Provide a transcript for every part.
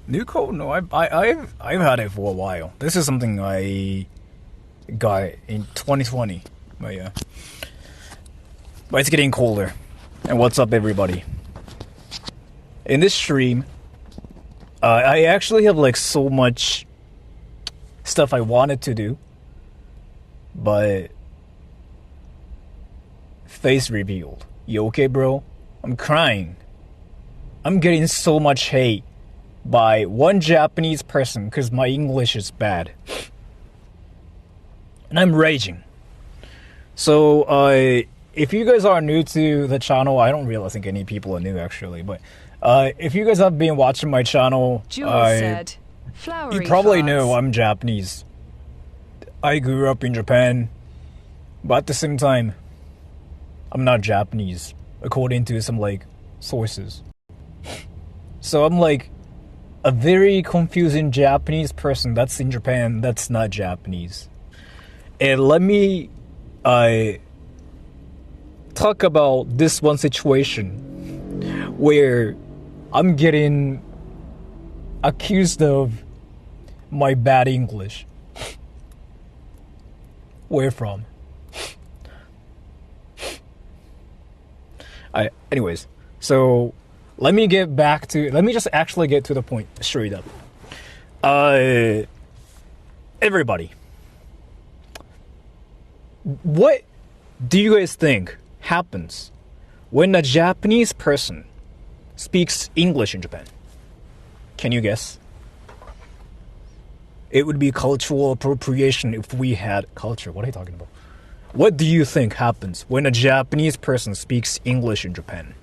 New code? No, I've had it for a while. This is something I got in 2020. But yeah. But it's getting colder. And what's up, everybody? In this stream, I actually have like so much stuff I wanted to do, but face revealed. You okay, bro? I'm crying. I'm getting so much hate by one Japanese person because my English is bad. And I'm raging. So, if you guys are new to the channel, I don't really think any people are new actually, but if you guys have been watching my channel, you probably know I'm Japanese. I grew up in Japan, but at the same time, I'm not Japanese, according to some like sources. So I'm like a very confusing Japanese person that's in Japan that's not Japanese. And let me talk about this one situation where I'm getting accused of my bad English. Where from? Anyways, so let me just actually get to the point straight up. Everybody, what do you guys think happens when a Japanese person speaks English in Japan? Can you guess? It would be cultural appropriation if we had culture. What are you talking about? What do you think happens when a Japanese person speaks English in Japan?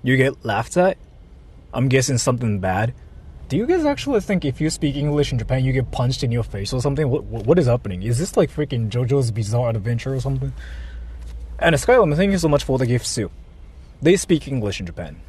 You get laughed at? I'm guessing something bad. Do you guys actually think if you speak English in Japan, you get punched in your face or something? What is happening? Is this like freaking JoJo's Bizarre Adventure or something? And Skylam, thank you so much for the gifts too. They speak English in Japan.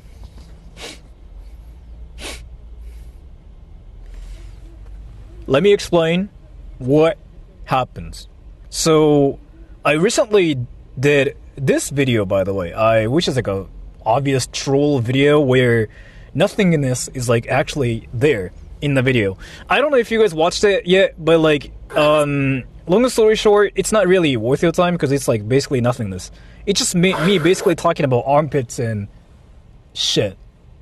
Let me explain what happens. So, I recently did this video, by the way, which is like a obvious troll video where nothingness is like actually there in the video. I don't know if you guys watched it yet, but like, long story short, it's not really worth your time because it's like basically nothingness. It's just me basically talking about armpits and shit.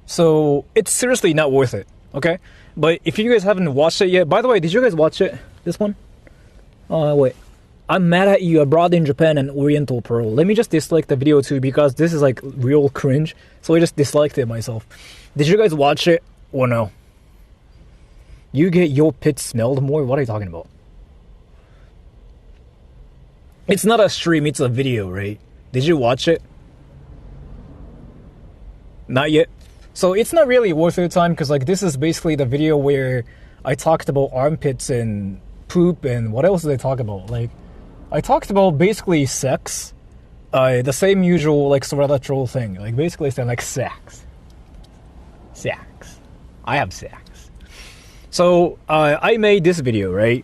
So it's seriously not worth it, okay? But if you guys haven't watched it yet, by the way, did you guys watch it? This one? Wait. I'm mad at you, abroad in Japan and Oriental Pearl. Let me just dislike the video too because this is like real cringe. So I just disliked it myself. Did you guys watch it or no? You get your pits smelled more? What are you talking about? It's not a stream, it's a video, right? Did you watch it? Not yet? So it's not really worth your time because like this is basically the video where I talked about armpits and poop and what else did I talk about? Like, I talked about basically sex. The same usual like Sora troll thing. Like basically saying like sex. Sex. I have sex. So I made this video, right?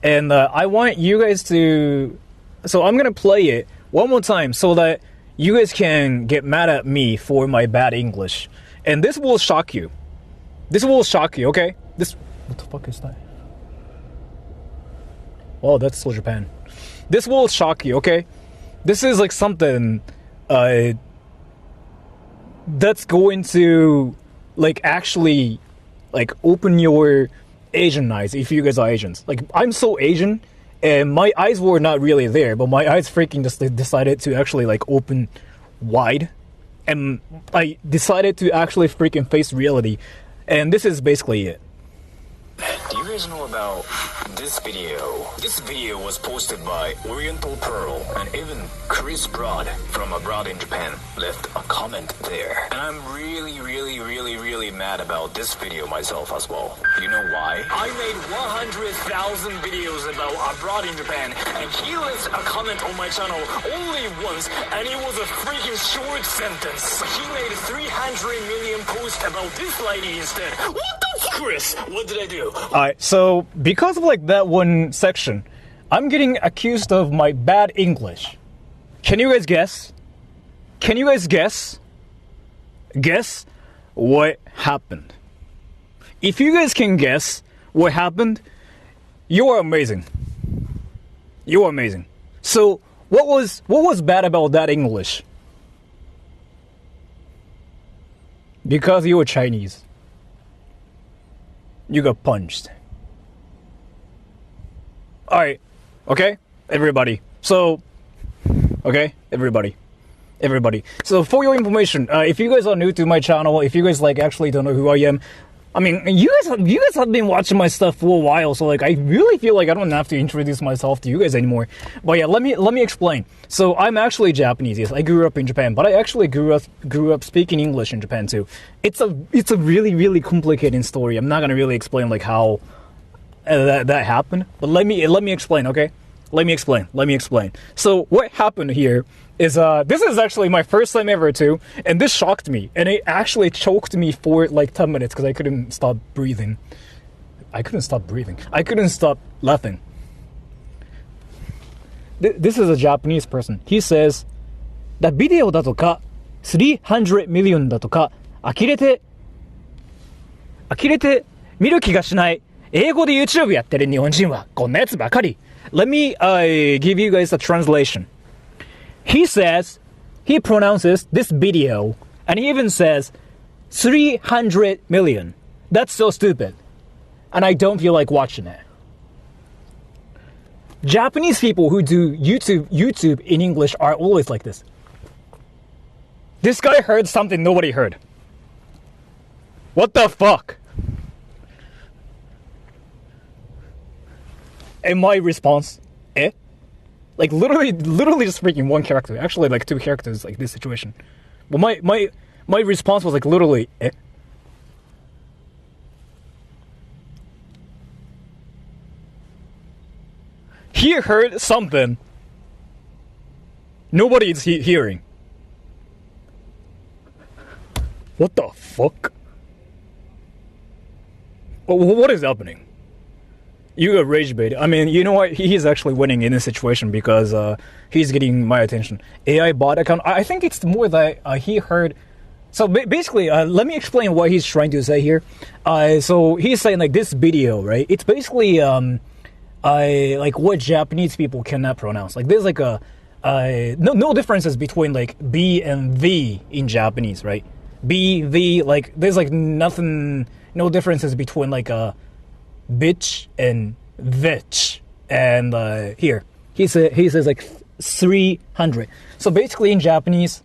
And I want you guys to... So I'm gonna play it one more time so that you guys can get mad at me for my bad English. And this will shock you. This will shock you, okay? What the fuck is that? Oh, that's still Japan. This will shock you, okay? This is like something that's going to like actually like open your Asian eyes if you guys are Asians. Like I'm so Asian and my eyes were not really there, but my eyes freaking just decided to actually like open wide. And I decided to actually freaking face reality. And this is basically it. Do you guys know about this video? This video was posted by Oriental Pearl, and even Chris Broad from abroad in Japan left a comment there. And I'm really mad about this video myself as well. You know why? I made 100,000 videos about abroad in Japan, and he left a comment on my channel only once, and it was a freaking short sentence. He made 300 million posts about this lady instead. What the fuck, Chris? What did I do? Alright, so because of like that one section, I'm getting accused of my bad English. Can you guys guess? can you guys guess? Guess what happened? If you guys can guess what happened, you are amazing. You are amazing. So, what was bad about that English? Because you were Chinese. You got punched. Alright, okay? Everybody. So, okay? Everybody. So, for your information, if you guys are new to my channel, if you guys, like, actually don't know who I am, I mean, you guys have been watching my stuff for a while, so, like, I really feel like I don't have to introduce myself to you guys anymore. But yeah, let me explain. So, I'm actually Japanese, yes, I grew up in Japan, but I actually grew up speaking English in Japan, too. It's a really, really complicated story. I'm not gonna really explain, like, how that happened, but let me explain, okay? Let me explain. So, what happened here is, this is actually my first time ever, too, and this shocked me, and it actually choked me for, like, 10 minutes, because I couldn't stop breathing. I couldn't stop laughing. This is a Japanese person. He says, だビデオだとか、300 million だとか、呆れて見る気がしない。英語で YouTube やってる日本人はこんなやつばかり。Let me give you guys a translation. He pronounces this video, and he even says 300 million. That's so stupid. And I don't feel like watching it. Japanese people who do YouTube in English are always like this. This guy heard something nobody heard. What the fuck? And my response, eh? Like literally just freaking one character. Actually, like two characters, like this situation. But my response was like literally, eh? He heard something nobody is hearing. What the fuck? What is happening? You got rage bait. I mean, you know what? He's actually winning in this situation because he's getting my attention. AI bot account. I think it's more that he heard. So basically, let me explain what he's trying to say here. So he's saying like this video, right? It's basically like what Japanese people cannot pronounce. Like there's like no differences between like B and V in Japanese, right? B, V, like there's like nothing, no differences between like bitch and vitch. And here he says like 300. So basically in Japanese,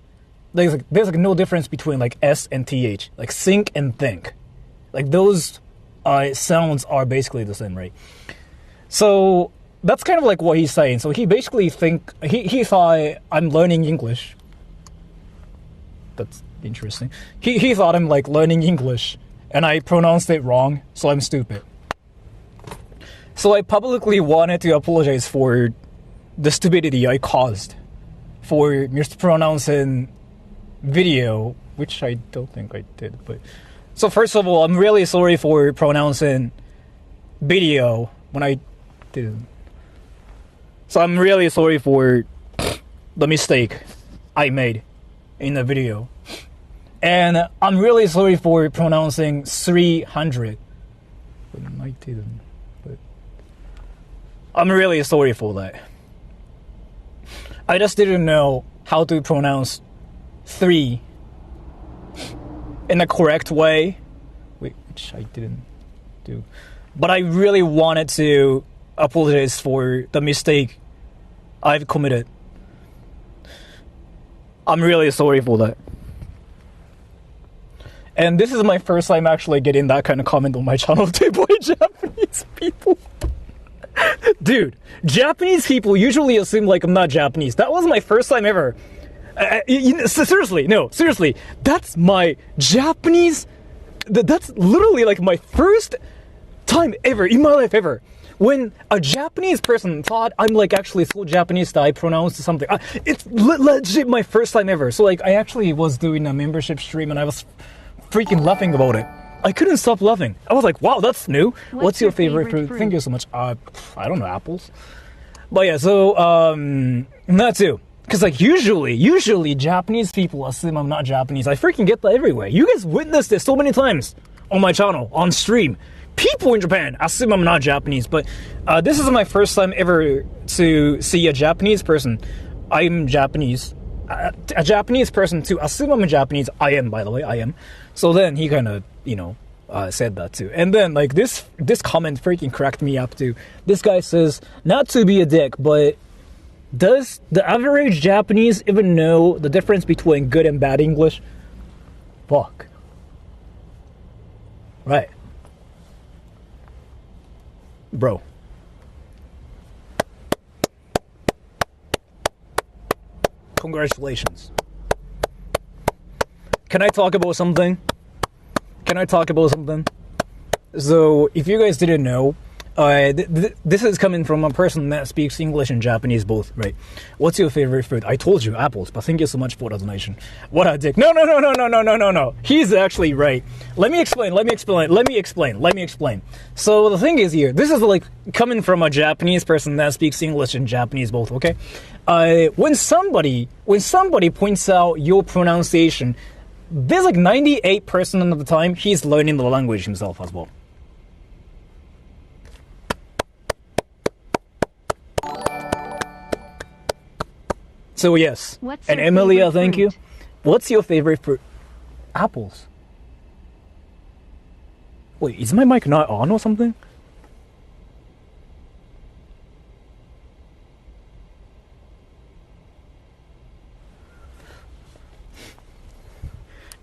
there's like no difference between like S and TH, like think and think. Like those sounds are basically the same, right? So that's kind of like what he's saying. So he basically he thought I'm learning English. That's interesting. He thought I'm like learning English and I pronounced it wrong, so I'm stupid. So I publicly wanted to apologize for the stupidity I caused for mispronouncing video, which I don't think I did. But so first of all, I'm really sorry for pronouncing video when I didn't. So I'm really sorry for the mistake I made in the video. And I'm really sorry for pronouncing 300. But I didn't. But I'm really sorry for that. I just didn't know how to pronounce 3 in the correct way, which I didn't do. But I really wanted to apologize for the mistake I've committed. I'm really sorry for that. And this is my first time actually getting that kind of comment on my channel too by Japanese people. Dude, Japanese people usually assume like I'm not Japanese. That was my first time ever. Seriously, that's my Japanese. That's literally like my first time ever in my life ever. When a Japanese person thought I'm like actually so Japanese that I pronounced something. It's legit my first time ever. So like I actually was doing a membership stream and I was freaking laughing about it. I couldn't stop laughing. I was like, wow, that's new. What's your favorite fruit? Thank you so much. I don't know, apples. But yeah, so that too. Because like usually Japanese people assume I'm not Japanese. I freaking get that everywhere. You guys witnessed this so many times on my channel, on stream. People in Japan assume I'm not Japanese, but this is my first time ever to see a Japanese person. I'm Japanese. A Japanese person to assume I'm a Japanese. I am, by the way, I am. So then he kind of, said that too. And then like this comment freaking cracked me up too. This guy says, not to be a dick, but does the average Japanese even know the difference between good and bad English? Fuck. Right. Bro. Congratulations. Can I talk about something? So, if you guys didn't know, this is coming from a person that speaks English and Japanese both, right? What's your favorite fruit? I told you, apples, but thank you so much for the donation. What a dick. No. He's actually right. Let me explain. So the thing is here, this is like coming from a Japanese person that speaks English and Japanese both, okay? When somebody points out your pronunciation, there's like 98% of the time he's learning the language himself as well. So yes, and Emilia, thank you. What's your favorite fruit? Apples. Wait, is my mic not on or something?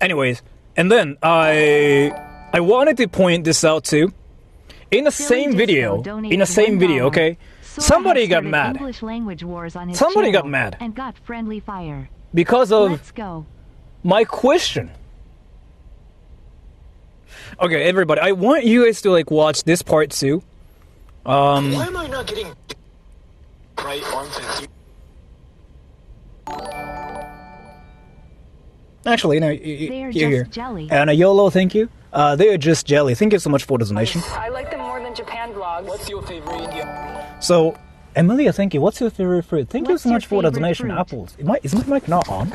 Anyways, and then I wanted to point this out too. In the same video, okay? Somebody got mad. Somebody got mad and got friendly fire because of my question. Okay, everybody, I want you guys to like watch this part too. Why am I not getting right on Actually, no, here. Jelly. And a YOLO, thank you. They are just jelly. Thank you so much for the donation. I like them more than Japan vlogs. What's your favorite Indian? So, Emilia, thank you. What's your favorite fruit? Thank you What's so much your for the favorite donation. fruit? Apples. Is my mic not on?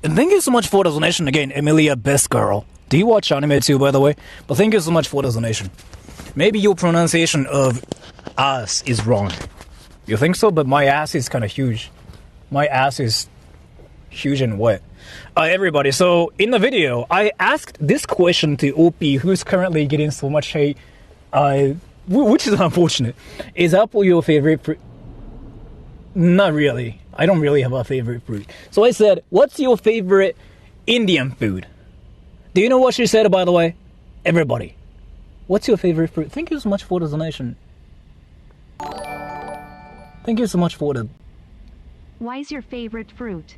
And thank you so much for the donation again, Emilia, best girl. Do you watch anime too, by the way? But thank you so much for the donation. Maybe your pronunciation of ass is wrong. You think so? But my ass is kind of huge. My ass is huge and wet. Everybody, so in the video, I asked this question to OP, who's currently getting so much hate, which is unfortunate. Is apple your favorite fruit? Not really. I don't really have a favorite fruit. So I said, what's your favorite Indian food? Do you know what she said, by the way? Everybody. What's your favorite fruit? Thank you so much for the donation. Thank you so much for the... Why's your favorite fruit?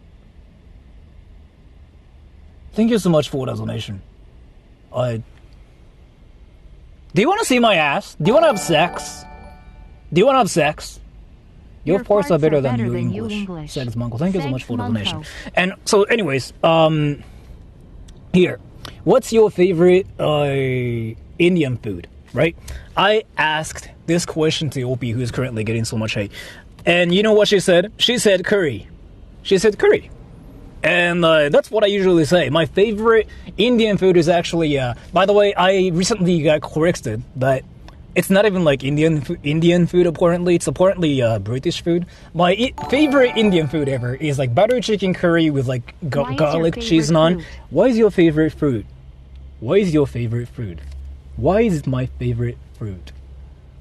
Thank you so much for the donation. Do you want to see my ass? Do you want to have sex? Your parts are better than your English. Says Monko. Thank you so much for the donation. And so anyways, here. What's your favorite Indian food? Right? I asked this question to OP, who is currently getting so much hate. And you know what she said? She said curry. And that's what I usually say. My favorite Indian food is actually, by the way, I recently got corrected that it's not even like Indian food apparently. It's apparently British food. My favorite Indian food ever is like butter chicken curry with like garlic cheese naan. Why is your favorite fruit? Why is my favorite fruit?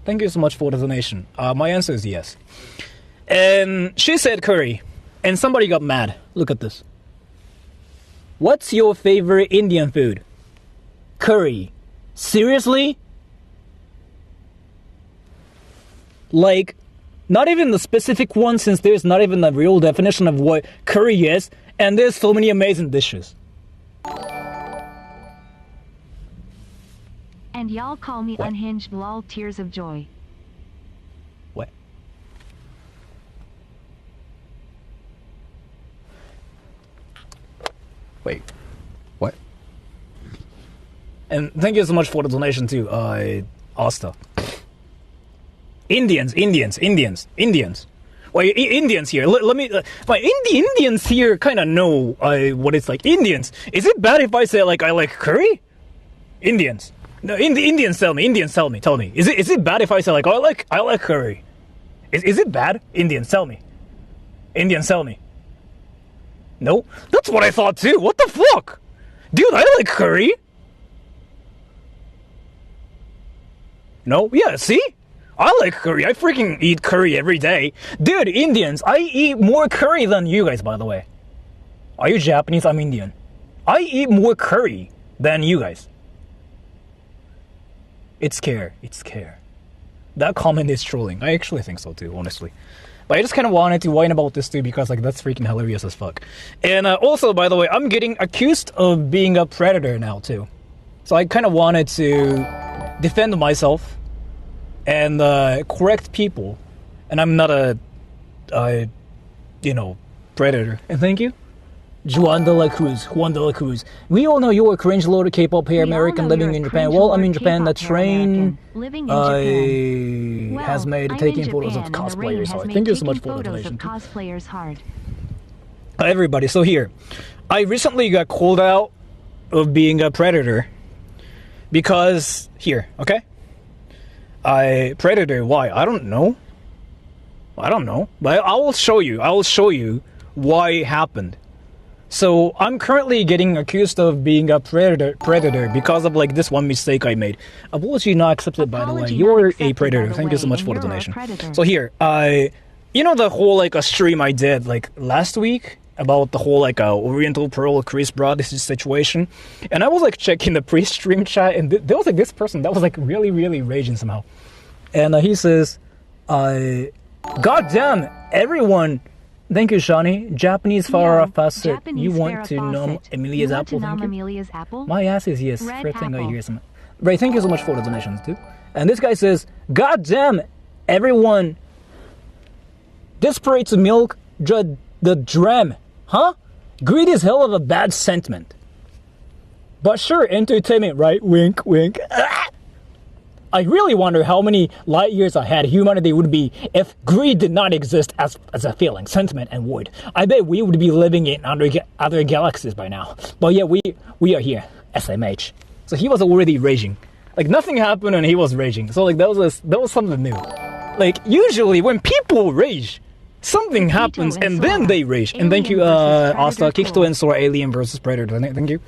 Thank you so much for the donation. My answer is yes. And she said curry. And somebody got mad. Look at this. What's your favorite Indian food? Curry. Seriously? Like, not even the specific one, since there's not even a real definition of what curry is, and there's so many amazing dishes. And y'all call me unhinged, lol, tears of joy. What? Wait. What? And thank you so much for the donation too, Asta. Indians. Well, Indians here. Let me. Indians here kind of know what it's like. Indians. Is it bad if I say like I like curry? Indians. No, Indians tell me. Tell me. Is it bad if I say like I like curry? Is it bad? Indians tell me. No, that's what I thought too. What the fuck, dude? I like curry. No, yeah. See. I like curry. I freaking eat curry every day. Dude, Indians, I eat more curry than you guys, by the way. Are you Japanese? I'm Indian. I eat more curry than you guys. It's care. That comment is trolling. I actually think so too, honestly. But I just kind of wanted to whine about this too because like that's freaking hilarious as fuck. And also, by the way, I'm getting accused of being a predator now too. So I kind of wanted to defend myself and correct people, and I'm not a predator. And thank you, Juan de la Cruz. We all know you're a cringe-loaded K-pop hair American living in Japan. Well, I'm in Japan. The train has made taking photos of cosplayers hard. Thank you so much for the donation. Everybody, so here, I recently got called out of being a predator because here, okay. Predator, why? I don't know. But I will show you why it happened. So I'm currently getting accused of being a predator because of like this one mistake I made. Apology not accepted, by the way. You're a predator. Thank you so much for the donation. So here, the whole like a stream I did like last week about the whole like Oriental Pearl Chris brought this situation, and I was like checking the pre-stream chat, and there was like this person that was like really raging somehow, and he says, "God damn everyone." Thank you, Shani. Japanese Farah Facet. You want to nom Emilia's apple? Thank you. My ass is yes. First thing I hear some. Right. Thank you so much for the donations too. And this guy says, "God damn everyone. Desperate to milk the dram, huh? Greed is hell of a bad sentiment. But sure, entertainment, right? Wink, wink. Ah! I really wonder how many light years ahead humanity would be if greed did not exist as a feeling, sentiment, and would. I bet we would be living in other galaxies by now. But yeah, we are here, SMH. So he was already raging. Like nothing happened and he was raging. So like that was something new. Like usually when people rage, something happens and then they rage. And thank you, Asta, Kikito and Sora, Alien versus Predator. Thank you.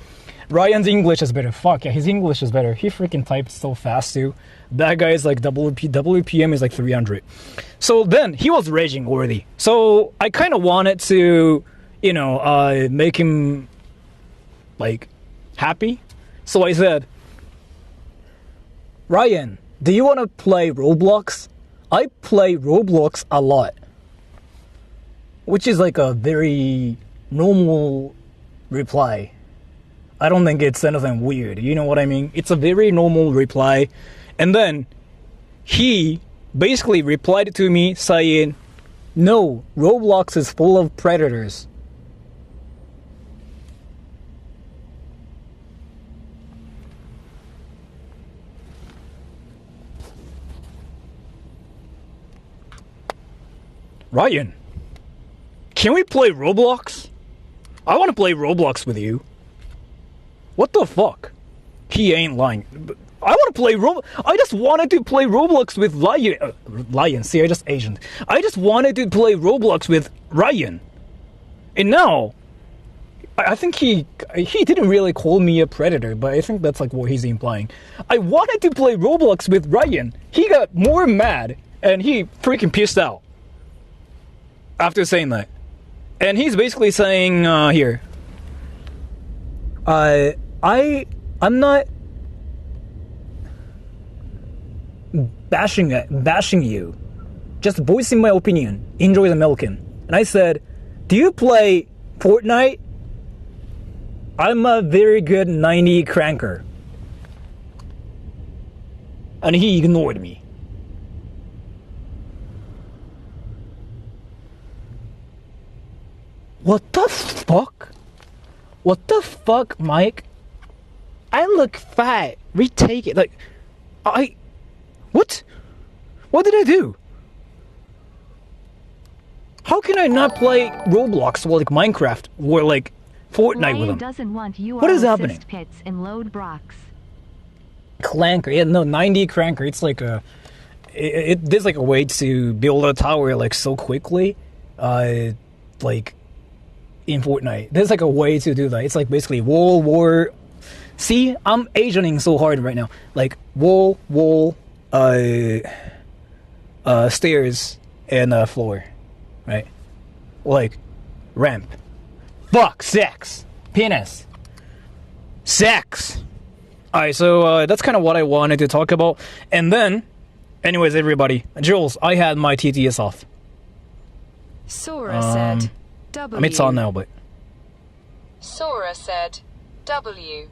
Ryan's English is better. Fuck yeah, his English is better. He freaking types so fast too. That guy is like WPM is like 300. So then he was raging already. So I kind of wanted to, make him like happy. So I said, Ryan, do you want to play Roblox? I play Roblox a lot. Which is like a very normal reply. I don't think it's anything weird, you know what I mean? It's a very normal reply. And then he basically replied to me saying, no, Roblox is full of predators. Ryan, can we play Roblox? I want to play Roblox with you. What the fuck? He ain't lying. I want to play I just wanted to play Roblox with Lion. See, I just Asian. I just wanted to play Roblox with Ryan. And now, I think he didn't really call me a predator, but I think that's like what he's implying. I wanted to play Roblox with Ryan. He got more mad, and he freaking pissed out after saying that. And he's basically saying, here, I'm not bashing you, just voicing my opinion. Enjoy the milking. And I said, do you play Fortnite? I'm a very good 90 cranker. And he ignored me. What the fuck? What the fuck, Mike? I look fat. Retake it. Like, what? What did I do? How can I not play Roblox or like Minecraft or like Fortnite Ryan with them? doesn't want URL What is happening? assist pits and load Brox. Clanker, yeah, no, 90 Cranker. It's like there's like a way to build a tower like so quickly, like in Fortnite. There's like a way to do that. It's like basically wall. See, I'm Asianing so hard right now. Like wall, stairs and floor, right? Like ramp, fuck, sex, penis, sex. Alright, so that's kind of what I wanted to talk about. And then, anyways, everybody, Jules, I had my TTS off. Sora said W. I mean, it's on now, but Sora said W.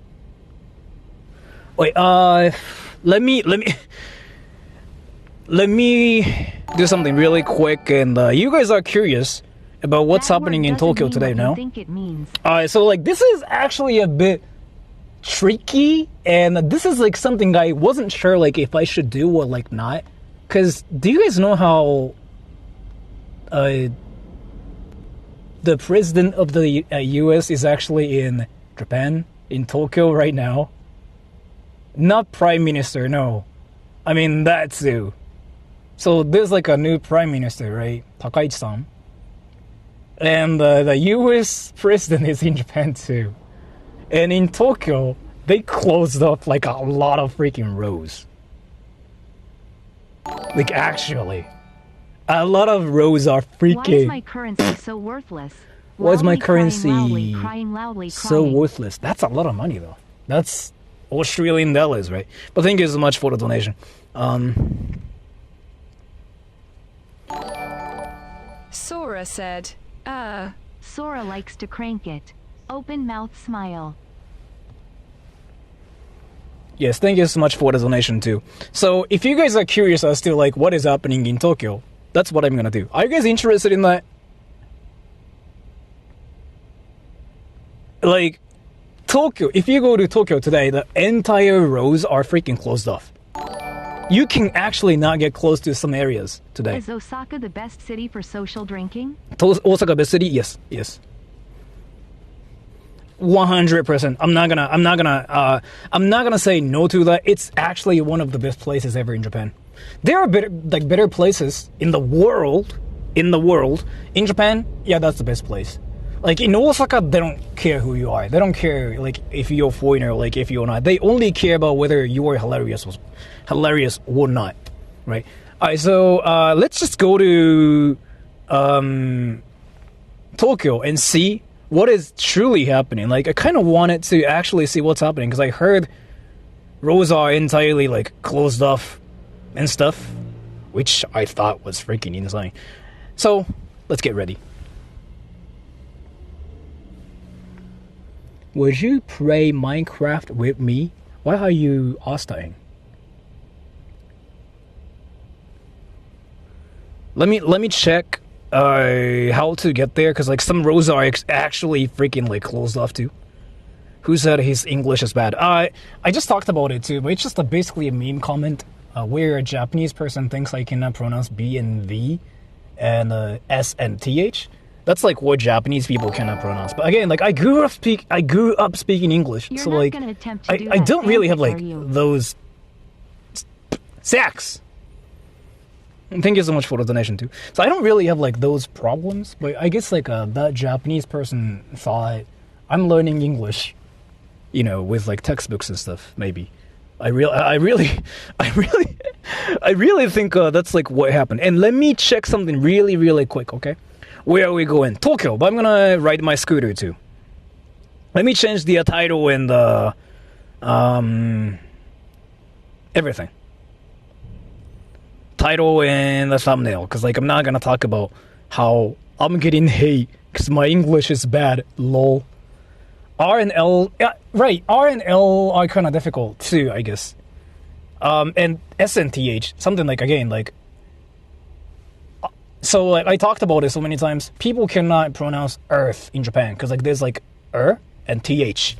wait, let me do something really quick, and you guys are curious about what's That happening word in doesn't Tokyo mean today, what you no? think it means. Alright, so like this is actually a bit tricky, and this is like something I wasn't sure like if I should do or like not. Cause do you guys know how the president of the US is actually in Japan, in Tokyo right now? Not prime minister, no. I mean that too. So there's like a new prime minister, right? Takaichi-san. And the US president is in Japan too. And in Tokyo, they closed up like a lot of freaking roads. Like actually, a lot of roads are Why is freaking my currency so worthless? Why is my Loudly crying, currency crying loudly, so crying. worthless. That's a lot of money though. That's Australian dollars, right? But thank you so much for the donation. Sora said, Sora likes to crank it. Open mouth smile. Yes, thank you so much for the donation too. So if you guys are curious as to like what is happening in Tokyo, that's what I'm gonna do. Are you guys interested in that? Like Tokyo, if you go to Tokyo today, the entire roads are freaking closed off. You can actually not get close to some areas today. Is Osaka the best city for social drinking? Osaka best city? Yes. 100%. I'm not gonna say no to that. It's actually one of the best places ever in Japan. There are better places in the world. In Japan, yeah, that's the best place. Like in Osaka, they don't care who you are. They don't care like if you're a foreigner, like if you're not. They only care about whether you are hilarious or not, right? Alright, so let's just go to Tokyo and see what is truly happening. Like I kind of wanted to actually see what's happening because I heard roads are entirely like closed off and stuff, which I thought was freaking insane. So let's get ready. Would you play Minecraft with me? Why are you asking? Let me check how to get there, because like some roads are actually freaking like closed off too. Who said his English is bad? I just talked about it too, but it's just basically a meme comment where a Japanese person thinks I cannot pronounce B and V and S and TH. That's like what Japanese people cannot pronounce. But again, like I grew up speaking English, You're so not like gonna attempt to do I that don't really have fancy, like are you? those sacks. Thank you so much for the donation too. So I don't really have like those problems, but I guess like that Japanese person thought I'm learning English, you know, with like textbooks and stuff. Maybe I really think that's like what happened. And let me check something really quick, okay? Where are we going? Tokyo, but I'm gonna ride my scooter too. Let me change the title and everything. Title and the thumbnail, because like I'm not gonna talk about how I'm getting hate because my English is bad. Lol. R and L, yeah, right. R and L are kind of difficult too, I guess. And S and TH, something like again like. So like I talked about it so many times. People cannot pronounce Earth in Japan because like there's like and TH.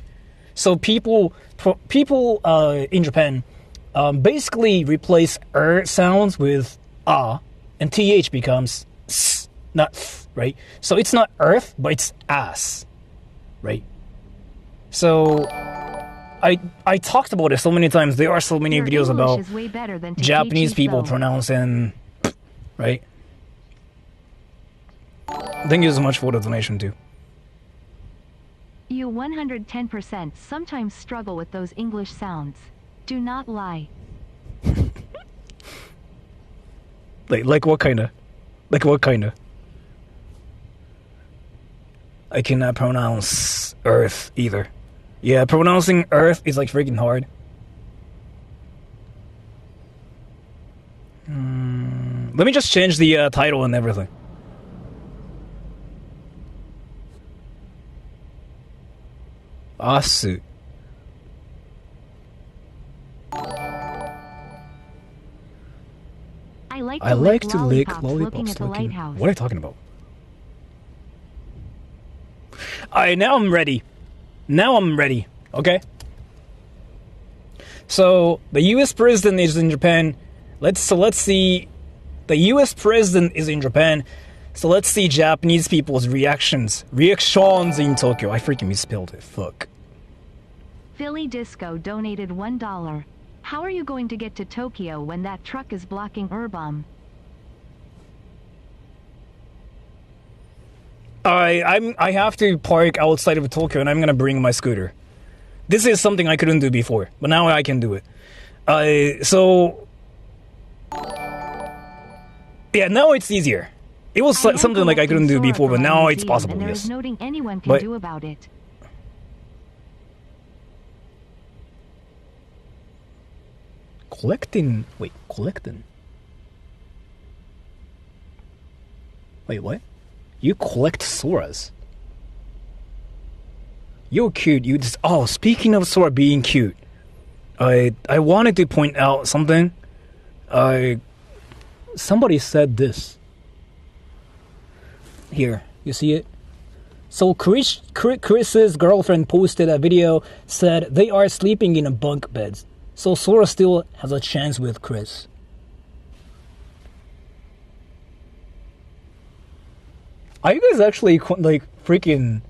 So people in Japan basically replace sounds with and th becomes s, not th, right? So it's not earth, but it's ass, right? So I talked about it so many times. There are so many Your videos English about is way better than Japanese people so. pronouncing, right? Thank you so much for the donation too. You 110% sometimes struggle with those English sounds. Do not lie. Like what kinda? Like what kinda? I cannot pronounce earth either. Yeah, pronouncing earth is like freaking hard. Let me just change the title and everything. Asu. I like to lick lollipops lollipops looking at the lighthouse. What are you talking about? Alright, now I'm ready. Okay? So, the US president is in Japan. Let's see. The US president is in Japan. So let's see Japanese people's reactions in Tokyo. I freaking misspelled it. Fuck. Philly Disco donated $1. How are you going to get to Tokyo when that truck is blocking Urbam? I have to park outside of Tokyo and I'm gonna bring my scooter. This is something I couldn't do before, but now I can do it. So yeah, now it's easier. It was something like I couldn't do before, but now it's possible. And there Yes. is nothing anyone can do about it. Collecting. Wait, what? You collect Soras. You're cute. Speaking of Sora being cute, I wanted to point out something. Somebody said this. Here, you see it? So Chris's girlfriend posted a video, said they are sleeping in a bunk beds. So Sora still has a chance with Chris. Are you guys actually like freaking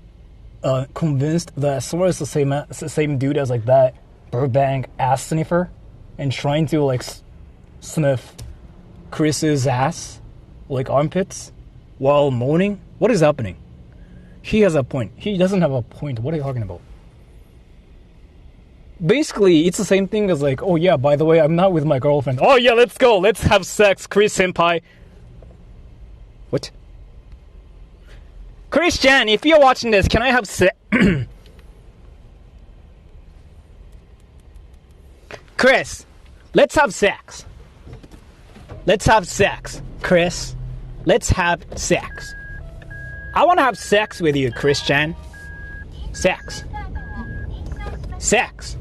convinced that Sora is the same dude as like that Burbank ass sniffer and trying to like sniff Chris's ass, like armpits, while moaning? What is happening? He has a point. He doesn't have a point. What are you talking about? Basically, it's the same thing as like, oh yeah, by the way, I'm not with my girlfriend. Oh yeah, let's go. Let's have sex, Chris senpai. What? Christian, if you're watching this, can I have sex? Chris, let's have sex. Let's have sex, Chris. Let's have sex. I want to have sex with you, Christian. Sex. Sex.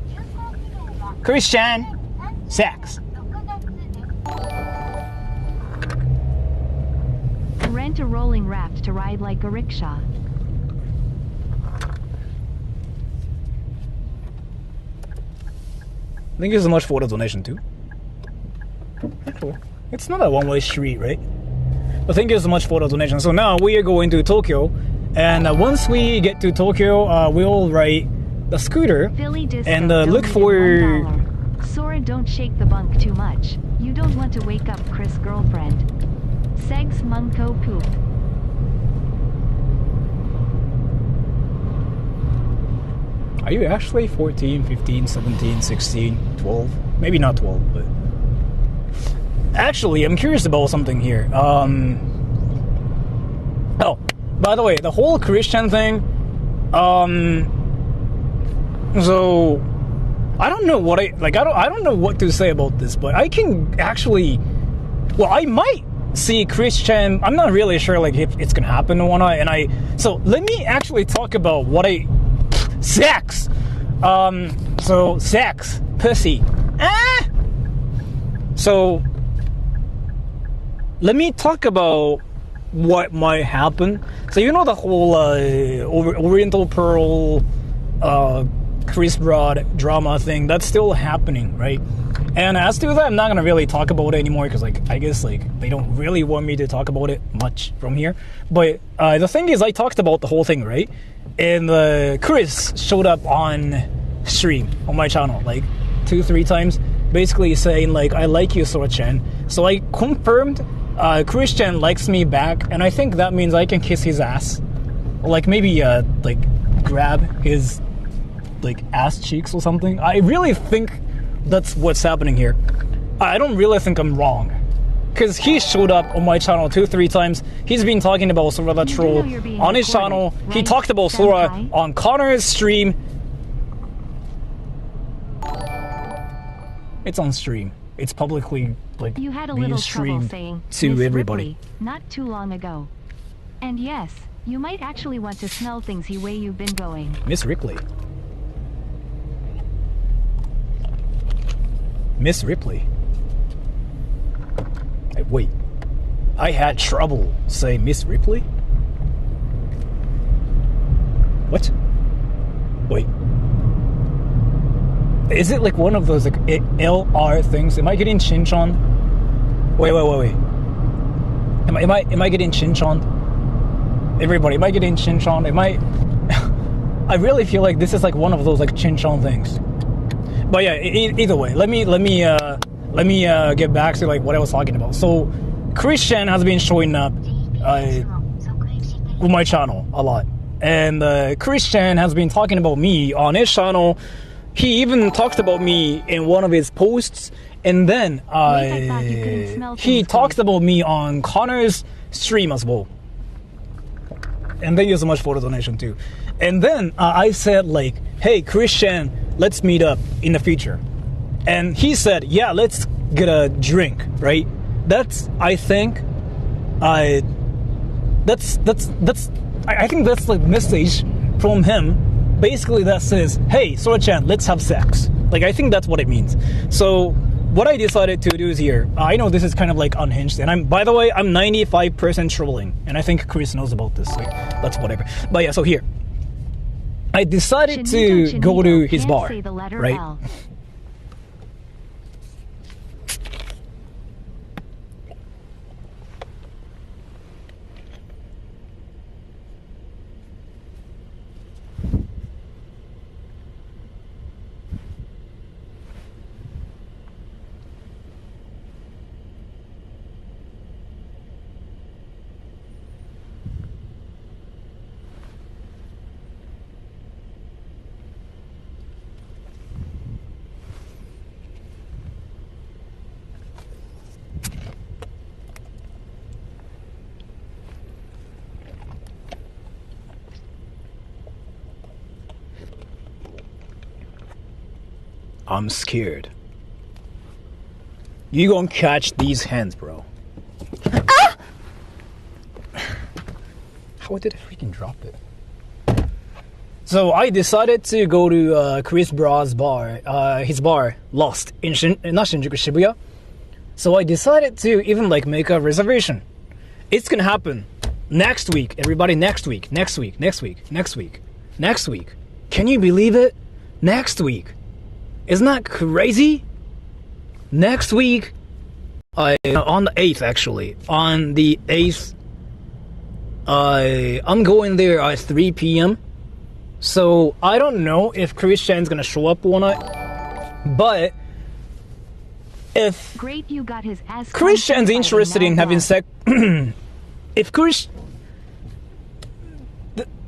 Christian. Sex. Rent a rolling raft to ride like a rickshaw. Thank you so much for the donation too. It's not a one-way street, right? But thank you so much for the donation. So now we are going to Tokyo, and once we get to Tokyo, we'll ride the scooter and look for. $1. Sora, don't shake the bunk too much. You don't want to wake up Chris' girlfriend. Segs Munko poop. Are you actually 14, 15, 17, 16, 12? Maybe not 12, but... Actually, I'm curious about something here. Oh, by the way, the whole Christian thing... So... I don't know what I don't know what to say about this, but I can actually... Well, I might see Christian... I'm not really sure, like, if it's gonna happen or not, So, let me actually talk about what I... Sex! So, sex. Pussy. Ah! So, let me talk about what might happen. So, you know the whole Oriental Pearl, Chris Broad drama thing? That's still happening, right? And as to that, I'm not gonna really talk about it anymore because, like, I guess like they don't really want me to talk about it much from here. But the thing is, I talked about the whole thing, right? And Chris showed up on stream on my channel like 2-3 times, basically saying like, "I like you, Sora-chan." So I confirmed Chris-chan likes me back, and I think that means I can kiss his ass, or like maybe like grab his like ass cheeks or something. I really think that's what's happening here. I don't really think I'm wrong, because he showed up on my channel 2-3 times. He's been talking about Sora the Troll on his channel. Right? He talked about Sora on Connor's stream. It's on stream. It's publicly like you had a little trouble saying to Miss everybody Ripley not too long ago. And yes, you might actually want to smell things the way you've been going. Miss Ripley. Miss Ripley. Hey, wait. I had trouble saying Miss Ripley? What? Wait. Is it like one of those like LR things? Am I getting chinchon? Wait. Am I getting chinchon? Everybody, am I getting chinchon? Am I? I really feel like this is like one of those like chinchon things. But yeah, either way, let me get back to like what I was talking about. So Christian has been showing up with my channel a lot, and Christian has been talking about me on his channel. He even talked about me in one of his posts, and then he talked about me on Connor's stream as well. And thank you so much for the donation too. And then I said like, "Hey Christian, let's meet up in the future." And he said, "Yeah, let's get a drink," right? That's I think I think that's the message from him. Basically that says, "Hey, Sora-chan, let's have sex." Like, I think that's what it means. So what I decided to do is here, I know this is kind of like unhinged, and by the way, I'm 95% trolling, and I think Chris knows about this, so that's whatever. But yeah, so here, I decided to go to his bar, right? L. I'm scared. You gonna catch these hands, bro. Ah! How did I freaking drop it? So I decided to go to Chris Bra's bar, his bar, Lost, in not Shinjuku, Shibuya. So I decided to even like make a reservation. It's gonna happen next week, everybody, next week. Can you believe it? Next week. Isn't that crazy? Next week, on the 8th actually, on the 8th, I'm going there at 3 p.m. So I don't know if Christian's gonna show up or not, but if Great, you got his ass Christian's interested in having sex, if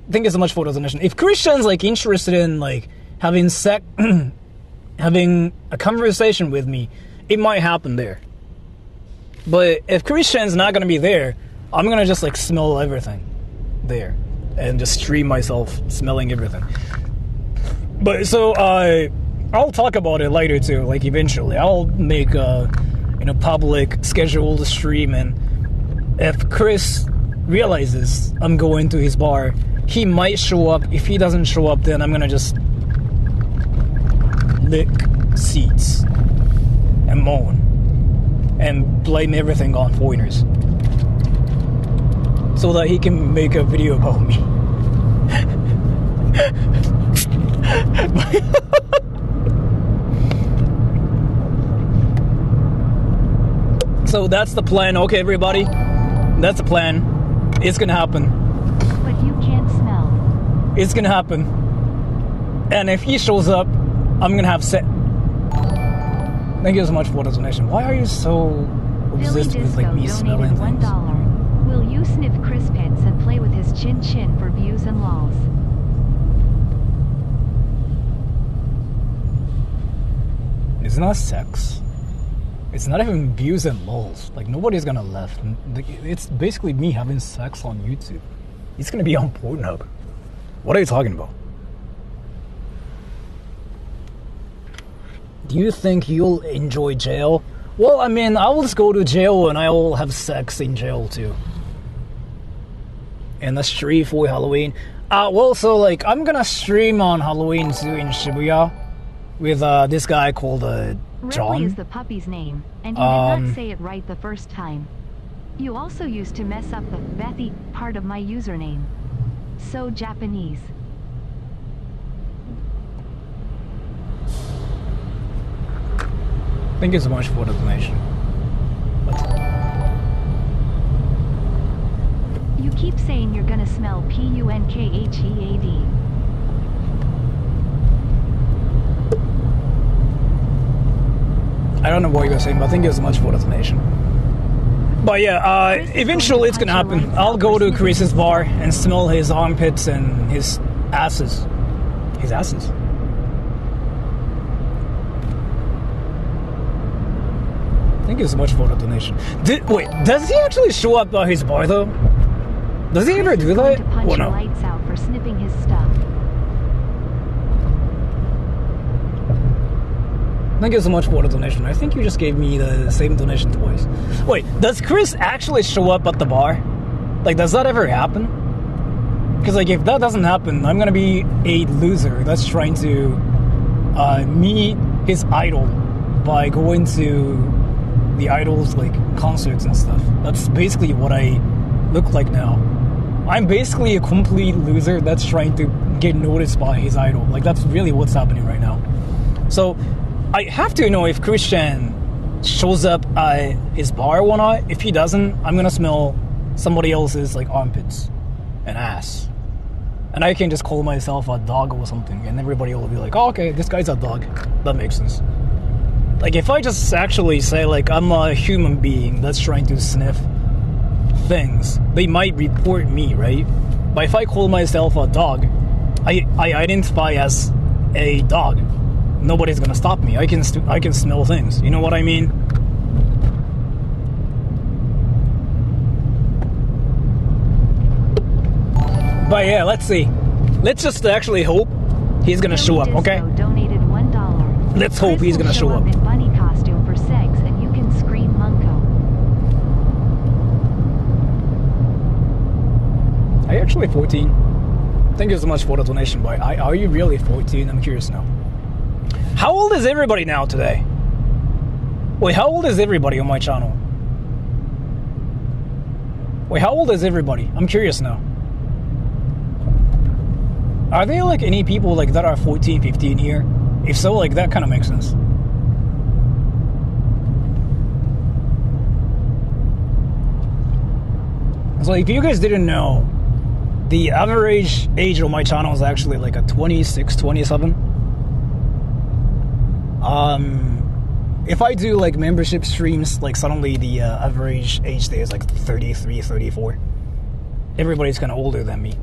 thank you so much for the donation. If Christian's like interested in like having sex, having a conversation with me, it might happen there. But if Christian's not gonna be there, I'm gonna just like smell everything there and just stream myself smelling everything. But so I'll talk about it later too. Like eventually, I'll make a public scheduled stream, and if Chris realizes I'm going to his bar, he might show up. If he doesn't show up, then I'm gonna just lick seats and moan and blame everything on foreigners so that he can make a video about me. So that's the plan. Okay, everybody. That's the plan. It's gonna happen. But you can't smell. It's gonna happen. And if he shows up, I'm gonna have sex. Thank you so much for the donation. Why are you so Billy obsessed with like Disco me smelling donated things? $1. Will you sniff Chris Pitts and play with his chin chin for views and lols? It's not sex. It's not even views and lols. Like nobody's gonna laugh. It's basically me having sex on YouTube. It's gonna be on Pornhub. What are you talking about? Do you think you'll enjoy jail? Well, I mean, I will just go to jail and I will have sex in jail too. And that's stream for Halloween. Well, so like I'm gonna stream on Halloween too in Shibuya with this guy called John. Ripley is the puppy's name, and you did not say it right the first time. You also used to mess up the Bethy part of my username. So Japanese. Thank you so much for the donation. You keep saying you're gonna smell Punkhead. I don't know what you're saying, but thank you so much for the donation. But yeah, eventually it's gonna happen. I'll go to Chris's bar and smell his armpits and his asses. His asses? Thank you so much for the donation. Wait, does he actually show up at his bar though? Does he ever do that? To punch Or your no? lights out for snipping his stuff. Thank you so much for the donation. I think you just gave me the same donation twice. Wait, does Chris actually show up at the bar? Like, does that ever happen? Because, like, if that doesn't happen, I'm gonna be a loser that's trying to meet his idol by going to the idol's, like, concerts and stuff. That's basically what I look like now. I'm basically a complete loser that's trying to get noticed by his idol. Like, that's really what's happening right now. So, I have to know if Christian shows up at his bar or not. If he doesn't, I'm gonna smell somebody else's like armpits and ass, and I can just call myself a dog or something, and everybody will be like, "Oh, okay, this guy's a dog." That makes sense. Like if I just actually say like I'm a human being that's trying to sniff things, they might report me, right? But if I call myself a dog, I identify as a dog. Nobody's gonna stop me. I can smell things. You know what I mean? But yeah, let's see. Let's just actually hope he's gonna show up. Okay? Donated $1. Let's hope he's gonna show up. In bunny costume for sex, and you can scream Munko. Are you actually 14? Thank you so much for the donation, boy. Are you really 14? I'm curious now. How old is everybody now today? Wait, how old is everybody on my channel? Wait, how old is everybody? I'm curious now. Are there like any people like that are 14, 15 here? If so, like that kind of makes sense. So if you guys didn't know, the average age on my channel is actually like a 26, 27. If I do like membership streams, like suddenly the average age there is like 33, 34. Everybody's kind of older than me.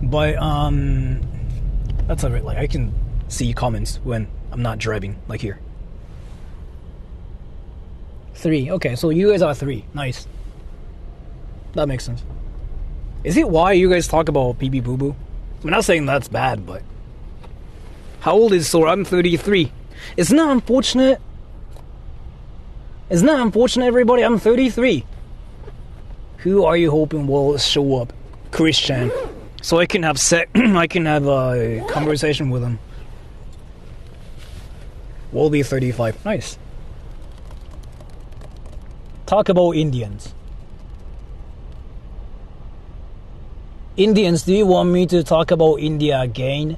But that's alright. Like I can see comments when I'm not driving, like here. 3. Okay, so you guys are 3. Nice. That makes sense. Is it why you guys talk about pee pee boo boo? I'm not saying that's bad, but how old is Sora? I'm 33. Isn't that unfortunate? Isn't that unfortunate, everybody? I'm 33. Who are you hoping will show up? Christian. So I can have I can have a conversation with him. We'll be 35. Nice. Talk about Indians. Indians, do you want me to talk about India again?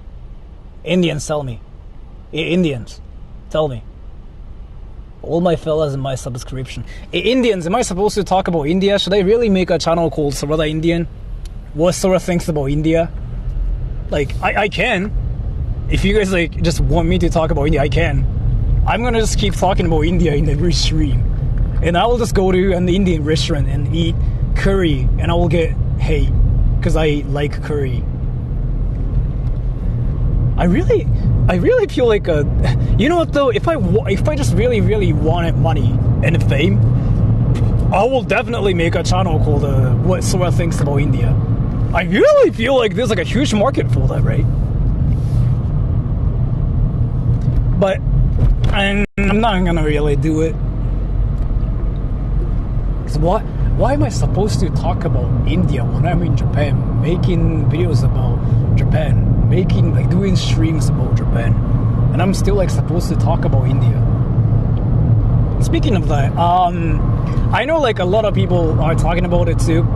Indians, tell me. Indians, tell me. all my fellas in my subscription. Indians, am I supposed to talk about India? Should I really make a channel called Sora Indian? What Sora thinks about India? Like, I can. If you guys like just want me to talk about India, I can. I'm gonna just keep talking about India in every stream. And I will just go to an Indian restaurant and eat curry, and I will get hate because I like curry. I really feel like you know what though, if I just really wanted money and fame, I will definitely make a channel called What Sora Thinks About India. I really feel like there's like a huge market for that, right? But I'm not gonna really do it. Cause why am I supposed to talk about India when I'm in Japan, making videos about Japan, doing streams about Japan, and I'm still like supposed to talk about India? Speaking of that, I know like a lot of people are talking about it too.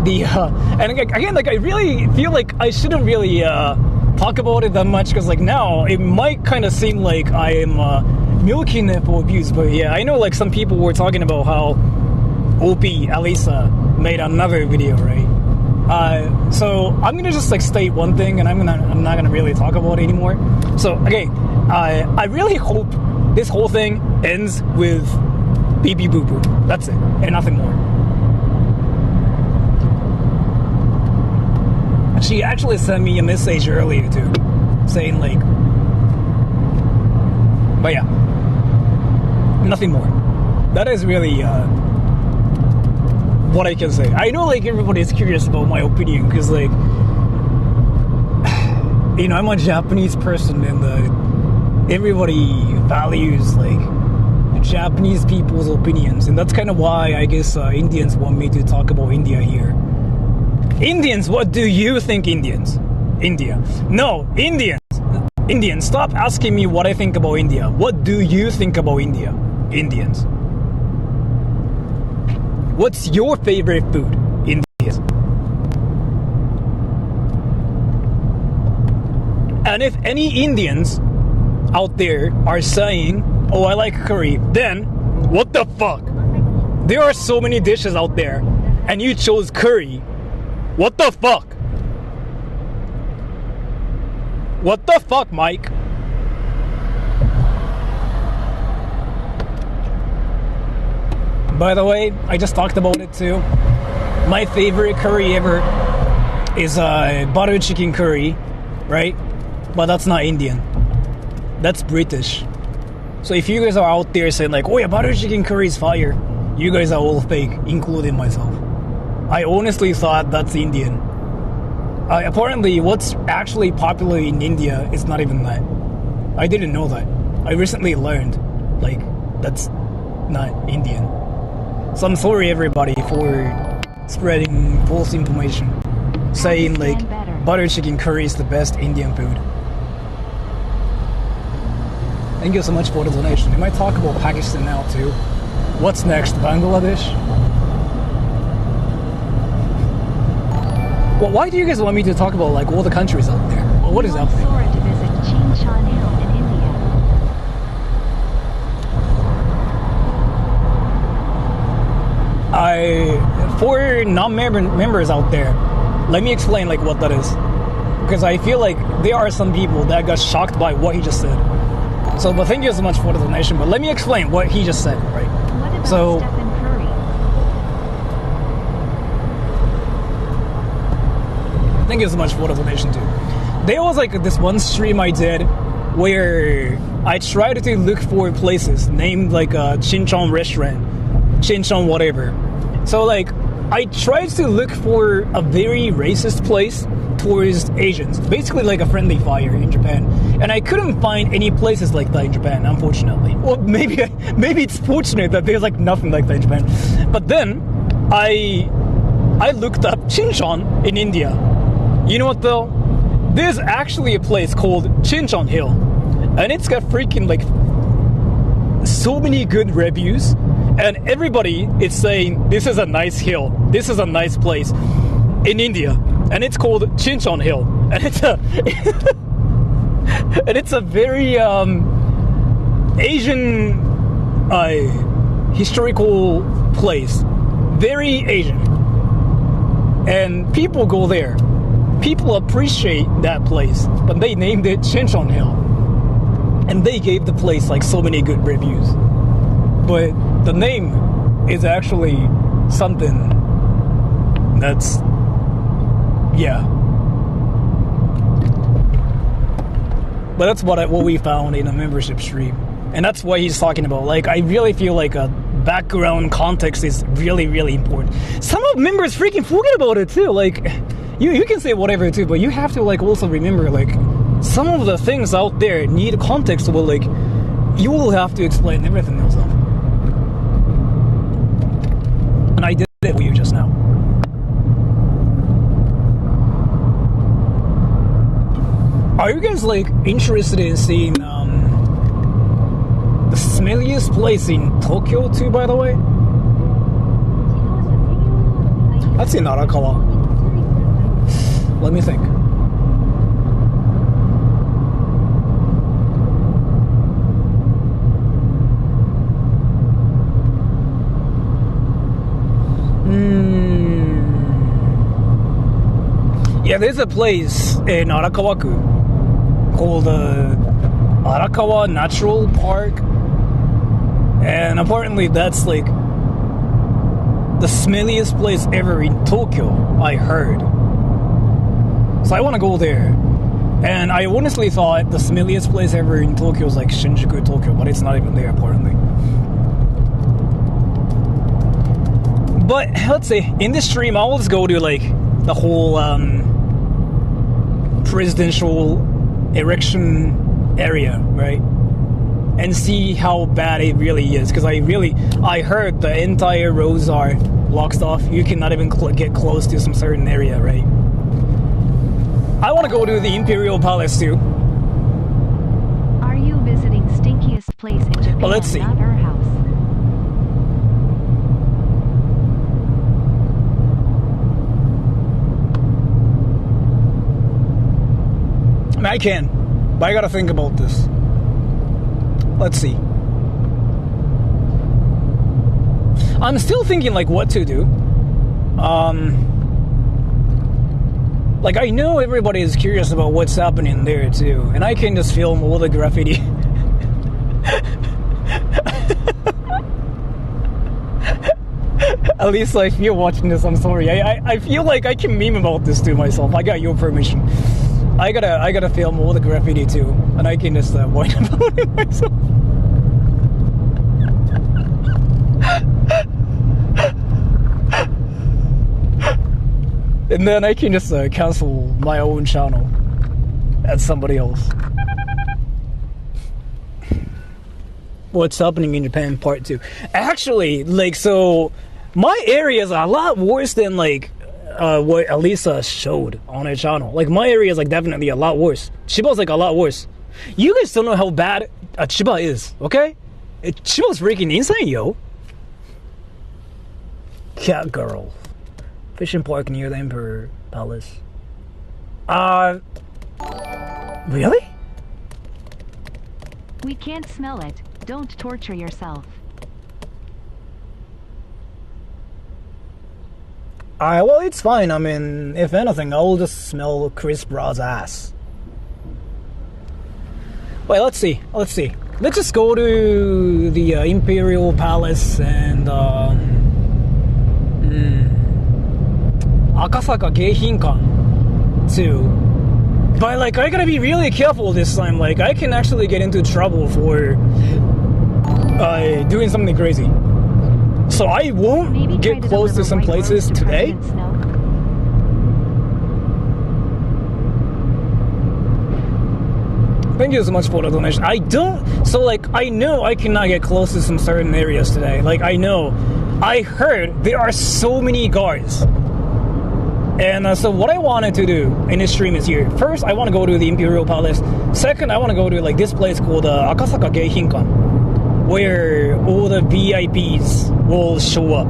And again, like I really feel like I shouldn't really talk about it that much because like now it might kind of seem like I am milking it for views. But yeah, I know like some people were talking about how OP Alisa made another video, right? So I'm gonna just like state one thing, and I'm not gonna really talk about it anymore. So okay, I really hope this whole thing ends with beep beep boop boop. That's it, and nothing more. She actually sent me a message earlier too, saying like, but yeah, nothing more. That is really what I can say. I know like everybody is curious about my opinion because like, you know, I'm a Japanese person and everybody values like Japanese people's opinions, and that's kind of why I guess Indians want me to talk about India here. Indians, what do you think Indians? India. No, Indians. Indians, stop asking me what I think about India. What do you think about India? Indians. What's your favorite food? Indians. And if any Indians out there are saying, oh, I like curry, then what the fuck? There are so many dishes out there, and you chose curry. What the fuck? What the fuck, Mike? By the way, I just talked about it too. My favorite curry ever is butter chicken curry, right? But that's not Indian. That's British. So if you guys are out there saying like, oh yeah, butter chicken curry is fire, you guys are all fake, including myself. I honestly thought that's Indian. Apparently, what's actually popular in India is not even that. I didn't know that. I recently learned, like, that's not Indian. So I'm sorry everybody for spreading false information, saying like butter chicken curry is the best Indian food. Thank you so much for the donation. We might talk about Pakistan now too. What's next? Bangladesh? Well, why do you guys want me to talk about like all the countries out there? Well, what is out there? Sora to visit Chinchan Hill in India. For non-members out there, let me explain like what that is, because I feel like there are some people that got shocked by what he just said. So, but thank you so much for the donation. But let me explain what he just said, right? What about So. Stephen Curry? Thank you so much for the donation too. There was like this one stream I did where I tried to look for places named like a Chinchan restaurant, Chinchan whatever. So like I tried to look for a very racist place towards Asians, basically like a friendly fire in Japan, and I couldn't find any places like that in Japan, unfortunately. Well, maybe it's fortunate that there's like nothing like that in Japan. But then I looked up Chinchan in India. You know what though? There's actually a place called Chinchan Hill, and it's got freaking like so many good reviews, and everybody is saying this is a nice hill, this is a nice place in India, and it's called Chinchan Hill, and it's a very Asian historical place, very Asian, and people go there. People appreciate that place, but they named it Chinchon Hill, and they gave the place like so many good reviews. But the name is actually something that's, yeah. But that's what we found in a membership stream. And that's what he's talking about. Like, I really feel like a background context is really, really important. Some of members freaking forget about it too. Like, you can say whatever too, but you have to like also remember like some of the things out there need context. Well, like you will have to explain everything yourself. And I did it for you just now. Are you guys like interested in seeing the smelliest place in Tokyo too, by the way? That's in Arakawa. Let me think. Yeah, there's a place in Arakawa-ku called Arakawa Natural Park, and apparently that's like the smelliest place ever in Tokyo, I heard. So I want to go there. And I honestly thought the smelliest place ever in Tokyo was like Shinjuku, Tokyo, but it's not even there apparently. But let's say in this stream I'll just go to like the whole presidential erection area, right? And see how bad it really is, because I heard the entire roads are blocked off. You cannot even get close to some certain area, right? I want to go to the Imperial Palace too. Are you visiting stinkiest place in Japan? Well, let's see. Not our house. I mean, I can, but I gotta think about this. Let's see. I'm still thinking like what to do. Like I know everybody is curious about what's happening there too, and I can just film all the graffiti. At least like, if you're watching this, I'm sorry. I feel like I can meme about this to myself. I got your permission. I gotta film all the graffiti too, and I can just whine about it myself. And then I can just cancel my own channel at somebody else. What's happening in Japan part 2. Actually, like, so my area is a lot worse than like what Elisa showed on her channel. Like my area is like definitely a lot worse. Chiba's like a lot worse. You guys don't know how bad Chiba is, okay? Chiba's freaking insane, yo. Cat girl. Fishing park near the Emperor Palace. Really? We can't smell it. Don't torture yourself. Well, it's fine. I mean, if anything, I'll just smell Chris Braw's ass. Wait, let's see. Let's just go to the Imperial Palace and Akasaka Geihinkan too. But like, I gotta be really careful this time. Like, I can actually get into trouble for doing something crazy. So I won't get close to some places today. Thank you so much for the donation. I know I cannot get close to some certain areas today. Like, I heard there are so many guards. And so what I wanted to do in this stream is here. First, I want to go to the Imperial Palace. Second, I want to go to like this place called Akasaka Geihinkan, where all the VIPs will show up.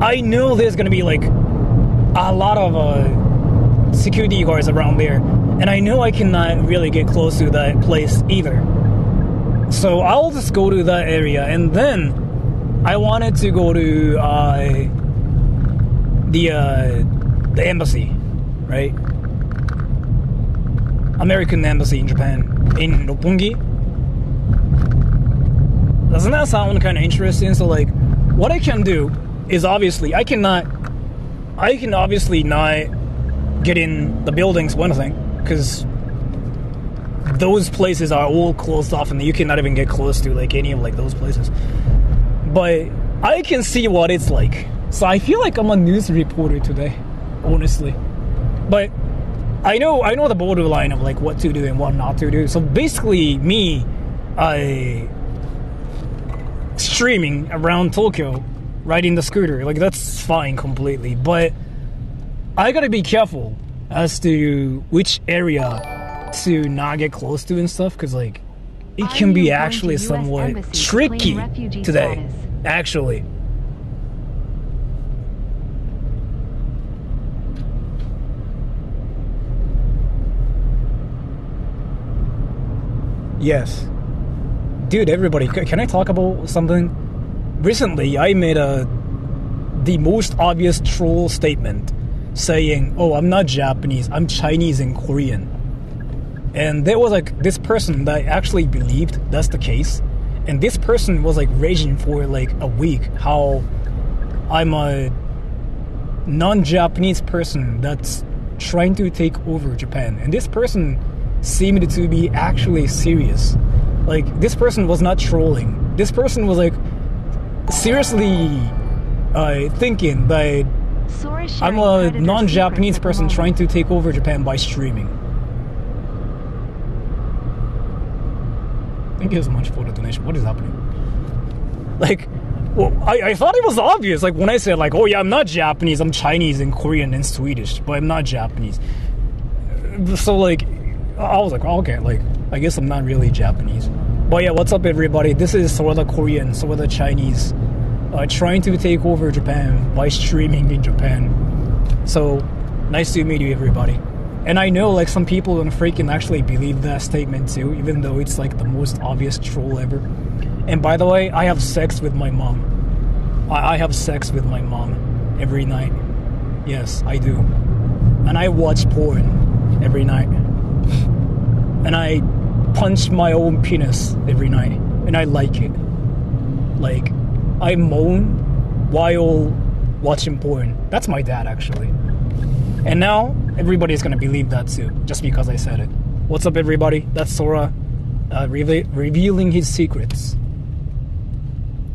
I know there's going to be like a lot of security guards around there. And I know I cannot really get close to that place either. So I'll just go to that area, and then I wanted to go to the embassy, right? American embassy in Japan, in Roppongi. Doesn't that sound kind of interesting? So like, what I can do is obviously I can obviously not get in the buildings, one thing, because those places are all closed off and you cannot even get close to like any of like those places. But I can see what it's like. So I feel like I'm a news reporter today, honestly. But I know the borderline of like what to do and what not to do. So basically me streaming around Tokyo, riding the scooter, like that's fine completely. But I gotta be careful as to which area to not get close to and stuff, because like it can be actually somewhat tricky today, actually. Yes. Dude, everybody, can I talk about something? Recently, I made the most obvious troll statement saying, oh, I'm not Japanese, I'm Chinese and Korean. And there was like this person that actually believed that's the case. And this person was like raging for like a week how I'm a non-Japanese person that's trying to take over Japan. And this person seemed to be actually serious. Like, this person was not trolling. This person was like seriously thinking that I'm a non-Japanese person trying to take over Japan by streaming. Thank you so much for the donation. What is happening? Like, well, I thought it was obvious. Like, when I said, like, oh yeah, I'm not Japanese, I'm Chinese and Korean and Swedish, but I'm not Japanese. So, like, I was like, oh, okay, like, I guess I'm not really Japanese. But yeah, what's up, everybody? This is Sora Korean, Sora Chinese, trying to take over Japan by streaming in Japan. So, nice to meet you, everybody. And I know, like, some people in freaking actually believe that statement too, even though it's like the most obvious troll ever. And by the way, I have sex with my mom. I have sex with my mom every night. Yes, I do. And I watch porn every night. And I punch my own penis every night. And I like it. Like, I moan while watching porn. That's my dad, actually. And now, everybody's gonna believe that too, just because I said it. What's up, everybody? That's Sora revealing his secrets.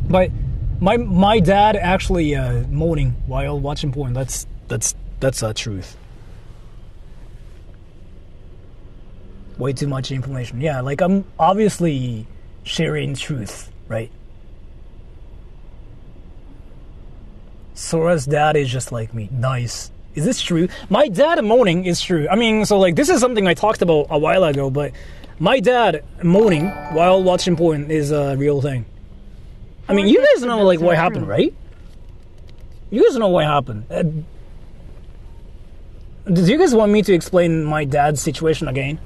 But my dad actually moaning while watching porn. That's truth. Way too much information. Yeah, like, I'm obviously sharing truth, right? Sora's dad is just like me. Nice. Is this true? My dad moaning is true. I mean, so like, this is something I talked about a while ago, but my dad moaning while watching porn is a real thing. I mean, you guys know like what happened, right? You guys know what happened. Do you guys want me to explain my dad's situation again?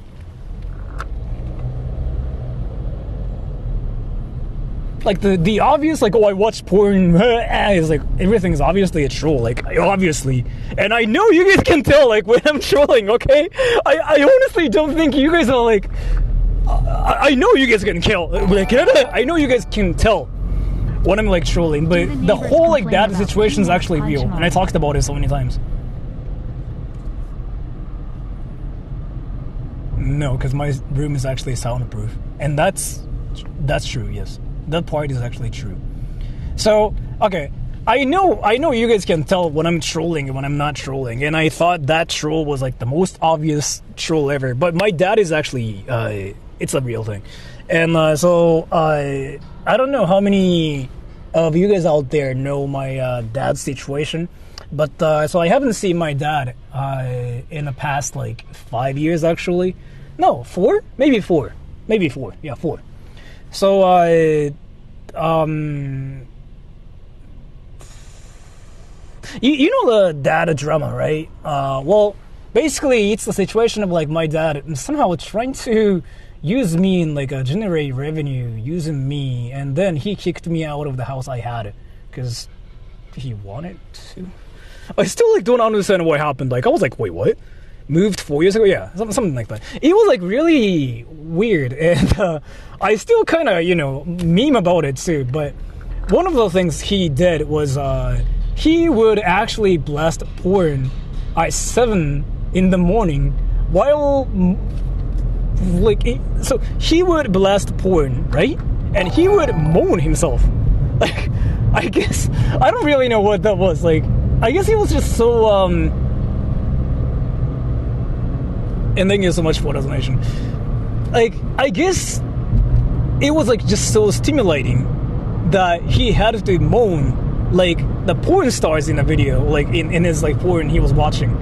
Like, the obvious, like, oh, I watch porn, is like, everything's obviously a troll, like, obviously. And I know you guys can tell, like, when I'm trolling, okay? I honestly don't think you guys are, like, I know you guys can kill, like, I know you guys can tell when I'm, like, trolling, but the whole, like, dad situation is actually real, and I talked about it so many times. No, because my room is actually soundproof, and that's true, yes. That part is actually true. So, okay, I know you guys can tell when I'm trolling and when I'm not trolling, and I thought that troll was like the most obvious troll ever, but my dad is actually, it's a real thing. And so, I don't know how many of you guys out there know my dad's situation, but so I haven't seen my dad in the past like 5 years actually. No, 4? Maybe 4. Yeah, 4. So, you know the dad drama, right? Well, basically, it's the situation of like my dad somehow trying to use me and like generate revenue using me, and then he kicked me out of the house I had because he wanted to. I still like don't understand what happened. Like I was like, wait, what? Moved 4 years ago? Yeah, something like that. It was like really weird, and I still kind of meme about it too. But one of the things he did was he would actually blast porn at 7 in the morning while so he would blast porn, right? And he would moan himself. Like, I guess I don't really know what that was. Like, I guess he was just so and thank you so much for the donation. Like, I guess it was like just so stimulating that he had to moan like the porn stars in the video, like in his like porn he was watching.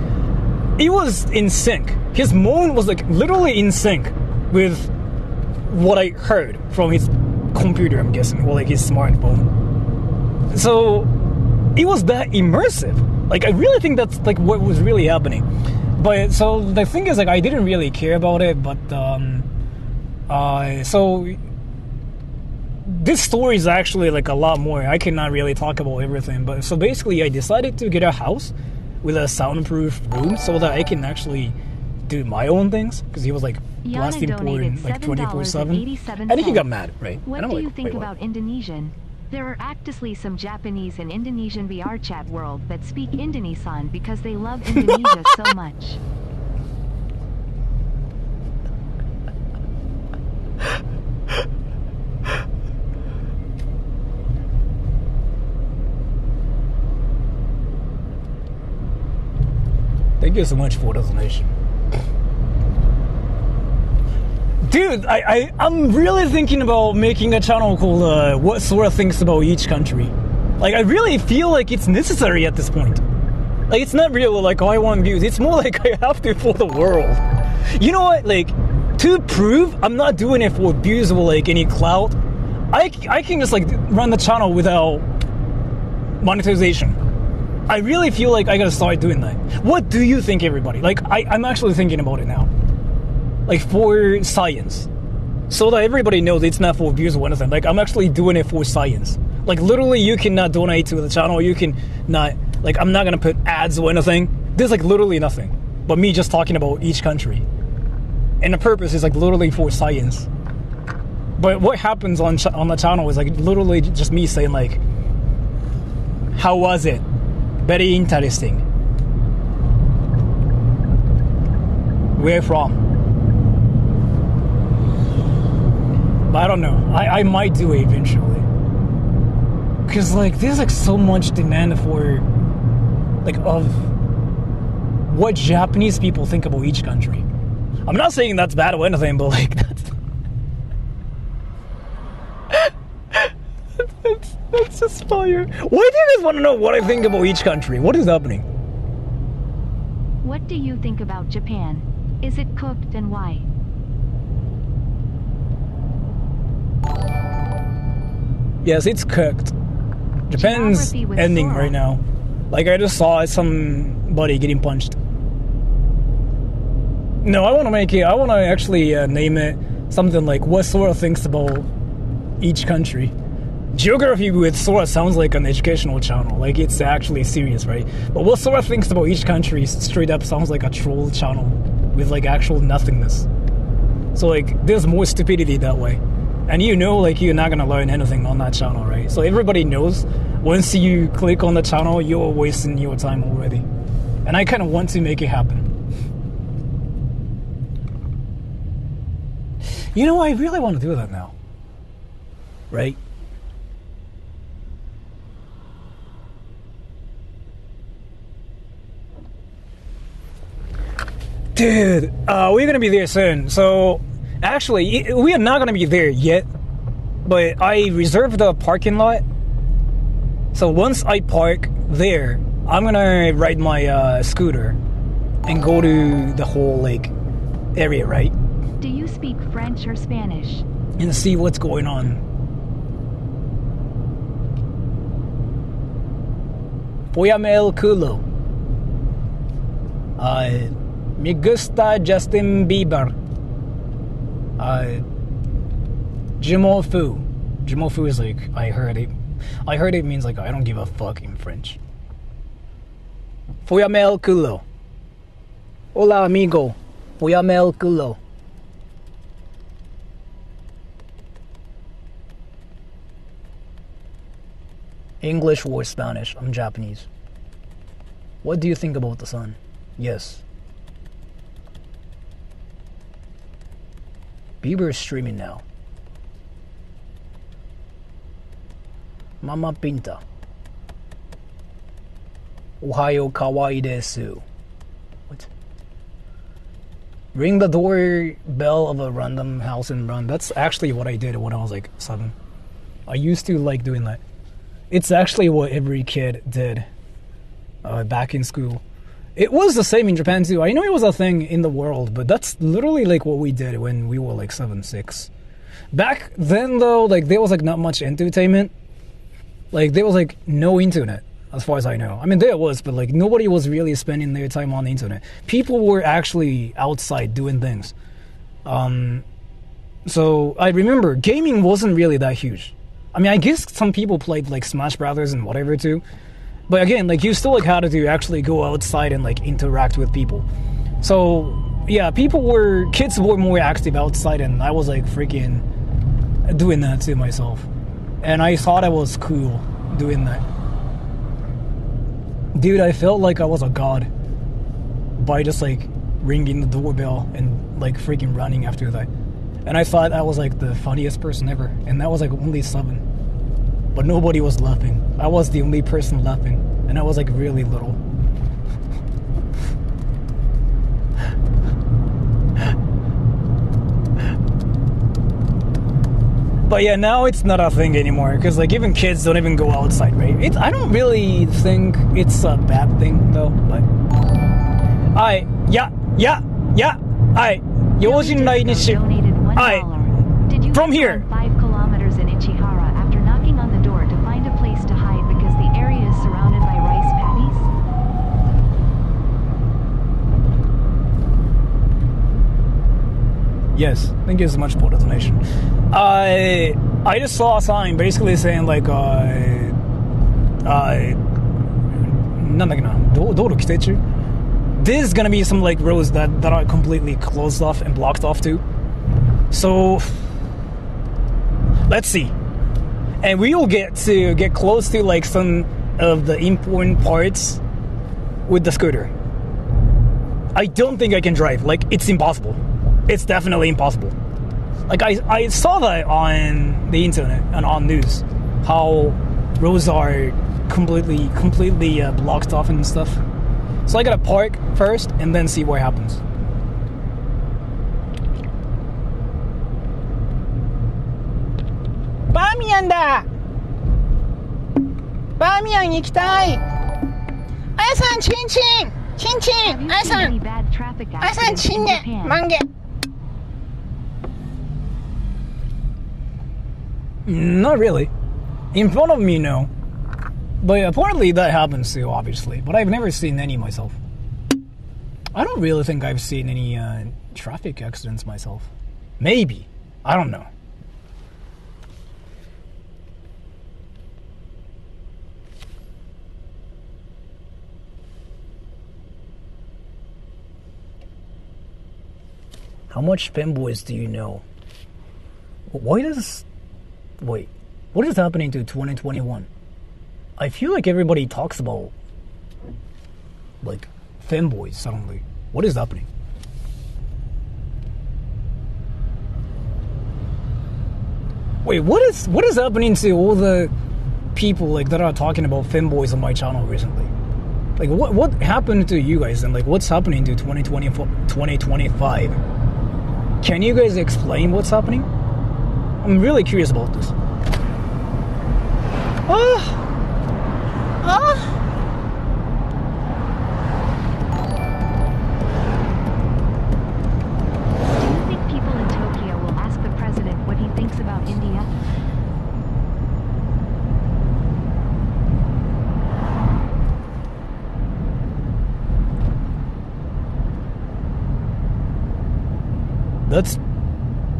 It was in sync. His moan was like literally in sync with what I heard from his computer, I'm guessing, or like his smartphone. So it was that immersive. Like I really think that's like what was really happening. But so the thing is, like, I didn't really care about it, but so this story is actually like a lot more. I cannot really talk about everything, but so basically I decided to get a house with a soundproof room so that I can actually do my own things, because he was like blasting porn like 24/7, and he got mad, right? What and I'm do like, you think wait, about Indonesian? There are actively some Japanese and Indonesian VR chat world that speak Indonesian because they love Indonesia so much. Thank you so much for the donation. Dude, I'm really thinking about making a channel called What Sora Thinks About Each Country. Like, I really feel like it's necessary at this point. Like, it's not real, like, oh, I want views. It's more like I have to for the world. You know what? Like, to prove I'm not doing it for views or, like, any clout, I can just, like, run the channel without monetization. I really feel like I gotta start doing that. What do you think, everybody? Like, I'm actually thinking about it now. Like, for science. So that everybody knows it's not for views or anything. Like, I'm actually doing it for science. Like, literally, you cannot donate to the channel. You can not, like, I'm not gonna put ads or anything. There's, like, literally nothing. But me just talking about each country. And the purpose is, like, literally for science. But what happens on the channel is, like, literally just me saying, like, how was it? Very interesting. Where from? But I don't know. I might do it eventually. Because, like, there's, like, so much demand for, like, of what Japanese people think about each country. I'm not saying that's bad or anything, but, like, that's just fire. Why do you guys want to know what I think about each country? What is happening? What do you think about Japan? Is it cooked and why? Yes, it's cooked. Japan's Geography with ending Sora. right now. Like, I just saw somebody getting punched. No, I want to actually name it something like What Sora Thinks About Each Country. Geography with Sora sounds like an educational channel. Like, it's actually serious, right? But What Sora Thinks About Each Country straight up sounds like a troll channel with, like, actual nothingness. So, like, there's more stupidity that way. And like, you're not gonna learn anything on that channel, right? So everybody knows once you click on the channel, you're wasting your time already. And I kind of want to make it happen. I really want to do that now. Right? Dude, we're gonna be there soon. So, actually, we are not gonna be there yet. But I reserved the parking lot. So once I park there, I'm gonna ride my scooter and go to the whole, like, area, right? Do you speak French or Spanish? And see what's going on. Póyame el culo. Me gusta Justin Bieber. Jimofu. Jimofu is like, I heard it means like, I don't give a fuck in French. Fuyame el culo. Hola amigo. Fuyame el culo. English or Spanish? I'm Japanese. What do you think about the sun? Yes. Bieber is streaming now. Mama Pinta. Ohayo kawaii desu. What? Ring the doorbell of a random house and run. That's actually what I did when I was like 7. I used to like doing that. It's actually what every kid did back in school. It was the same in Japan too. I know it was a thing in the world, but that's literally like what we did when we were like 7, 6. Back then though, like there was like not much entertainment. Like there was like no internet as far as I know. I mean there was, but like nobody was really spending their time on the internet. People were actually outside doing things. So I remember gaming wasn't really that huge. I mean, I guess some people played like Smash Brothers and whatever too. But again, like you still like had to actually go outside and like interact with people. So yeah, kids were more active outside, and I was like freaking doing that to myself. And I thought I was cool doing that. Dude, I felt like I was a god by just like ringing the doorbell and like freaking running after that. And I thought I was like the funniest person ever. And that was like only 7. But nobody was laughing. I was the only person laughing. And I was like really little. But yeah, now it's not a thing anymore. Because like even kids don't even go outside, right? I don't really think it's a bad thing though. But Yojin Nainishi. From here. 5 kilometers in Ichihara after knocking on the door to find a place to hide because the area is surrounded by rice paddies. Yes, thank you so much for the donation. I just saw a sign basically saying like なんだっけな、道路規制中? There's gonna be some like roads that are completely closed off and blocked off too. So let's see. And we will get close to like some of the important parts with the scooter. I don't think I can drive. Like it's impossible. It's definitely impossible. Like I saw that on the internet and on news how roads are completely blocked off and stuff. So I gotta park first and then see what happens. Bamiyan da! Bamiyan 行きたい! Aya-san, chin-chin! Chin-chin! Aya-san! Aya-san, chin-ne! Mange! Not really. In front of me, no. But apparently that happens too, obviously. But I've never seen any myself. I don't really think I've seen any traffic accidents myself. Maybe. I don't know. How much femboys do you know? Why does... Wait. What is happening to 2021? I feel like everybody talks about like femboys suddenly. What is happening? Wait, what is happening to all the people like that are talking about femboys on my channel recently? Like what happened to you guys, and like what's happening to 2025? Can you guys explain what's happening? I'm really curious about this. Do you think people in Tokyo will ask the president what he thinks about India?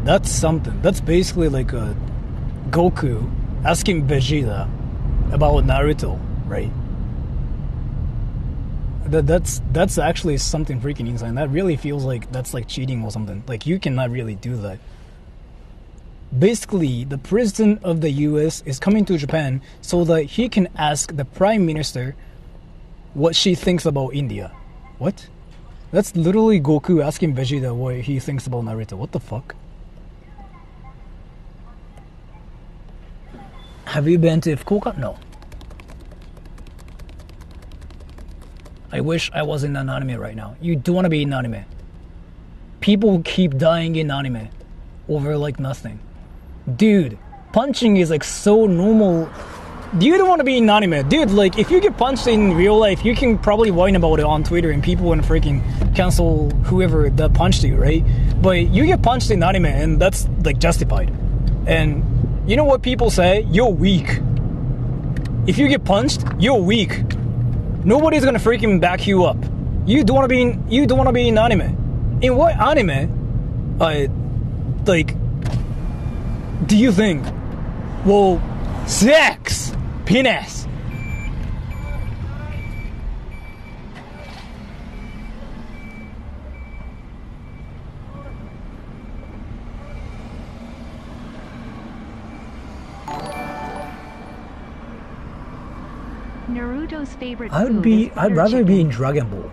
That's something. That's basically like a Goku asking Vegeta about Naruto, right? That's actually something freaking insane. That really feels like that's like cheating or something. Like, you cannot really do that. Basically, the president of the US is coming to Japan so that he can ask the prime minister what she thinks about India. What? That's literally Goku asking Vegeta what he thinks about Naruto. What the fuck? Have you been to Fukuoka? No. I wish I was in an anime right now. You do want to be in anime. People keep dying in anime over like nothing. Dude, punching is like so normal. You don't want to be in anime. Dude, like, if you get punched in real life, you can probably whine about it on Twitter and people want to freaking cancel whoever that punched you, right? But you get punched in anime and that's like justified. And you know what people say? You're weak. If you get punched, you're weak. Nobody's gonna freaking back you up. You don't want to be in anime. In what anime, like, do you think? Well, sex, penis. Naruto's favorite I'd food is butter rather be chicken. in Dragon Ball.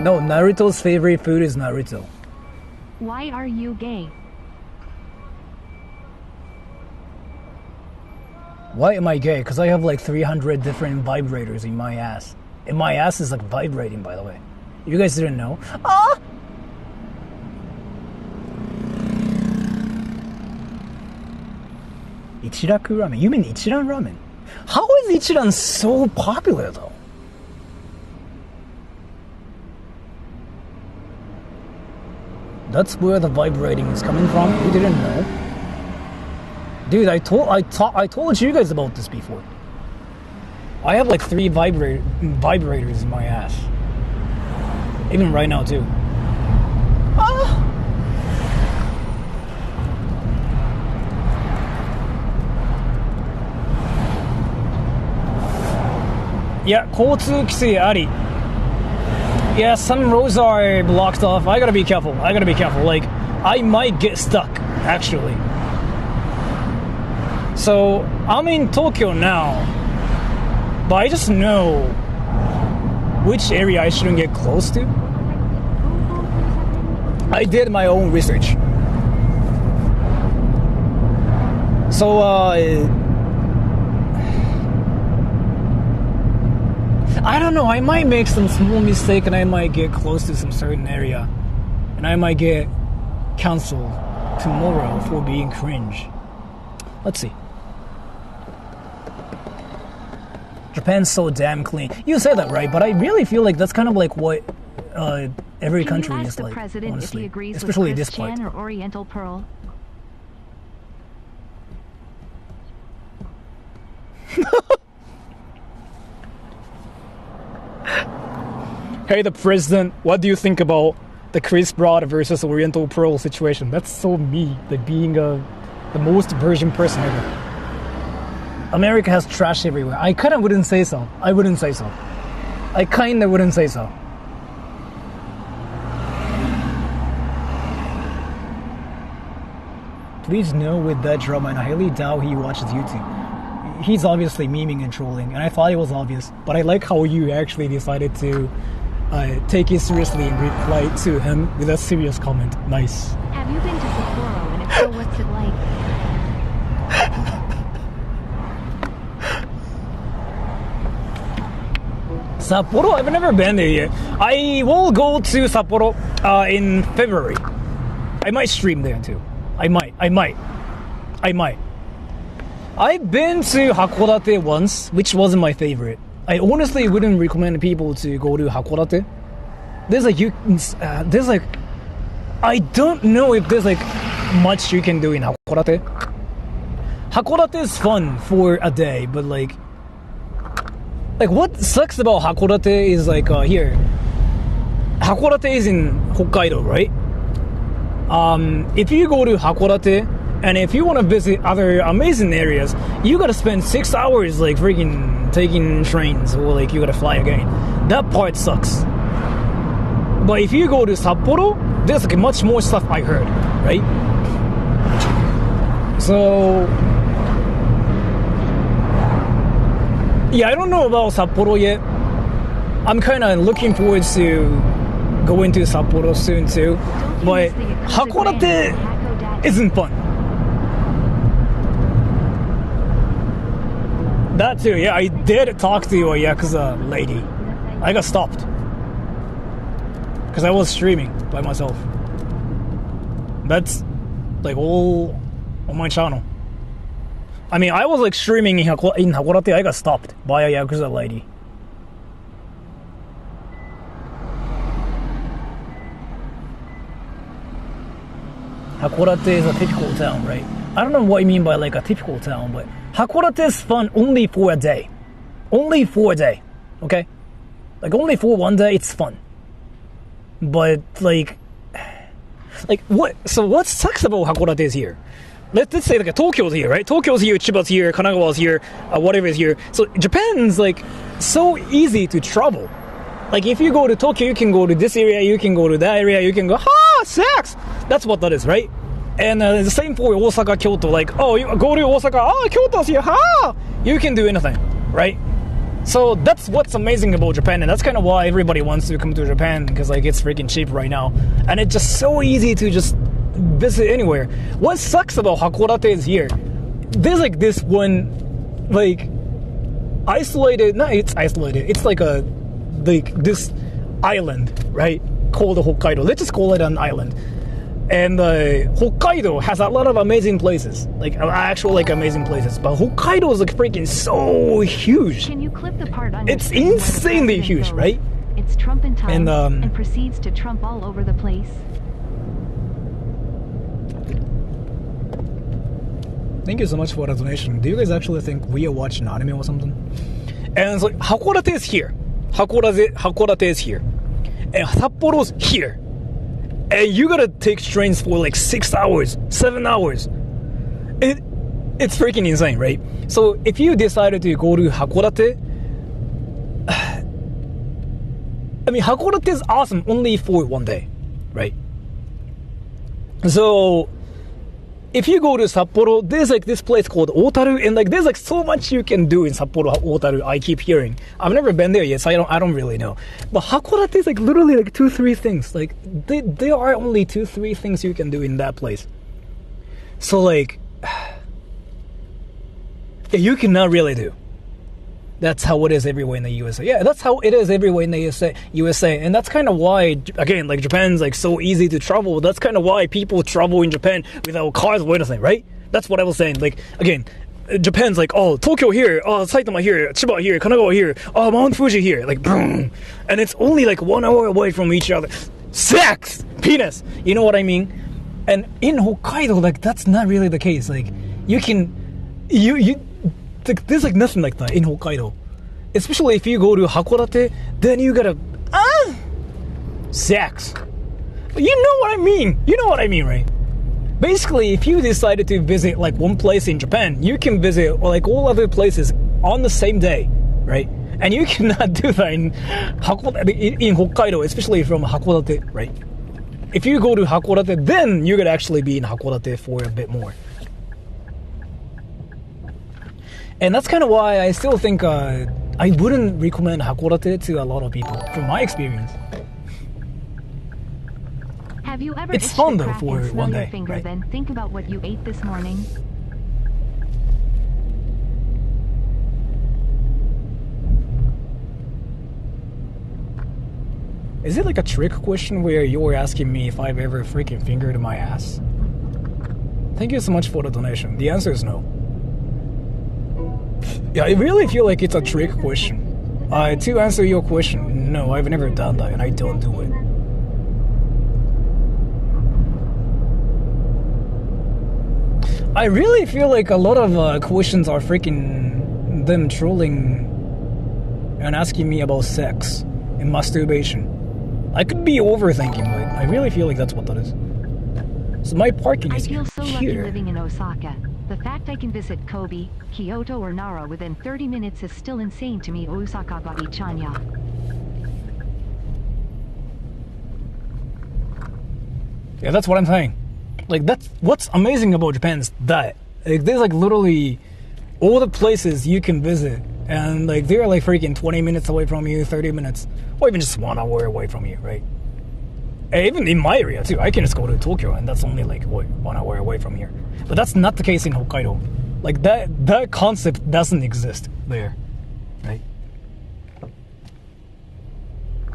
No, Naruto's favorite food is Naruto. Why are you gay? Why am I gay? Because I have like 300 different vibrators in my ass. And my ass is like vibrating, by the way. You guys didn't know? Ah! Ichiraku ramen? You mean Ichiran ramen? How is Ichiran so popular though? That's where the vibrating is coming from? You didn't know? Dude, I told you guys about this before. I have like 3 vibrators in my ass. Even right now too. Ah! Yeah, 交通規制あり. Yeah, some roads are blocked off. I gotta be careful. Like, I might get stuck, actually. So, I'm in Tokyo now, but I just know which area I shouldn't get close to. I did my own research. So, I don't know, I might make some small mistake and I might get close to some certain area. And I might get cancelled tomorrow for being cringe. Let's see. Japan's so damn clean. You say that, right? But I really feel like that's kind of like what every country is like, honestly. Especially this part. Or Oriental Pearl? Hey, the president, what do you think about the Chris Broad versus Oriental Pearl situation? That's so me, like being the most virgin person ever. America has trash everywhere. I kinda wouldn't say so. I kinda wouldn't say so. Please know with that drama, and I highly doubt he watches YouTube. He's obviously memeing and trolling, and I thought it was obvious, but I like how you actually decided to take it seriously and reply to him with a serious comment. Nice. Have you been to Sapporo, and if so, what's it like? Sapporo? I've never been there yet. I will go to Sapporo in February. I might stream there too. I might. I've been to Hakodate once, which wasn't my favorite. I honestly wouldn't recommend people to go to Hakodate. There's like, I don't know if there's like much you can do in Hakodate. Hakodate is fun for a day, but like what sucks about Hakodate is like here. Hakodate is in Hokkaido, right? If you go to Hakodate, and if you want to visit other amazing areas, you gotta spend 6 hours like freaking taking trains, or like you gotta fly again. That part sucks. But if you go to Sapporo, there's like much more stuff I heard, right? So yeah, I don't know about Sapporo yet. I'm kind of looking forward to going to Sapporo soon too. But Hakodate isn't fun. That too, yeah, I did talk to a Yakuza lady. I got stopped. Because I was streaming by myself. That's like all on my channel. I mean, I was like streaming in Hakodate, I got stopped by a Yakuza lady. Hakodate is a typical town, right? I don't know what you mean by like a typical town, but Hakodate is fun only for a day. Only for a day, okay? Like only for one day, it's fun. But like what? So what sucks about Hakodate is here? Let's say like Tokyo's here, right? Tokyo's here, Chiba's here, Kanagawa's here, whatever is here. So Japan's like so easy to travel. Like if you go to Tokyo, you can go to this area, you can go to that area, you can go, sex! That's what that is, right? And the same for Osaka, Kyoto. Like, oh, you go to Osaka, Kyoto's here, you can do anything, right? So that's what's amazing about Japan, and that's kind of why everybody wants to come to Japan, because like it's freaking cheap right now, and it's just so easy to just visit anywhere. What sucks about Hakodate is here, there's like this one like isolated, not it's isolated, it's like a like this island, right, called Hokkaido. Let's just call it an island. And Hokkaido has a lot of amazing places, like actual like amazing places. But Hokkaido is like freaking so huge. Can you clip the part on it's insanely huge, goes? Right? It's Trump in time and proceeds to Trump all over the place. Thank you so much for the donation. Do you guys actually think we are watching anime or something? And it's like Hakodate is here. Hakodate is here. And Sapporo's here. And you gotta take trains for like 6 hours, 7 hours. It's freaking insane, right? So if you decided to go to Hakodate, I mean, Hakodate is awesome only for one day, right? So if you go to Sapporo, there's like this place called Otaru, and like there's like so much you can do in Sapporo, Otaru. I keep hearing. I've never been there yet, so I don't really know. But Hakodate is like literally like 2-3 things. Like there are only 2-3 things you can do in that place. So like, yeah, you cannot really do. That's how it is everywhere in the USA. Yeah, that's how it is everywhere in the USA. And that's kind of why, again, like Japan's like so easy to travel. That's kind of why people travel in Japan without cars or anything, right? That's what I was saying. Like, again, Japan's like, oh, Tokyo here, oh, Saitama here, Chiba here, Kanagawa here, oh, Mount Fuji here. Like, boom. And it's only like 1 hour away from each other. Sex! Penis! You know what I mean? And in Hokkaido, like, that's not really the case. Like, you can, there's like nothing like that in Hokkaido. Especially if you go to Hakodate, then you gotta sex. You know what I mean? You know what I mean, right? Basically, if you decided to visit like one place in Japan, you can visit like all other places on the same day, right? And you cannot do that in Hokkaido, especially from Hakodate, right? If you go to Hakodate, then you could actually be in Hakodate for a bit more. And that's kind of why I still think I wouldn't recommend Hakodate to a lot of people, from my experience. Have you ever it's fun though for one day, finger, right? Then think about what you ate this morning. Is it like a trick question where you're asking me if I've ever freaking fingered my ass? Thank you so much for the donation. The answer is no. Yeah, I really feel like it's a trick question. To answer your question, no, I've never done that and I don't do it. I really feel like a lot of questions are freaking them trolling and asking me about sex and masturbation. I could be overthinking, but I really feel like that's what that is. So my parking I is feel so lucky here. living in Osaka. The fact I can visit Kobe, Kyoto, or Nara within 30 minutes is still insane to me. Osaka ga ichanya. Yeah, that's what I'm saying. Like, that's what's amazing about Japan is that like, there's like literally all the places you can visit, and like they're like freaking 20 minutes away from you, 30 minutes, or even just 1 hour away from you, right? And even in my area too, I can just go to Tokyo, and that's only like what, 1 hour away from here. But that's not the case in Hokkaido. Like that concept doesn't exist there, right?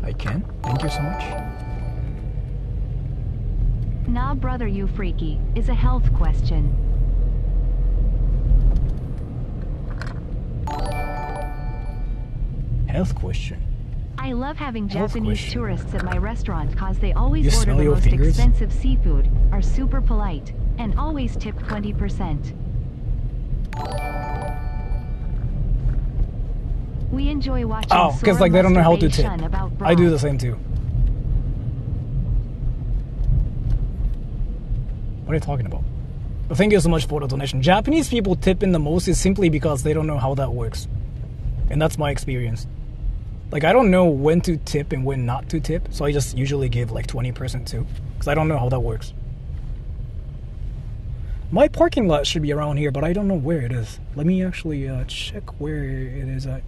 I can. Thank you so much. Nah, brother, you freaky, is a health question. Health question. I love having Health Japanese question. tourists at my restaurant cause they always You order smell the your most fingers? expensive seafood, are super polite, and always tip 20%. We enjoy watching Oh, because like they don't know how to tip. masturbation about I do the bras. same too. What are you talking about? But thank you so much for the donation. Japanese people tip in the most is simply because they don't know how that works. And that's my experience. Like, I don't know when to tip and when not to tip, so I just usually give like 20% too, because I don't know how that works. My parking lot should be around here, but I don't know where it is. Let me actually check where it is at.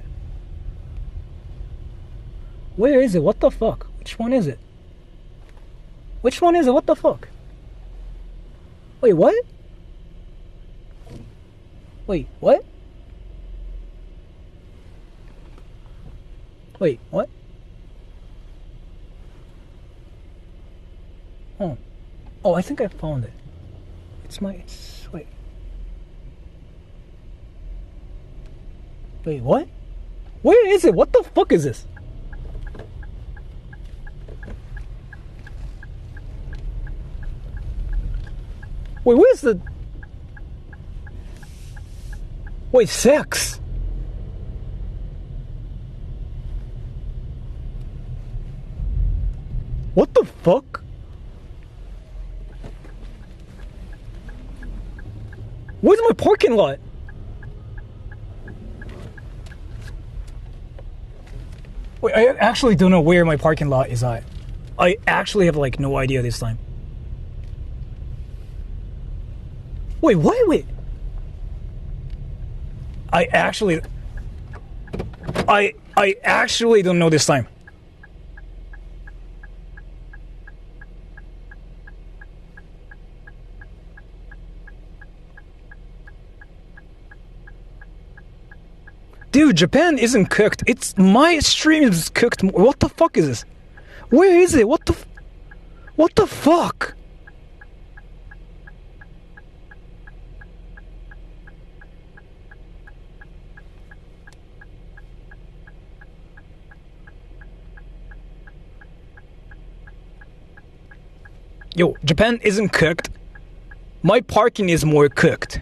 Where is it? What the fuck? Which one is it? Which one is it? What the fuck? Wait, what? Wait, what? Wait, what? Oh. Oh, I think I found it. Wait. Wait, what? Where is it? What the fuck is this? Wait, where's the... Wait, sex? What the fuck? Where's my parking lot? Wait, I actually don't know where my parking lot is at. I actually have like no idea this time. Wait, what? Wait. I actually don't know this time. Dude, Japan isn't cooked. It's my stream is cooked. What the fuck is this? Where is it? What the fuck? Yo, Japan isn't cooked. My parking is more cooked.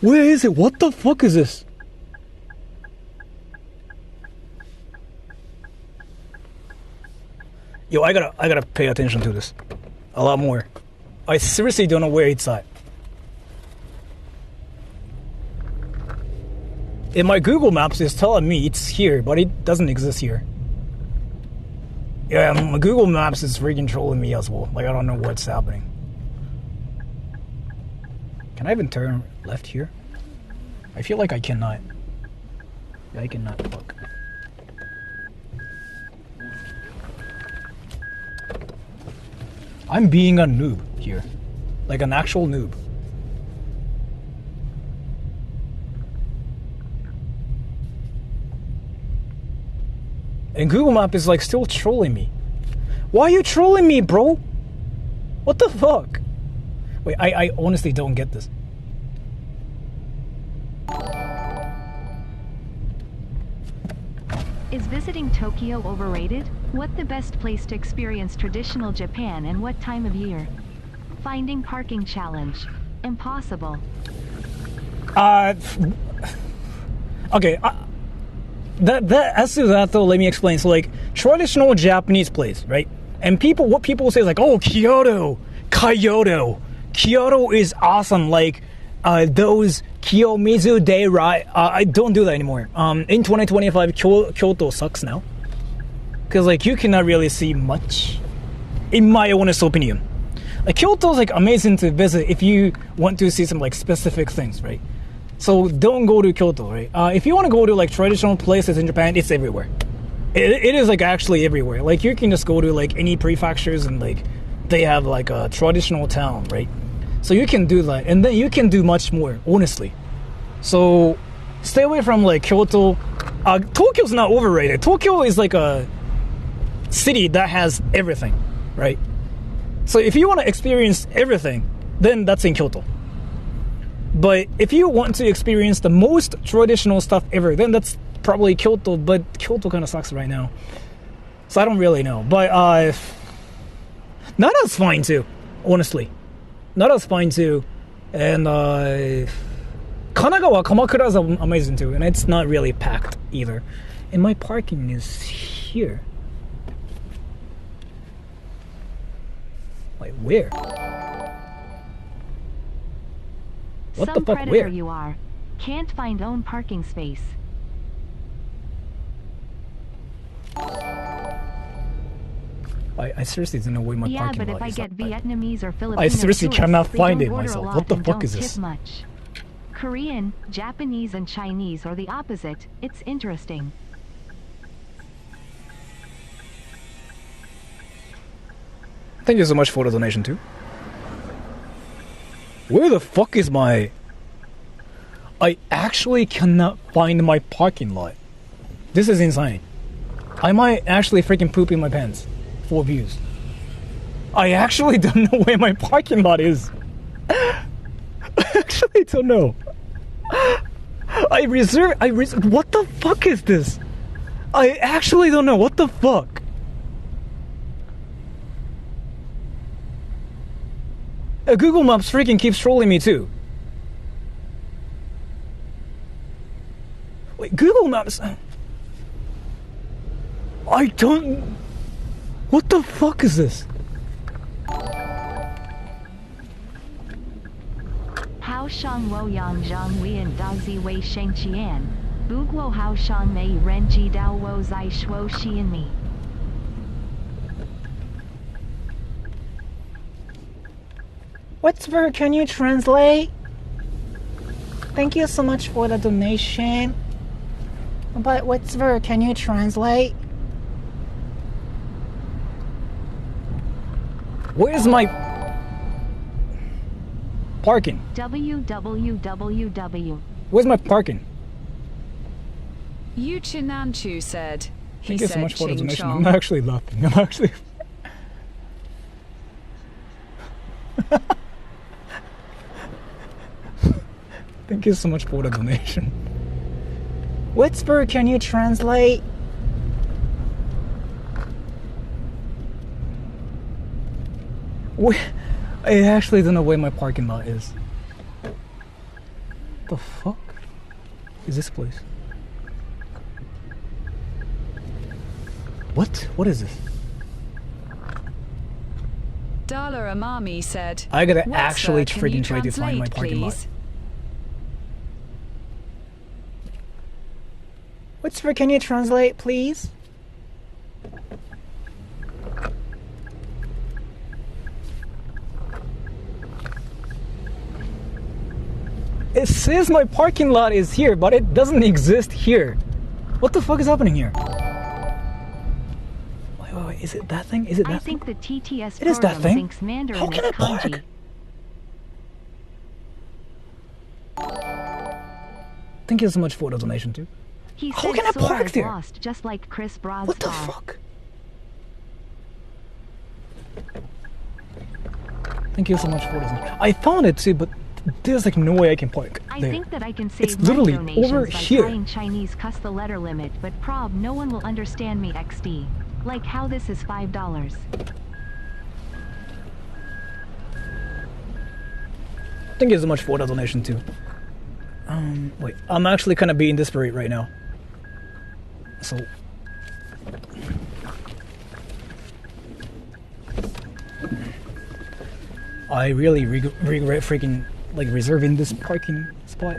Where is it? What the fuck is this? Yo, I gotta pay attention to this a lot more. I seriously don't know where it's at. In my Google Maps, it's telling me it's here, but it doesn't exist here. Yeah, my Google Maps is freaking trolling me as well. Like, I don't know what's happening. Can I even turn left here? I feel like I cannot. Yeah, I cannot. Fuck. I'm being a noob here. Like an actual noob. And Google Map is like still trolling me. Why are you trolling me, bro? What the fuck? Wait, I honestly don't get this. Is visiting Tokyo overrated? What the best place to experience traditional Japan and what time of year? Finding parking challenge. Impossible. Okay, as to that though, let me explain. So like traditional Japanese place, right? And what people say is like, oh, Kyoto is awesome. Like those Kiyomizu Day ride. I don't do that anymore. In 2025, Kyoto sucks now because like you cannot really see much, in my honest opinion. Like Kyoto is like amazing to visit if you want to see some like specific things, right? So don't go to Kyoto, right? If you want to go to like traditional places in Japan, it's everywhere. It is like actually everywhere. Like you can just go to like any prefectures and like they have like a traditional town, right? So you can do that, and then you can do much more, honestly. So stay away from like Kyoto. Tokyo's not overrated. Tokyo is like a city that has everything, right? So if you want to experience everything, then that's in Kyoto. But if you want to experience the most traditional stuff ever, then that's probably Kyoto, but Kyoto kind of sucks right now. So I don't really know. But Nara's fine too, honestly. Nara's fine too. And Kanagawa, Kamakura is amazing too. And it's not really packed either. And my parking is here. Wait, where? What Some the fuck, predator where? you are. Can't find own parking space. I seriously don't know where my Yeah, parking but lot if I is. get Vietnamese or Filipino I seriously tourists, cannot they find don't it order a myself. lot What the and fuck don't is tip this? much. Korean, Japanese, and Chinese are the opposite. It's interesting. Thank you so much for the donation too. Where the fuck is my... I actually cannot find my parking lot. This is insane. I might actually freaking poop in my pants. 4 views. I actually don't know where my parking lot is. I actually don't know. What the fuck is this? I actually don't know. What the fuck? Google Maps freaking keeps trolling me too. Wait, Google Maps... I don't... What the fuck is this? Hao Shang Wo Yang Zhang Wei and Da Zi Wei Sheng Qian. Bu Guo Hao Shang Mei Ren Ji Dao Wo Zai Shuo Shi and Me. What's ver? Can you translate? Thank you so much for the donation. But what's ver? Can you translate? Where's my parking? www. Where's my parking? Yu Chinanchu said. He Thank you said so much for the Ching donation. Chong. I'm not actually laughing. I'm actually... Thank you so much for the donation. What's ver? Can you translate? I actually don't know where my parking lot is. The fuck is this place? What is this? Dala Amami said. I gotta "What's actually that? Can you freaking try to find my translate, parking lot. please?" What's for? Can you translate, please? It says my parking lot is here, but it doesn't exist here. What the fuck is happening here? Wait, is it that thing? Is it that I thing? think the TTS It is that program thing? thinks Mandarin How can is I park? kanji. Thank you so much for the donation too. He How said can I Sora park is there? lost, just like Chris Broad's What the car. fuck? Thank you so much for this. I found it too, but there's like no way I can park I there. think that I can save It's my literally donations over by here. trying Chinese cuss the letter limit, but prob no one will understand me XD. Like how this is $5. Thank you so much for the donation too. Wait, I'm actually kind of being desperate right now. So. I really regret freaking, like, reserving this parking spot.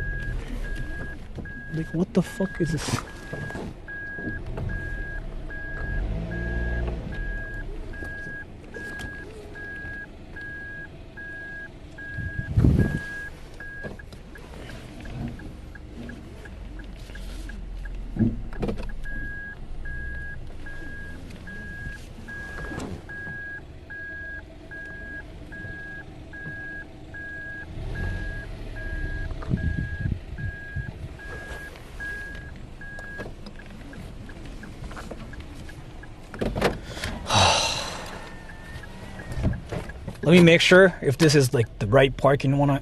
Like, what the fuck is this? Let me make sure if this is like the right parking one.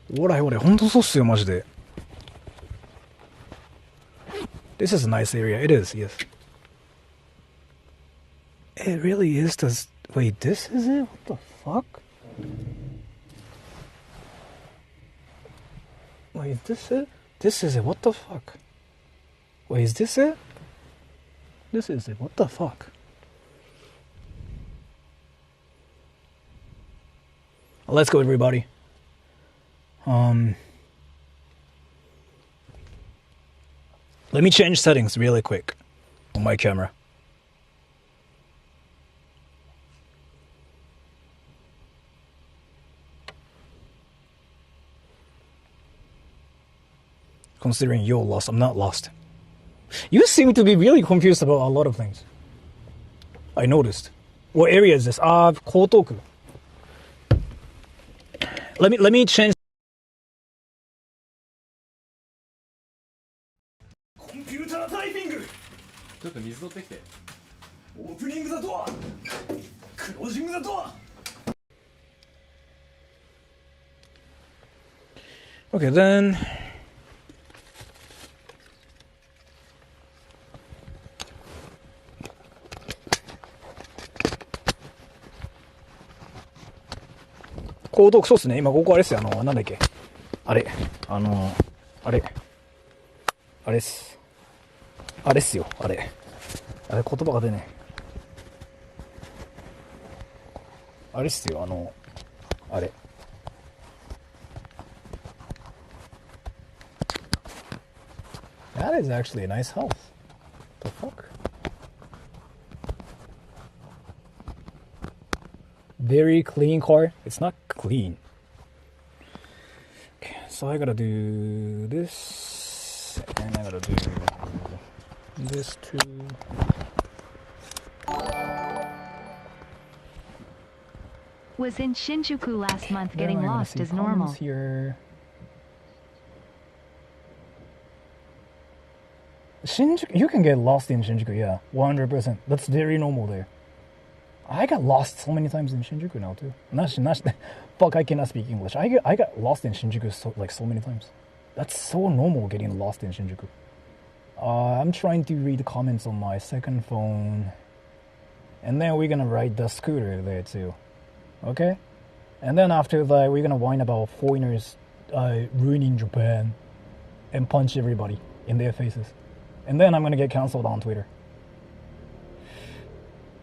Whatほんとそうっすよマジで。This is a nice area. It is, yes. It really is. Wait, this is it? What the fuck? Wait, is this it? This is it. What the fuck? Wait, is this it? This is it. What the fuck? Let's go, everybody. Let me change settings really quick on my camera. Considering you're lost, I'm not lost. You seem to be really confused about a lot of things. I noticed. What area is this? Kotoku. Let me change. コンピュータータイピング。ちょっと水取ってきて。オープニングザドア。クロージングザドア。Okay, then.高速そうっすね。今ここあれっすよ。なんだっけ。あれ。あれ。あれっす。あれっすよ。あれ。あれ、言葉が出ねえ。あれっすよ。あれ。That is actually a nice house. The fuck? Very clean car. It's not clean. Okay, so I gotta do this, and I gotta do this too. Was in Shinjuku last month. Getting lost is normal. Here. Shinjuku, you can get lost in Shinjuku, yeah, 100%. That's very normal there. I got lost so many times in Shinjuku now too. Fuck, I cannot speak English. I got lost in Shinjuku so many times. That's so normal getting lost in Shinjuku. I'm trying to read the comments on my second phone, and then we're gonna ride the scooter there too. Okay, and then after that we're gonna whine about foreigners ruining Japan and punch everybody in their faces, and then I'm gonna get cancelled on Twitter.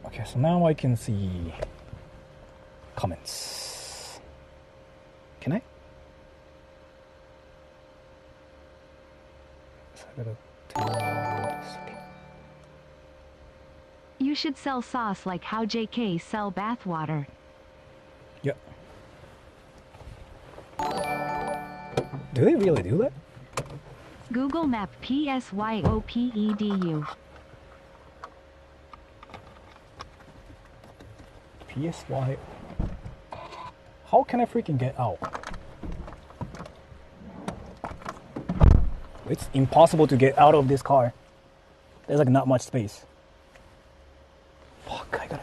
Okay, so now I can see comments. Can I? So I gotta do this. Okay. You should sell sauce like how JK sell bathwater. Yep. Do they really do that? Google Map PSYOPEDU. PSY. How can I freaking get out? It's impossible to get out of this car. There's like not much space. Fuck, I gotta.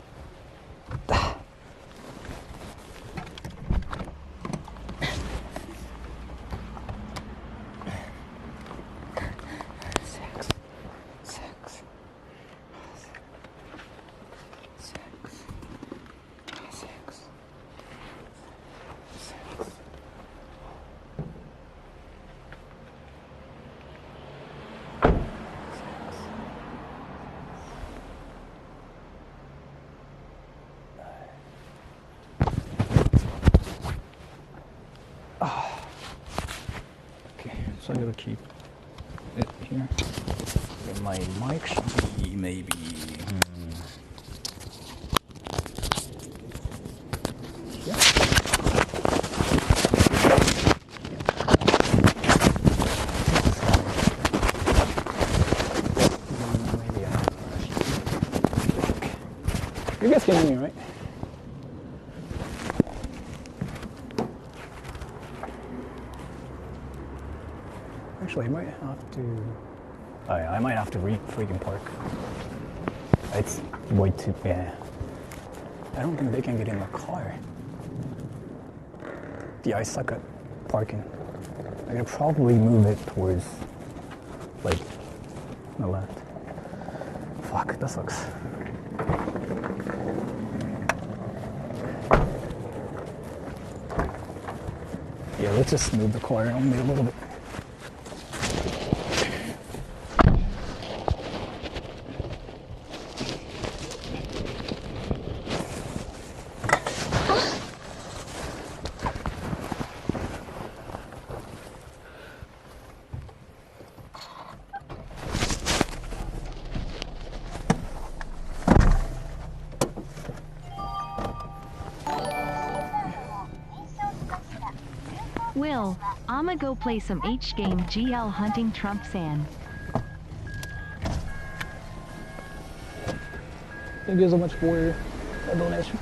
I gotta keep it here. And my mic should be maybe. Yeah. Maybe you guys can hear me, right? Actually, I might have to. I might have to freaking park. It's way too. Yeah. I don't think they can get in the car. Yeah, I suck at parking. I could probably move it towards, like, the left. Fuck, that sucks. Yeah, let's just move the car on me a little bit. Will, I'ma go play some H game GL hunting Trump sand. Thank you so much for that donation.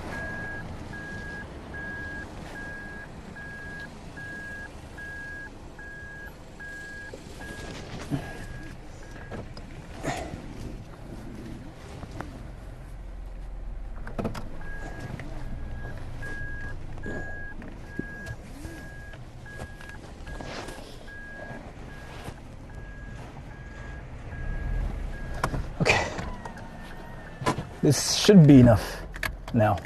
This should be enough now.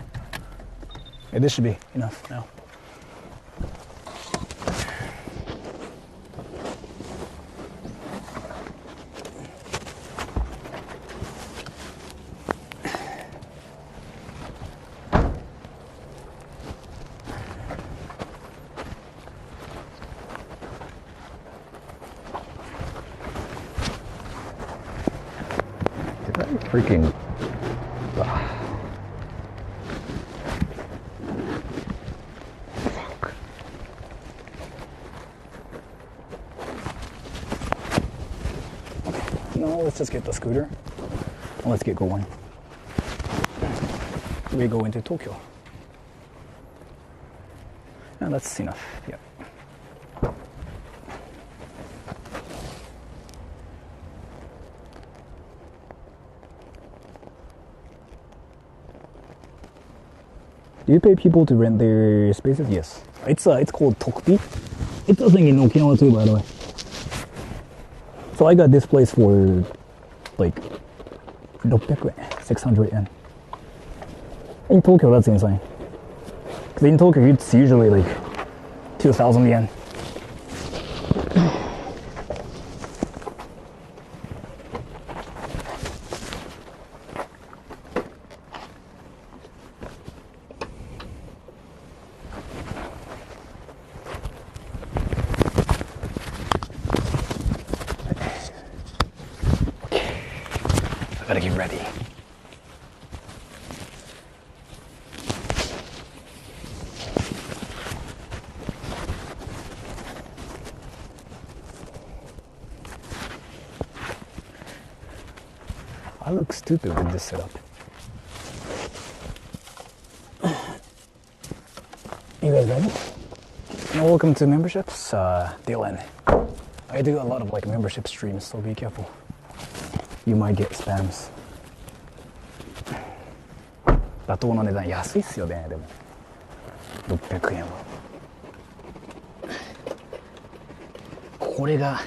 Yeah, this should be enough now. Freaking. Fuck. Okay, now let's just get the scooter and let's get going. We go into Tokyo. And that's enough, yeah. Do you pay people to rent their spaces? Yes. It's called Tokpi. It's a thing in Okinawa too, by the way. So I got this place for like 600 yen, 600 yen. In Tokyo, that's insane. Because in Tokyo, it's usually like 2,000 yen. Gotta get ready. I look stupid with this setup. You guys ready? Welcome to memberships, Dylan. I do a lot of like membership streams, so be careful. You might get spams. 妥当な値段安いっすよねでも600円はこれが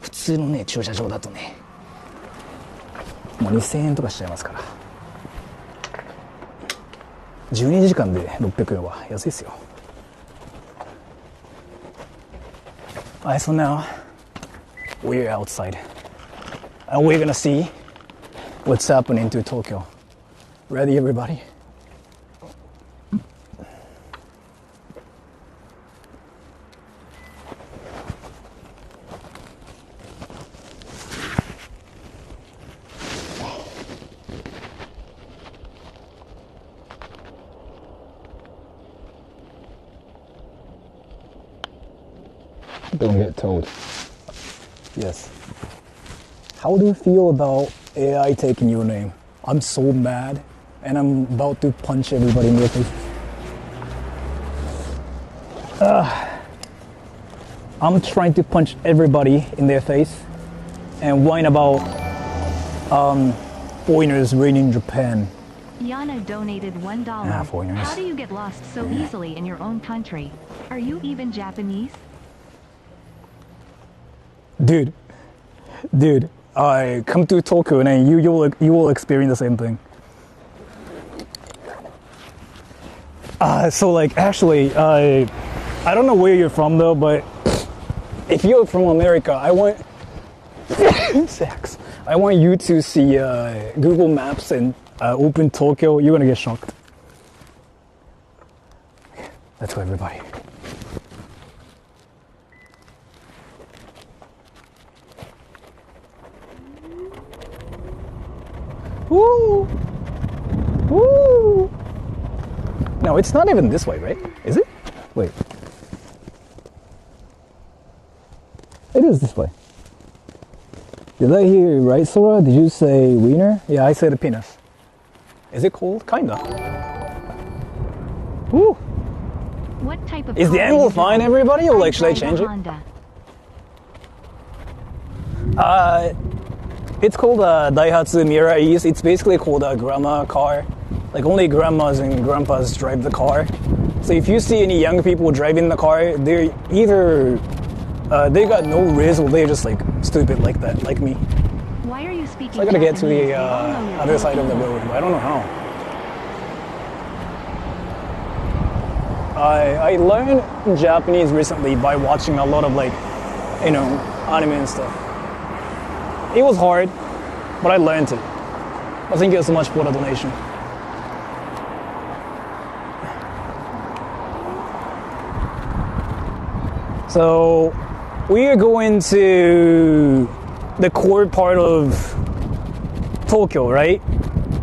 普通のね駐車場だとねもう2000円とかしちゃいますから12時間で600円は安いっすよ。Alright, so now we're outside and we're gonna see what's happening to Tokyo. Ready, everybody? Don't get told. Yes. How do you feel about AI taking your name? I'm so mad, and I'm about to punch everybody in their face. I'm trying to punch everybody in their face and whine about foreigners reigning in Japan. Yana donated $1. Foreigners. How do you get lost so easily in your own country? Are you even Japanese? Dude, I come to Tokyo and you will experience the same thing. So like actually, I don't know where you're from though, but if you're from America, I want I want you to see Google Maps and open Tokyo. You're gonna get shocked. Let's go, everybody. Woo! Woo! No, it's not even this way, right? Is it? Wait. It is this way. Did I hear you right, Sora? Did you say wiener? Yeah, I said penis. Is it cold? Kinda. Woo! What type of Is the car angle are you fine, driving? everybody, or like should I drive a change it? Honda. It's called a Daihatsu Mirai. It's basically called a grandma car. Like only grandmas and grandpas drive the car. So if you see any young people driving the car, they're either they got no riz or they're just like stupid like that, like me. Why are you speaking So I gotta get to Japanese? the They all know you're other side of the Filipino. road, but I don't know how. I learned Japanese recently by watching a lot of like, anime and stuff. It was hard, but I learned it. Thank you so much for the donation. So we are going to the core part of Tokyo, right?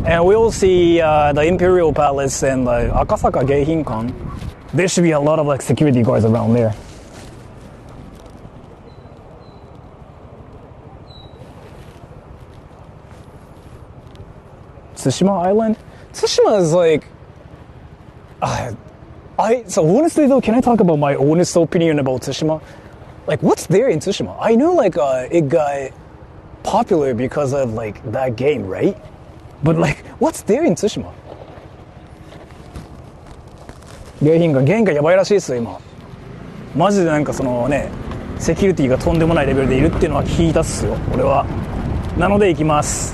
And we'll see the Imperial Palace and the Akasaka Geihinkan. There should be a lot of like security guards around there. Tsushima Island? Tsushima is like... So honestly though, can I talk about my honest opinion about Tsushima? Like, what's there in Tsushima? I know like it got popular because of like that game, right? But like, what's there in Tsushima? 原価やばいらしいですよ今。マジでなんかそのね、セキュリティがとんでもないレベルでいるっていうのは聞いたっすよ、俺は。なので行きます。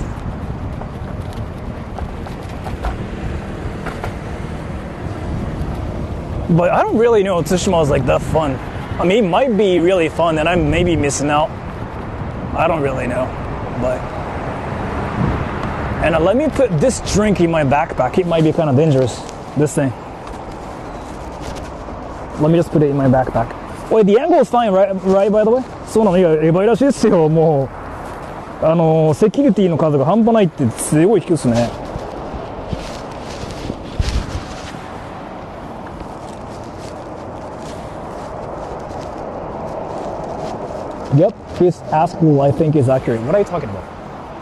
But I don't really know if Tsushima is like that fun. I mean, it might be really fun and I'm maybe missing out. I don't really know. But... And let me put this drink in my backpack. It might be kind of dangerous. This thing. Let me just put it in my backpack. Wait, the angle is fine, right, by the way? そうなの、いや、やばいらしいですよ、もう。セキュリティの数が半端ないってすごい低いですね。Yep, his ass pool I think is accurate. What are you talking about?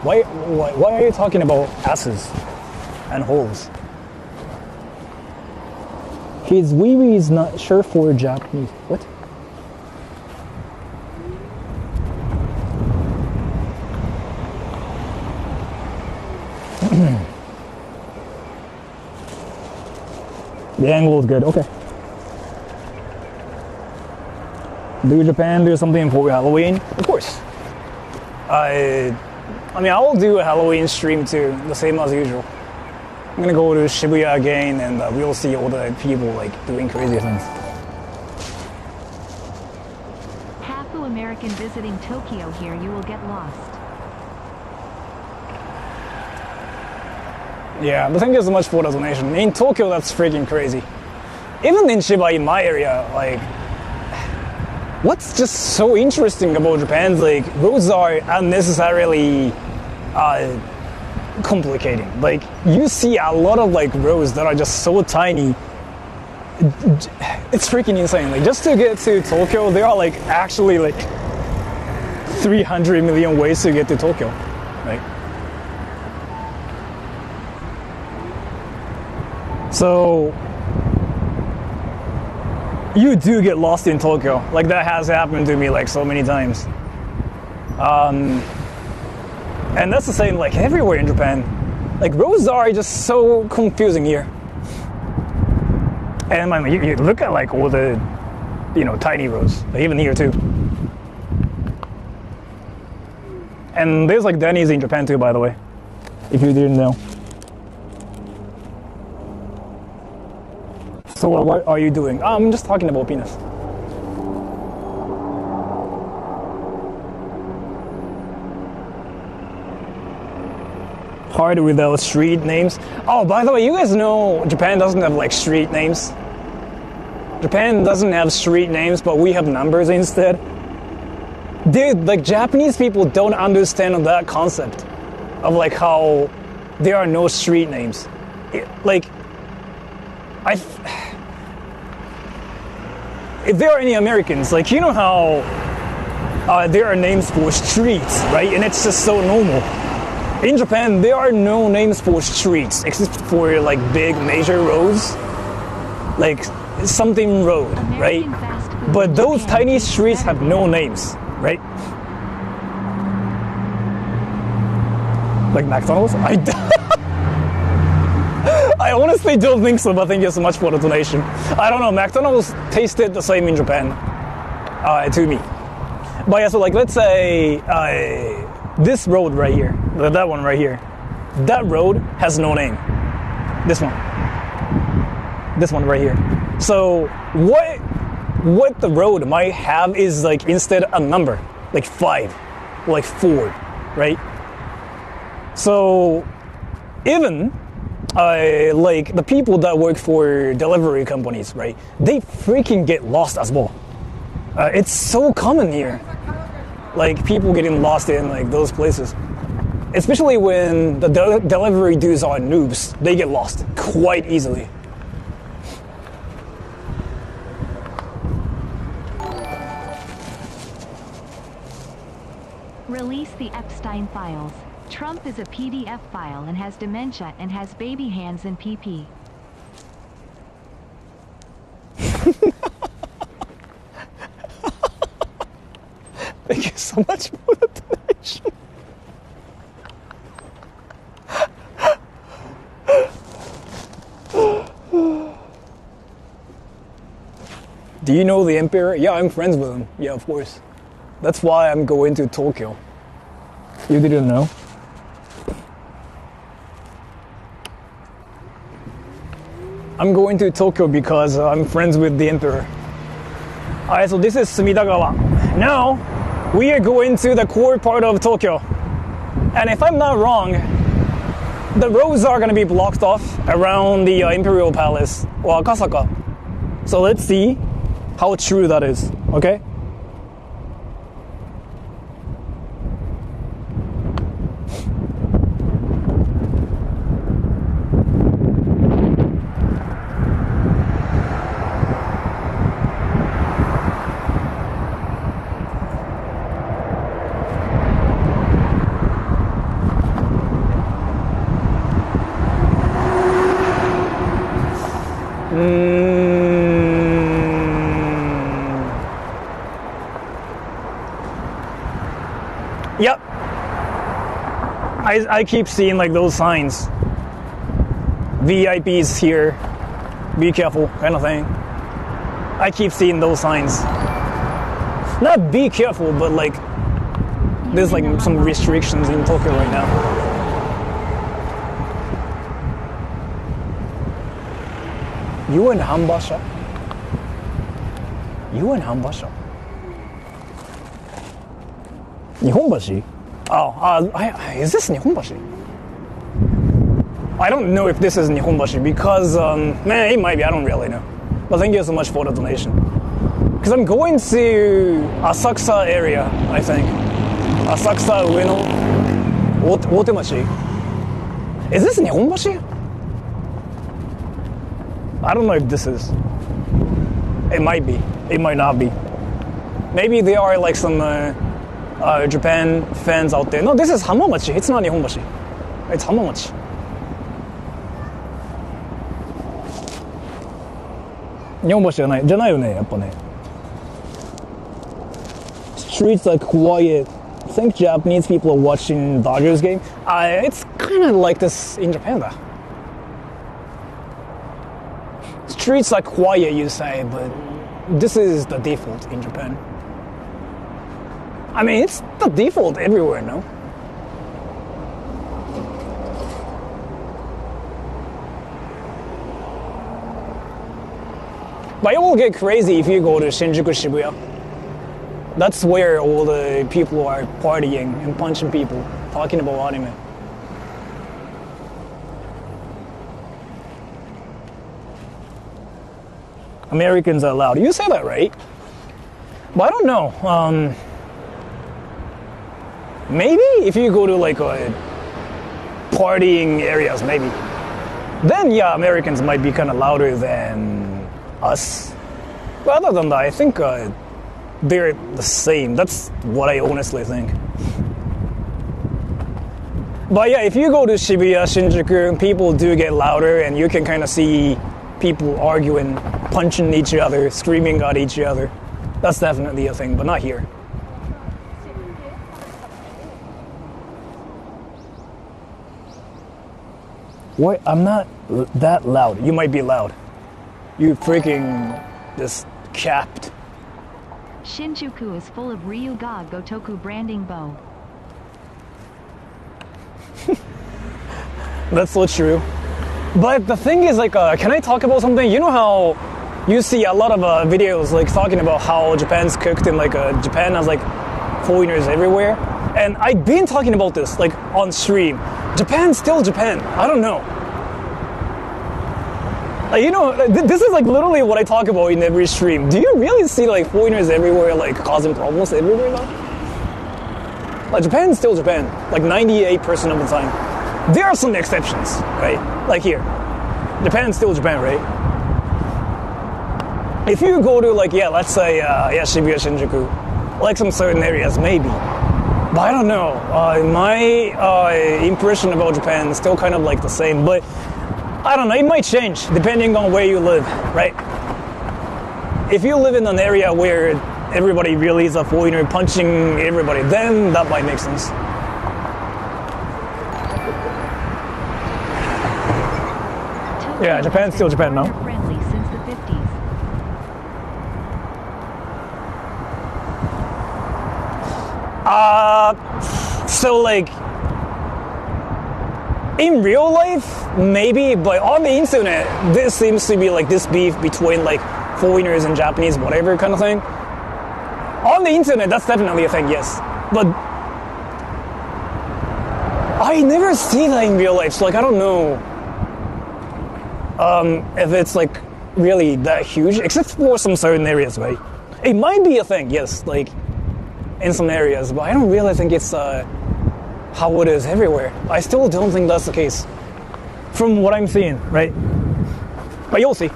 Why are you talking about asses and holes? His wee-wee is not sure for Japanese. What? The angle is good. Okay. Do Japan do something for Halloween? Of course. I mean, I'll do a Halloween stream too, the same as usual. I'm gonna go to Shibuya again, and we'll see all the people like doing crazy things. Hafu American visiting Tokyo here, you will get lost. Yeah, but thank you so much for the donation. In Tokyo, that's freaking crazy. Even in Shiba, in my area, like, what's just so interesting about Japan is like roads are unnecessarily complicating. Like you see a lot of like roads that are just so tiny it's freaking insane. Like just to get to Tokyo, there are like actually like 300 million ways to get to Tokyo, right? So you do get lost in Tokyo. Like that has happened to me like so many times. And that's the same like everywhere in Japan. Like roads are just so confusing here. And you look at like all the, tiny roads, like, even here too. And there's like Denny's in Japan too, by the way, if you didn't know. So what are you doing? I'm just talking about penis. Hard without street names. Oh, by the way, you guys know Japan doesn't have like street names. Japan doesn't have street names, but we have numbers instead. Dude, like Japanese people don't understand that concept of like how there are no street names. If there are any Americans, like you know how there are names for streets, right? And it's just so normal. In Japan, there are no names for streets except for like big major roads, like something road, right? But those tiny streets have no names, right? Like McDonald's? I honestly don't think so, but thank you so much for the donation. I don't know, McDonald's tasted the same in Japan to me. But yeah, so like let's say this road right here, that one right here, that road has no name. This one right here. So what the road might have is like instead a number, like 5, like 4, right? So even like the people that work for delivery companies, right? They freaking get lost as well. It's so common here. Like people getting lost in like those places, especially when the delivery dudes are noobs. They get lost quite easily. Release the Epstein files. Trump is a PDF file and has dementia and has baby hands and pee-pee. Thank you so much for the donation. Do you know the emperor? Yeah, I'm friends with him. Yeah, of course. That's why I'm going to Tokyo. You didn't know? I'm going to Tokyo because I'm friends with the emperor. Alright, so this is Sumidagawa. Now, we are going to the core part of Tokyo. And if I'm not wrong, the roads are going to be blocked off around the Imperial Palace or Akasaka. So let's see how true that is, okay? Yep. I keep seeing like those signs. VIPs here, be careful kind of thing. I keep seeing those signs. Not be careful, but like there's like some restrictions in Tokyo right now. UN Hanbasha? UN Hanbasha? Nihonbashi? Is this Nihonbashi? I don't know if this is Nihonbashi because, it might be, I don't really know. But thank you so much for the donation. Because I'm going to Asakusa area, I think. Asakusa, Ueno, Otemachi. Is this Nihonbashi? I don't know if this is. It might be. It might not be. Maybe there are like some Japan fans out there. No, this is Hamamachi. It's not Nihonbashi. It's Hamamachi. Nihonbashi じゃない。じゃないよね、やっぱね。Streets like quiet. I think Japanese people are watching Dodgers game. It's kind of like this in Japan though. Streets are quiet, you say, but this is the default in Japan. I mean, it's the default everywhere, no? But it will get crazy if you go to Shinjuku, Shibuya. That's where all the people are partying and punching people, talking about anime. Americans are loud. You say that right? But I don't know. Maybe if you go to like partying areas, maybe. Then yeah, Americans might be kind of louder than us. But other than that, I think they're the same. That's what I honestly think. But yeah, if you go to Shibuya, Shinjuku, people do get louder and you can kind of see people arguing, punching each other, screaming at each other. That's definitely a thing, but not here. What? I'm not that loud. You might be loud. You freaking just capped. Shinjuku is full of Ryuga Gotoku branding bow. That's so true. But the thing is, like, can I talk about something? You know how you see a lot of videos like talking about how Japan's cooked and like Japan has like foreigners everywhere. And I've been talking about this like on stream. Japan's still Japan. I don't know. Like, you know, this is like literally what I talk about in every stream. Do you really see like foreigners everywhere like causing problems everywhere though? Like Japan's still Japan. Like 98% of the time. There are some exceptions, right? Like here. Japan's still Japan, right? If you go to like, yeah, let's say, Shibuya, Shinjuku, like some certain areas, maybe. But I don't know. My impression about Japan is still kind of like the same, but I don't know, it might change depending on where you live, right? If you live in an area where everybody really is a foreigner punching everybody, then that might make sense. Yeah, Japan's still Japan, no? Friendly since the 50s. So like, in real life, maybe, but on the internet, this seems to be like this beef between like foreigners and Japanese, whatever kind of thing. On the internet, that's definitely a thing, yes. But I never see that in real life, so like, I don't know if it's like really that huge, except for some certain areas, right? It might be a thing, yes, like in some areas, but I don't really think it's how it is everywhere. I still don't think that's the case from what I'm seeing, right? But you'll see.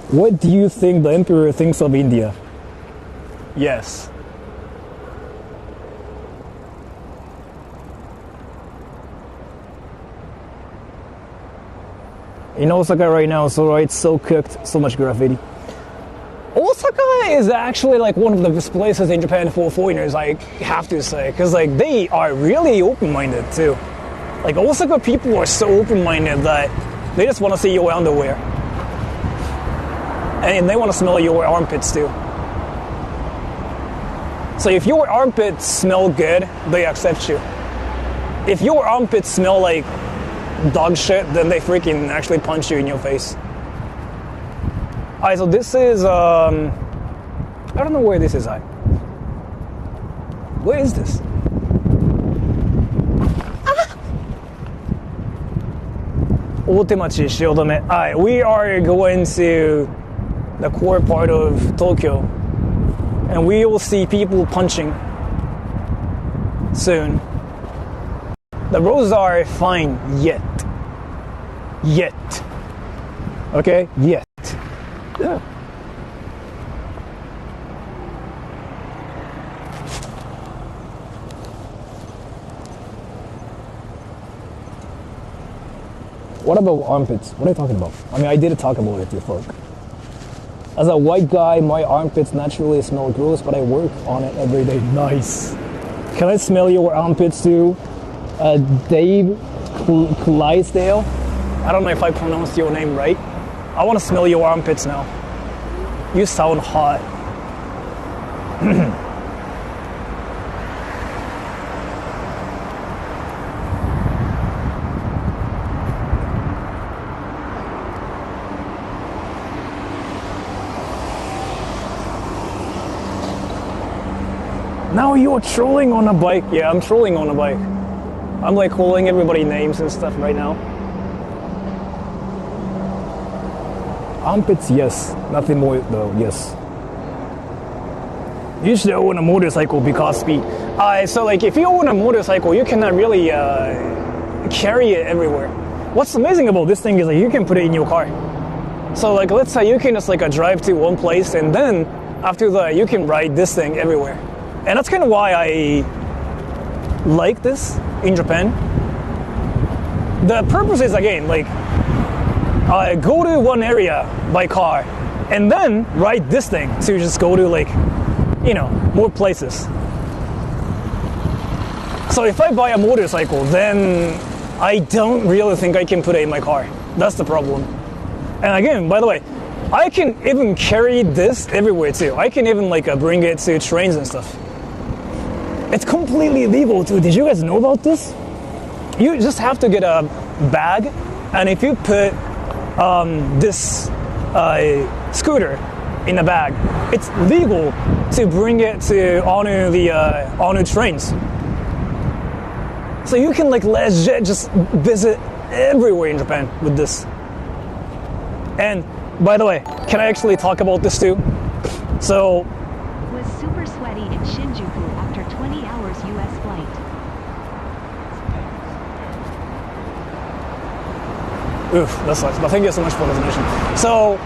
What do you think the emperor thinks of India? Yes. In Osaka right now, Sora, it's so cooked, so much graffiti. Osaka is actually like one of the best places in Japan for foreigners, I have to say, because like they are really open-minded too. Like Osaka people are so open-minded that they just want to see your underwear. And they want to smell your armpits too. So if your armpits smell good, they accept you. If your armpits smell like dog shit, then they freaking actually punch you in your face. Alright, so this is, I don't know where this is at. Where is this? Otemachi, Shiodome. Alright, we are going to the core part of Tokyo. And we will see people punching soon. The roads are fine yet. Yet. Okay? Yet. Yeah. What about armpits? What are you talking about? I mean, I did talk about it, you fuck. As a white guy, my armpits naturally smell gross, but I work on it every day. Nice. Can I smell your armpits too? Dave Clydesdale? I don't know if I pronounced your name right. I want to smell your armpits now. You sound hot. Now you're trolling on a bike. Yeah, I'm trolling on a bike. I'm like calling everybody names and stuff right now. Armpits, yes. Nothing more though, yes. You should own a motorcycle because speed. So like if you own a motorcycle, you cannot really carry it everywhere. What's amazing about this thing is that you can put it in your car. So like let's say you can just like drive to one place and then after that you can ride this thing everywhere. And that's kind of why I like this in Japan. The purpose is again like go to one area by car and then ride this thing to just go to like, you know, more places. So if I buy a motorcycle, then I don't really think I can put it in my car. That's the problem. And again, by the way, I can even carry this everywhere too. I can even like bring it to trains and stuff. It's completely legal too. Did you guys know about this? You just have to get a bag, and if you put this scooter in a bag, it's legal to bring it to onto trains. So you can like legit just visit everywhere in Japan with this. And by the way, can I actually talk about this too? So was super sweaty in Shinjuku after 20 hours US flight. Oof, that sucks. But thank you so much for the donation. So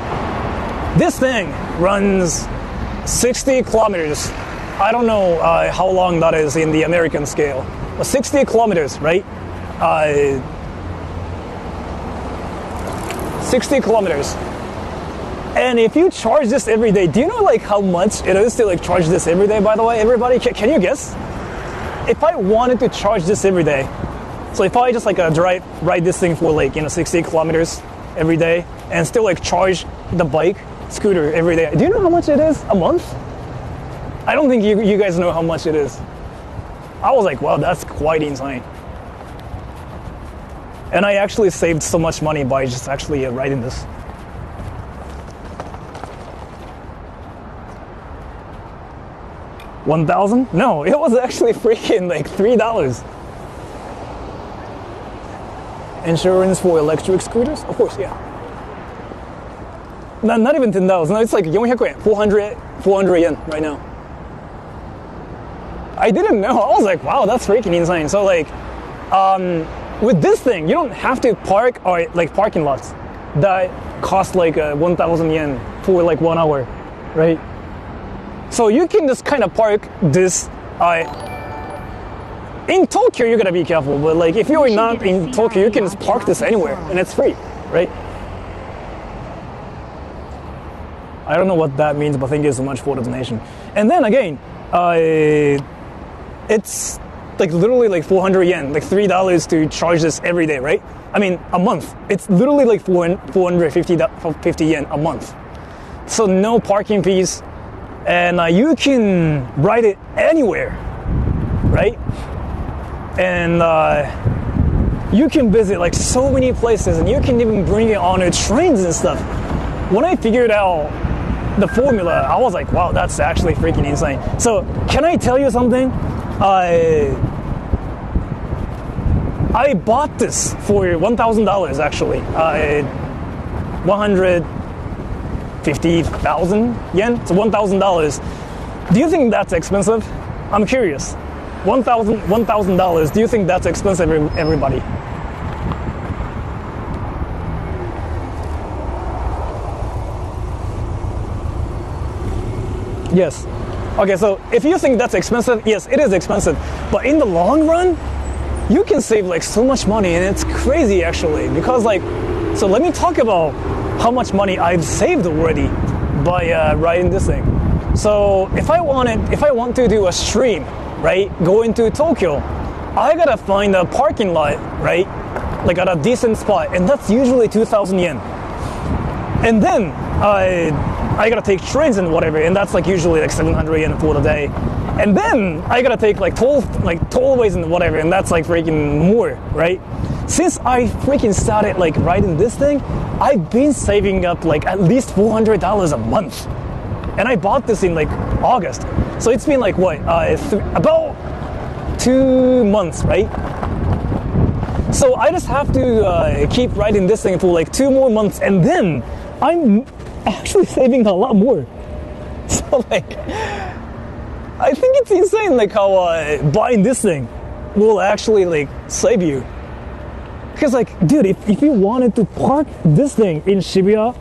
this thing runs 60 kilometers. I don't know how long that is in the American scale. But 60 kilometers, right? 60 kilometers. And if you charge this every day, do you know like how much it is to like charge this every day, by the way, everybody? Can you guess? If I wanted to charge this every day, so if I just like ride this thing for like, 60 kilometers every day and still like charge the bike, scooter every day, do you know how much it is a month? I don't think you guys know how much it is. I was like, wow, that's quite insane. And I actually saved so much money by just actually riding this. $1,000? No, it was actually freaking like $3. Insurance for electric scooters? Of course, yeah. Not even $10. No, it's like 400 yen, 400 yen right now. I didn't know. I was like, wow, that's freaking insane. So like, with this thing, you don't have to park or like parking lots that cost like 1,000 yen for like 1 hour, right? So you can just kind of park this. In Tokyo, you gotta be careful, but like if you're not in Tokyo, you can just park this anywhere and it's free, right? I don't know what that means, but thank you so much for the donation. And then again, it's like literally like 400 yen, like $3 to charge this every day, right? I mean, a month. It's literally like 450 yen a month. So no parking fees, and you can ride it anywhere, right? And you can visit like so many places, and you can even bring it on trains and stuff. When I figured out the formula, I was like, wow, that's actually freaking insane. So can I tell you something? I bought this for $1,000 actually. 150,000 yen, so $1,000. Do you think that's expensive? I'm curious. $1,000. Do you think that's expensive, everybody? Yes. Okay, so if you think that's expensive, yes, it is expensive. But in the long run, you can save like so much money, and it's crazy actually. Because like, so let me talk about how much money I've saved already by riding this thing. So if I want to do a stream, right, go into Tokyo, I gotta find a parking lot, right, like at a decent spot, and that's usually 2,000 yen. And then I gotta take trains and whatever, and that's like usually like 700 yen for the day. And then I gotta take like tollways and whatever, and that's like freaking more, right? Since I freaking started like riding this thing, I've been saving up like at least $400 a month. And I bought this in like August. So it's been like what, about 2 months, right? So I just have to keep riding this thing for like 2 more months, and then I'm actually saving a lot more. So like, I think it's insane like how buying this thing will actually like save you. Because like, dude, if you wanted to park this thing in Shibuya,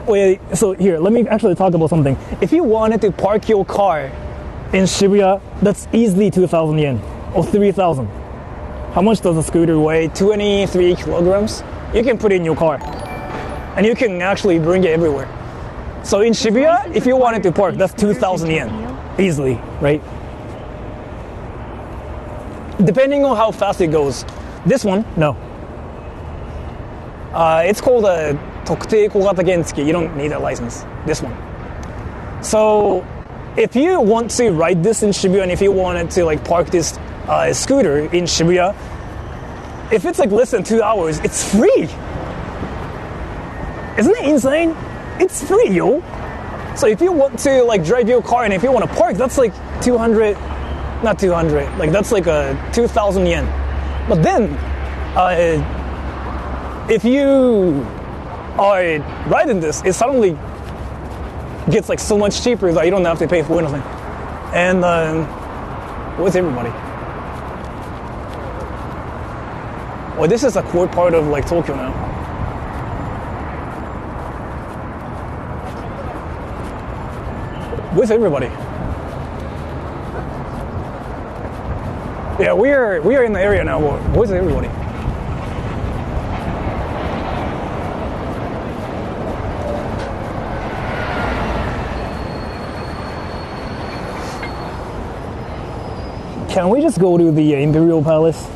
wait, so here, let me actually talk about something. If you wanted to park your car in Shibuya, that's easily 2,000 yen or 3,000. How much does a scooter weigh? 23 kilograms? You can put it in your car, and you can actually bring it everywhere. So in Shibuya, if you wanted to park, that's 2,000 yen, easily, right? Depending on how fast it goes. This one, no. It's called a 特定小型原付. You don't need a license. This one. So if you want to ride this in Shibuya, and if you wanted to like park this scooter in Shibuya, if it's like less than 2 hours, it's free. Isn't it insane? It's free, yo. So if you want to like drive your car, and if you want to park, that's like 200, not 200, like that's like a 2,000 yen. But then, if you are riding this, it suddenly gets like so much cheaper that you don't have to pay for anything. And with everybody. Well, this is a core part of like Tokyo now. With everybody. Yeah, we are in the area now. With everybody. Can we just go to the Imperial Palace?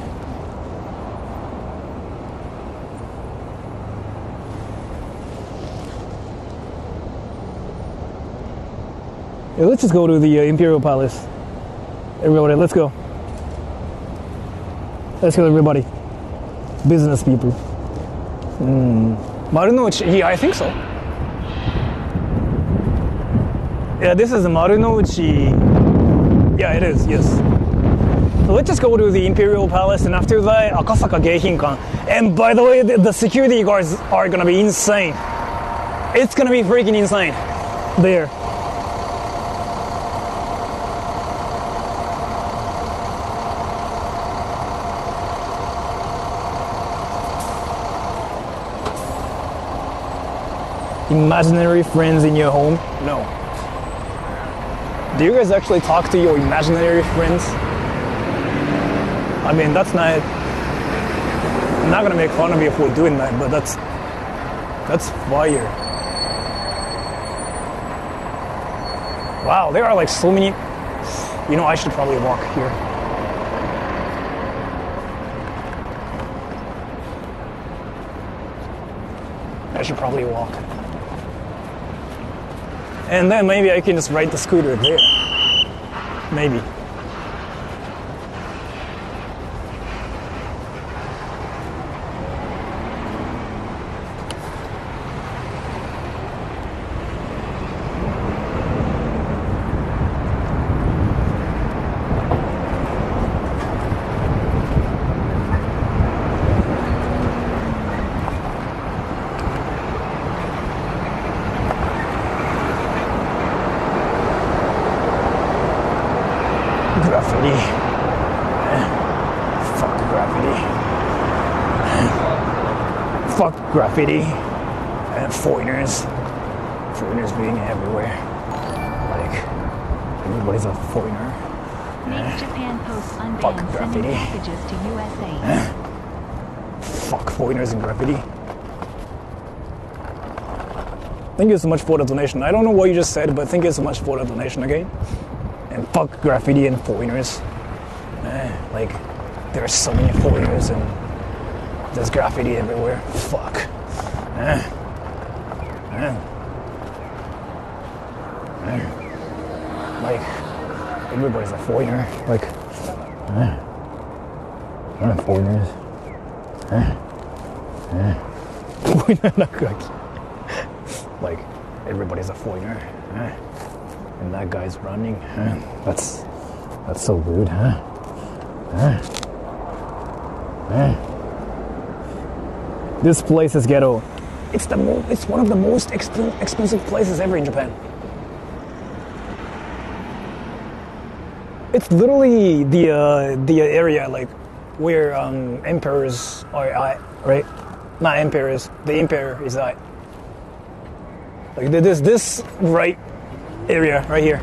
Yeah, let's just go to the Imperial Palace. Everybody, let's go. Let's go, everybody. Business people. Marunouchi, yeah, I think so. Yeah, this is Marunouchi. Yeah, it is, yes. So let's just go to the Imperial Palace, and after that, Akasaka Geihinkan. And by the way, the security guards are gonna be insane. It's gonna be freaking insane. There. Imaginary friends in your home? No. Do you guys actually talk to your imaginary friends? I mean, that's not... I'm not gonna make fun of you for doing that, but that's fire. Wow, there are like so many... You know, I should probably walk here. I should probably walk. And then maybe I can just ride the scooter there. Maybe. Graffiti. Fuck graffiti. Fuck graffiti. And foreigners. Foreigners being everywhere. Like, everybody's a foreigner. Makes Japan post Fuck unbanned graffiti. sending packages to USA. Fuck foreigners and graffiti. Thank you so much for the donation. I don't know what you just said, but thank you so much for the donation again. And fuck graffiti and foreigners. Like, there are so many foreigners and there's graffiti everywhere. Fuck. Like, everybody's a foreigner. Like, foreigners. Like, everybody's a foreigner. And that guy's running. That's so rude, huh? This place is ghetto. It's one of the most expensive places ever in Japan. It's literally the area like where emperors are at, right? Not emperors. The emperor is at. Like this right area right here.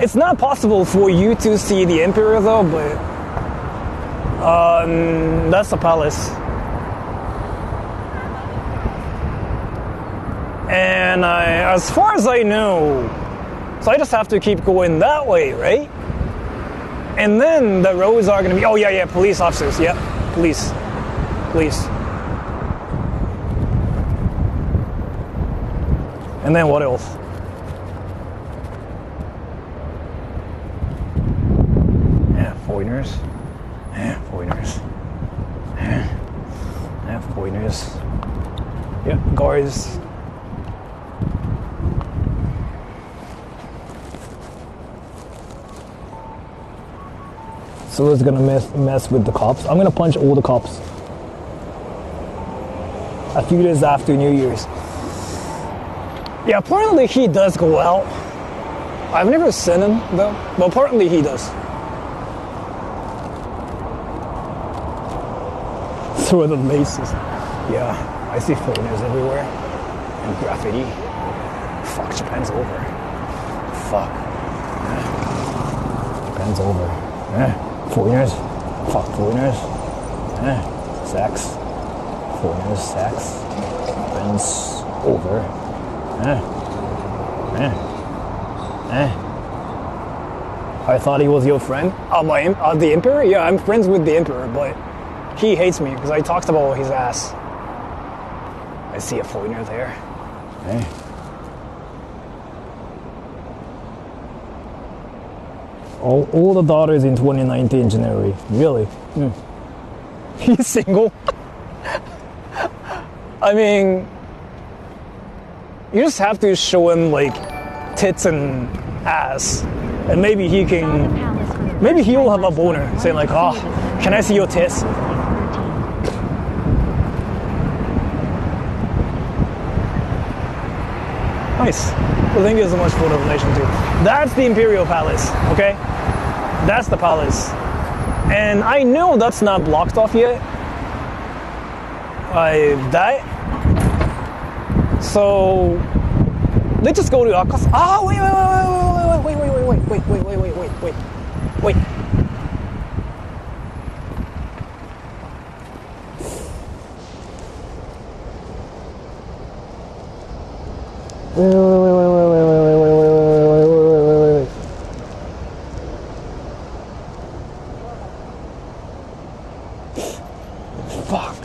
It's not possible for you to see the emperor though, but that's the palace. And as far as I know, so I just have to keep going that way, right? And then the roads are gonna be, oh yeah, police officers, yep, police. And then what else? Foreigners. Foreigners. Yeah, guards. So it's gonna mess with the cops. I'm gonna punch all the cops. A few days after New Year's. Yeah, apparently he does go out. I've never seen him though, but apparently he does. Through the laces. Yeah, I see foreigners everywhere. And graffiti. Fuck, Japan's over. Fuck. Japan's over. Foreigners. Fuck foreigners. Sex. Foreigners, sex. Japan's over. I thought he was your friend. The emperor? Yeah, I'm friends with the emperor, but he hates me because I talked about his ass. I see a foreigner there. All the daughters in 2019 January. Really? He's single? I mean, you just have to show him like tits and ass, and maybe he will have a boner saying like, oh, can I see your tits? Nice. Well, thank you so much for the donation too. That's the Imperial Palace, okay? That's the palace. And I know that's not blocked off yet. So let's just go to Akas. Oh, wait. Fuck.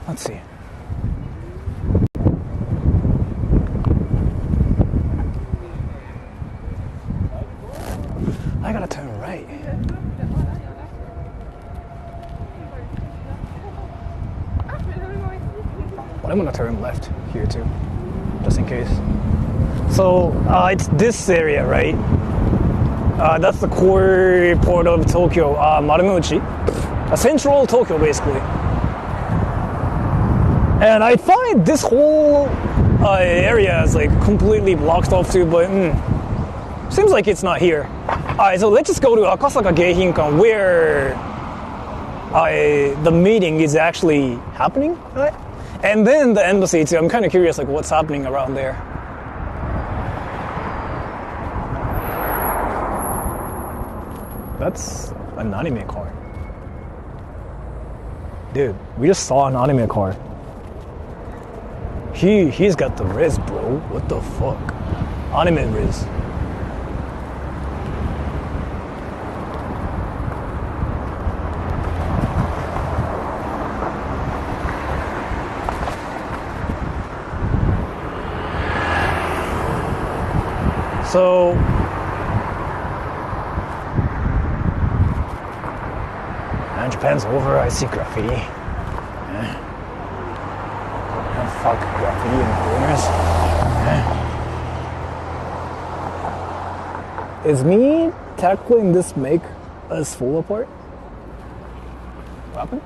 Let's see. I gotta turn right. But I'm gonna turn left here too, just in case. So it's this area, right? That's the core port of Tokyo, Marunouchi, central Tokyo basically. And I thought this whole area is like completely blocked off too, but seems like it's not here. Alright, so let's just go to Akasaka Geihinkan where the meeting is actually happening, right? And then the embassy too. I'm kind of curious, like what's happening around there. That's an anime car. Dude, we just saw an anime car. He's got the Riz, bro. What the fuck? Anime Riz. So and Japan's over, I see graffiti. Yeah. Fuck graffiti and foreigners. Yeah. Is me tackling this make us fall apart? What happened?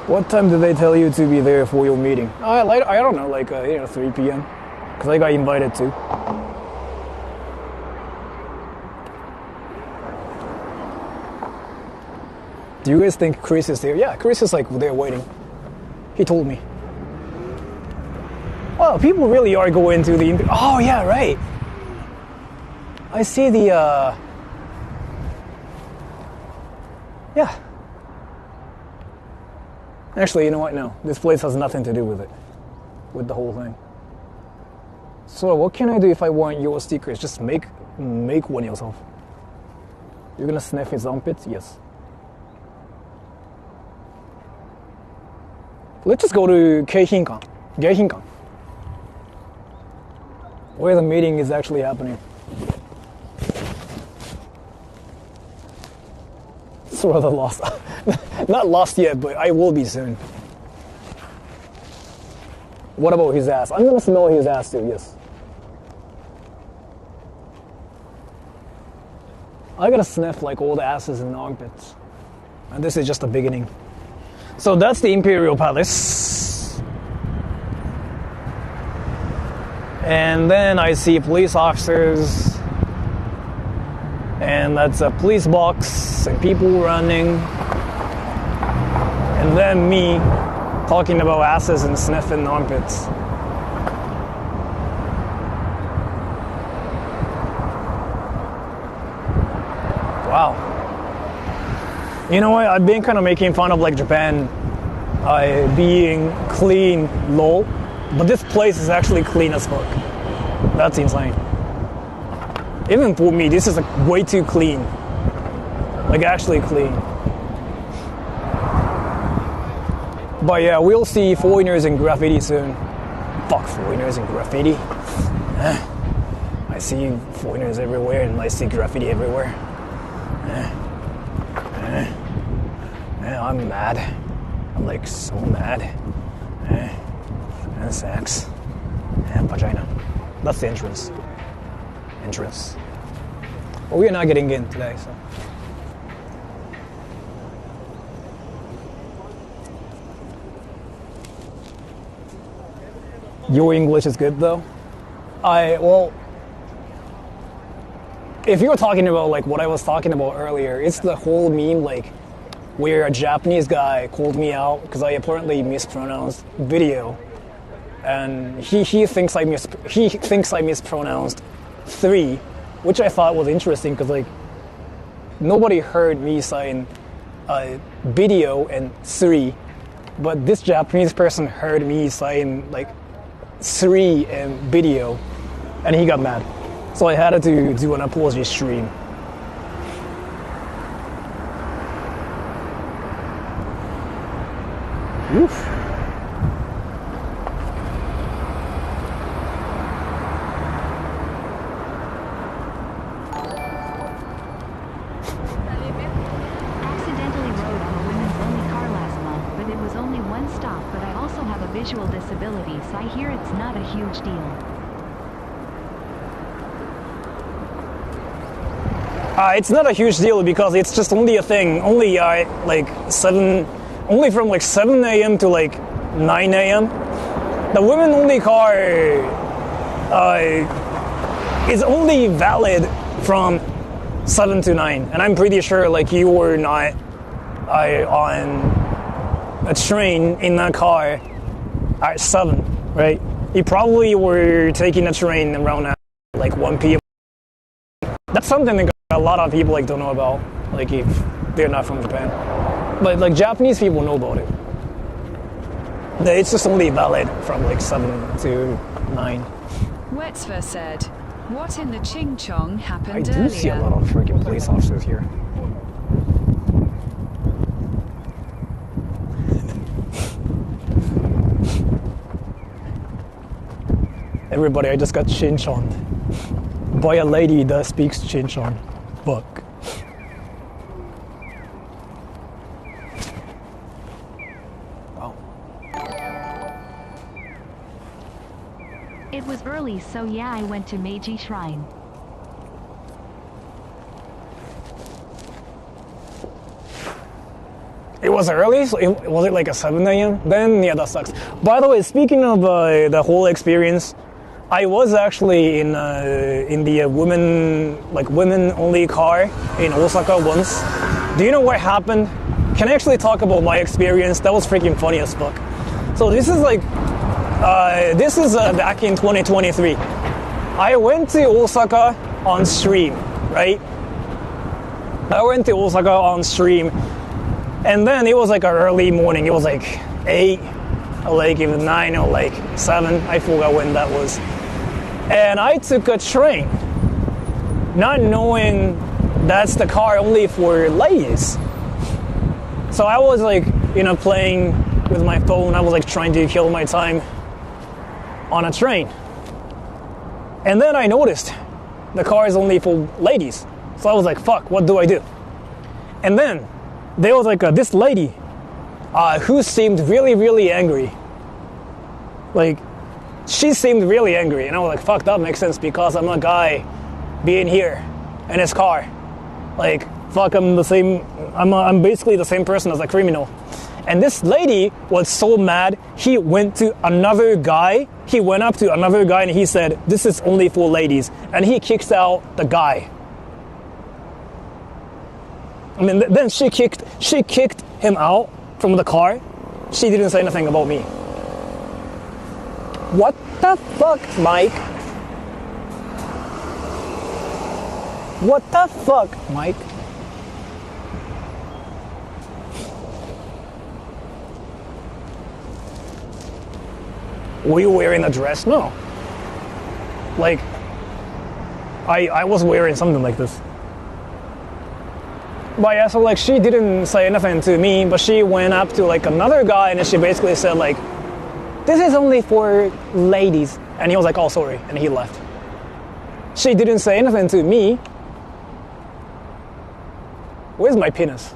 What time did they tell you to be there for your meeting? I don't know, like 3 p.m. Because I got invited too. Do you guys think Chris is there? Yeah, Chris is like there waiting. He told me. Well, people really are going to the... Oh, yeah, right. I see the... Yeah. Actually, you know what? No. This place has nothing to do with it. With the whole thing. So what can I do if I want your stickers? Just make one yourself. You're gonna sniff his armpits? Yes. Let's just go to Geihinkan. Where the meeting is actually happening. Sort of lost. Not lost yet, but I will be soon. What about his ass? I'm gonna smell his ass too, yes. I gotta sniff like all the asses and armpits. And this is just the beginning. So that's the Imperial Palace. And then I see police officers. And that's a police box and people running. And then me talking about asses and sniffing armpits. Wow. You know what? I've been kind of making fun of like Japan being clean, lol. But this place is actually clean as fuck. That's insane. Even for me, this is like way too clean. Like actually clean. But yeah, we'll see foreigners and graffiti soon. Fuck foreigners and graffiti. I see foreigners everywhere and I see graffiti everywhere. I'm mad. I'm like so mad. And sex. And vagina. That's the entrance. But we are not getting in today, so. Your English is good though? If you were talking about like what I was talking about earlier, it's the whole meme like where a Japanese guy called me out because I apparently mispronounced video, and he thinks I mispronounced 3, which I thought was interesting because like nobody heard me saying video and 3, but this Japanese person heard me saying like 3 and video, and he got mad. So I had to do an apology stream. Oof. Accidentally rode on a women's only car last month, but it was only one stop. But I also have a visual disability, so I hear it's not a huge deal. It's not a huge deal because it's just only a thing. Only only from like 7 a.m. to like 9 a.m. The women only car is only valid from 7 to 9, and I'm pretty sure like you were not on a train in a car at 7, right? You probably were taking a train around at like 1 p.m. That's something that a lot of people like don't know about, like if they're not from Japan. But like Japanese people know about it. It's just only valid from like 7 to 9. Wetzver said, "What in the ching chong I happened do see a lot earlier?" of freaking police officers here. Everybody, I just got chin-choned by a lady that speaks chin-chon. Fuck. Wow. It was early, so yeah, I went to Meiji Shrine. It was early, so was it like a 7 a.m.? Then, yeah, that sucks. By the way, speaking of the whole experience, I was actually in the women-only car in Osaka once. Do you know what happened? Can I actually talk about my experience? That was freaking funny as fuck. So this is back in 2023. I went to Osaka on stream, right? I went to Osaka on stream. And then it was like an early morning. It was like 8, or like even 9, or like 7. I forgot when that was. And I took a train, not knowing that's the car only for ladies. So I was like, playing with my phone. I was like trying to kill my time on a train. And then I noticed the car is only for ladies. So I was like, fuck, what do I do? And then there was like this lady who seemed really, really angry. Like, she seemed really angry. And I was like, fuck, that makes sense because I'm a guy being here in his car. Like, fuck, I'm basically the same person as a criminal. And this lady was so mad, he went up to another guy and he said, this is only for ladies. And he kicks out the guy. I mean, then she kicked him out from the car. She didn't say anything about me. What the fuck, Mike? What the fuck, Mike? Were you wearing a dress? No. Like, I was wearing something like this. But yeah, so like she didn't say anything to me, but she went up to like another guy and she basically said like, this is only for ladies. And he was like, oh, sorry. And he left. She didn't say anything to me. Where's my penis?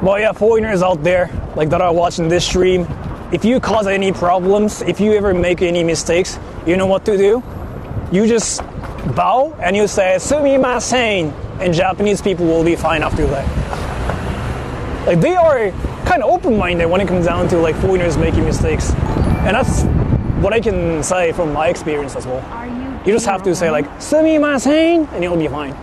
Well, yeah, foreigners out there like that are watching this stream, if you cause any problems, if you ever make any mistakes, you know what to do? You just bow and you say sumimasen, and Japanese people will be fine after that. Like, they are kind of open-minded when it comes down to like foreigners making mistakes, and that's what I can say from my experience as well. You just have to say like sumimasen and you'll be fine.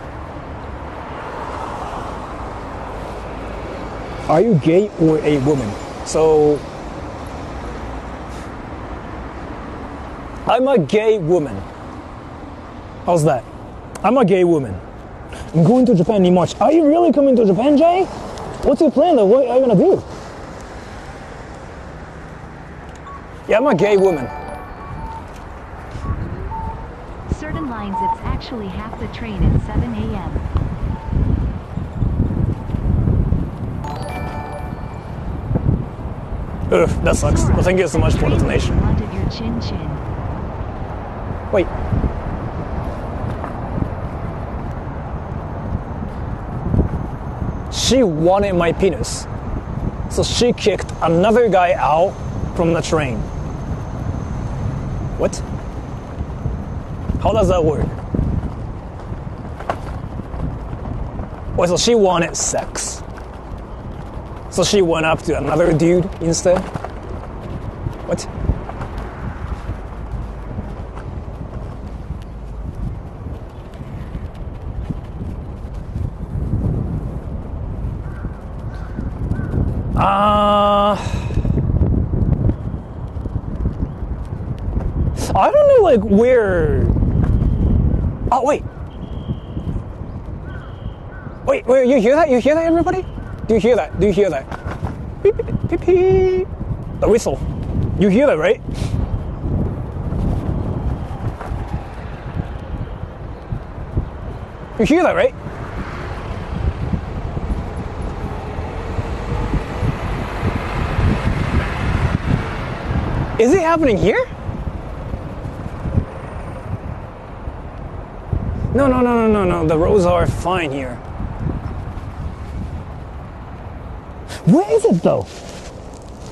Are you gay or a woman? So, I'm a gay woman. How's that? I'm a gay woman. I'm going to Japan in March. Are you really coming to Japan, Jay? What's your plan though? What are you gonna do? Yeah, I'm a gay woman. Certain lines it's actually half the train at 7 a.m. Ugh, that sucks. Well, thank you so much for the donation. Wanted your chin chin. Wait. She wanted my penis. So she kicked another guy out from the train. What? How does that work? Wait, so she wanted sex. So she went up to another dude instead? What? I don't know, like, where... Oh, wait. Wait, you hear that? You hear that, everybody? Do you hear that? Do you hear that? Beep, beep, beep, beep. The whistle. You hear that, right? You hear that, right? Is it happening here? No. The roads are fine here. Where is it though?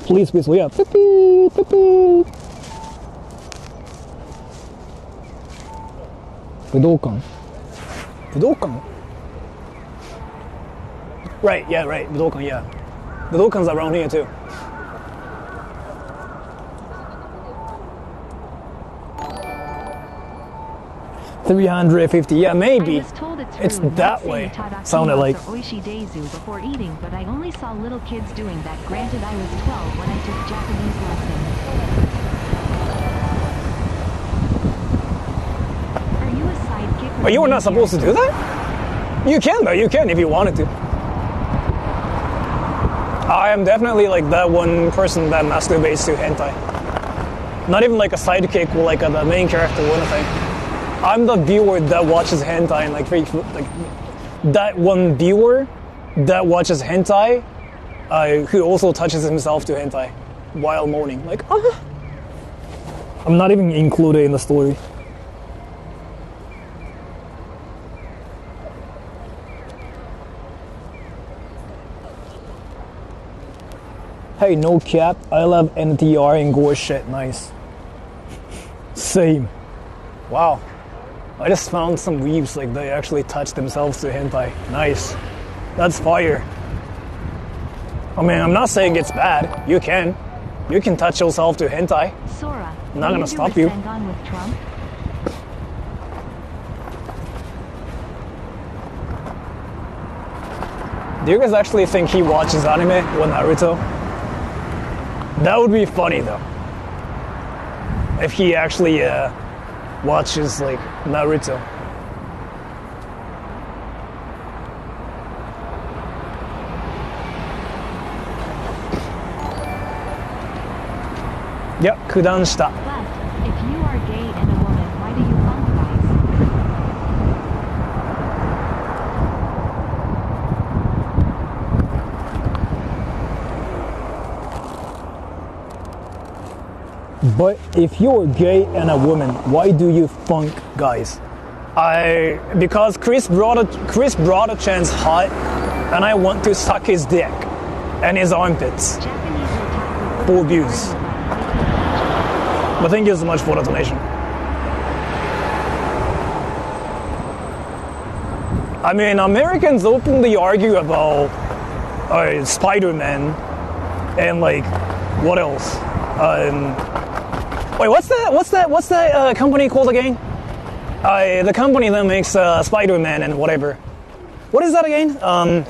Please, yeah. Beep, beep, beep, beep. 武道館? Right, yeah, right. 武道館, yeah. 武道館's around here too. $350, yeah, maybe. It's that way. Sounded like. Before eating, but I only saw little kids doing that. Granted, I was 12 when I took Japanese lessons. Are you a sidekick? But you were not supposed to do that? You can though, you can if you wanted to. I am definitely like that one person that masturbates to hentai. Not even like a sidekick or like the main character or anything. I'm the viewer that watches hentai and like that one viewer that watches hentai who also touches himself to hentai while moaning. Like, I'm not even included in the story. Hey, no cap, I love NTR and gore shit, nice. Same. Wow. I just found some weebs like they actually touch themselves to hentai. Nice. That's fire. I mean, I'm not saying it's bad. You can. You can touch yourself to hentai. Sora, I'm not gonna stop you. On with Trump? Do you guys actually think he watches anime or Naruto? That would be funny though. If he actually watches like Naruto. Yep, 九段下. But if you are gay and a woman, why do you fantasize? But if you're gay and a woman, why do you funk guys? Because Chris brought a chance hot, and I want to suck his dick and his armpits. For views. But thank you so much for the donation. I mean, Americans openly argue about Spider-Man and like what else? Wait, what's that company called again? The company that makes Spider-Man and whatever. What is that again?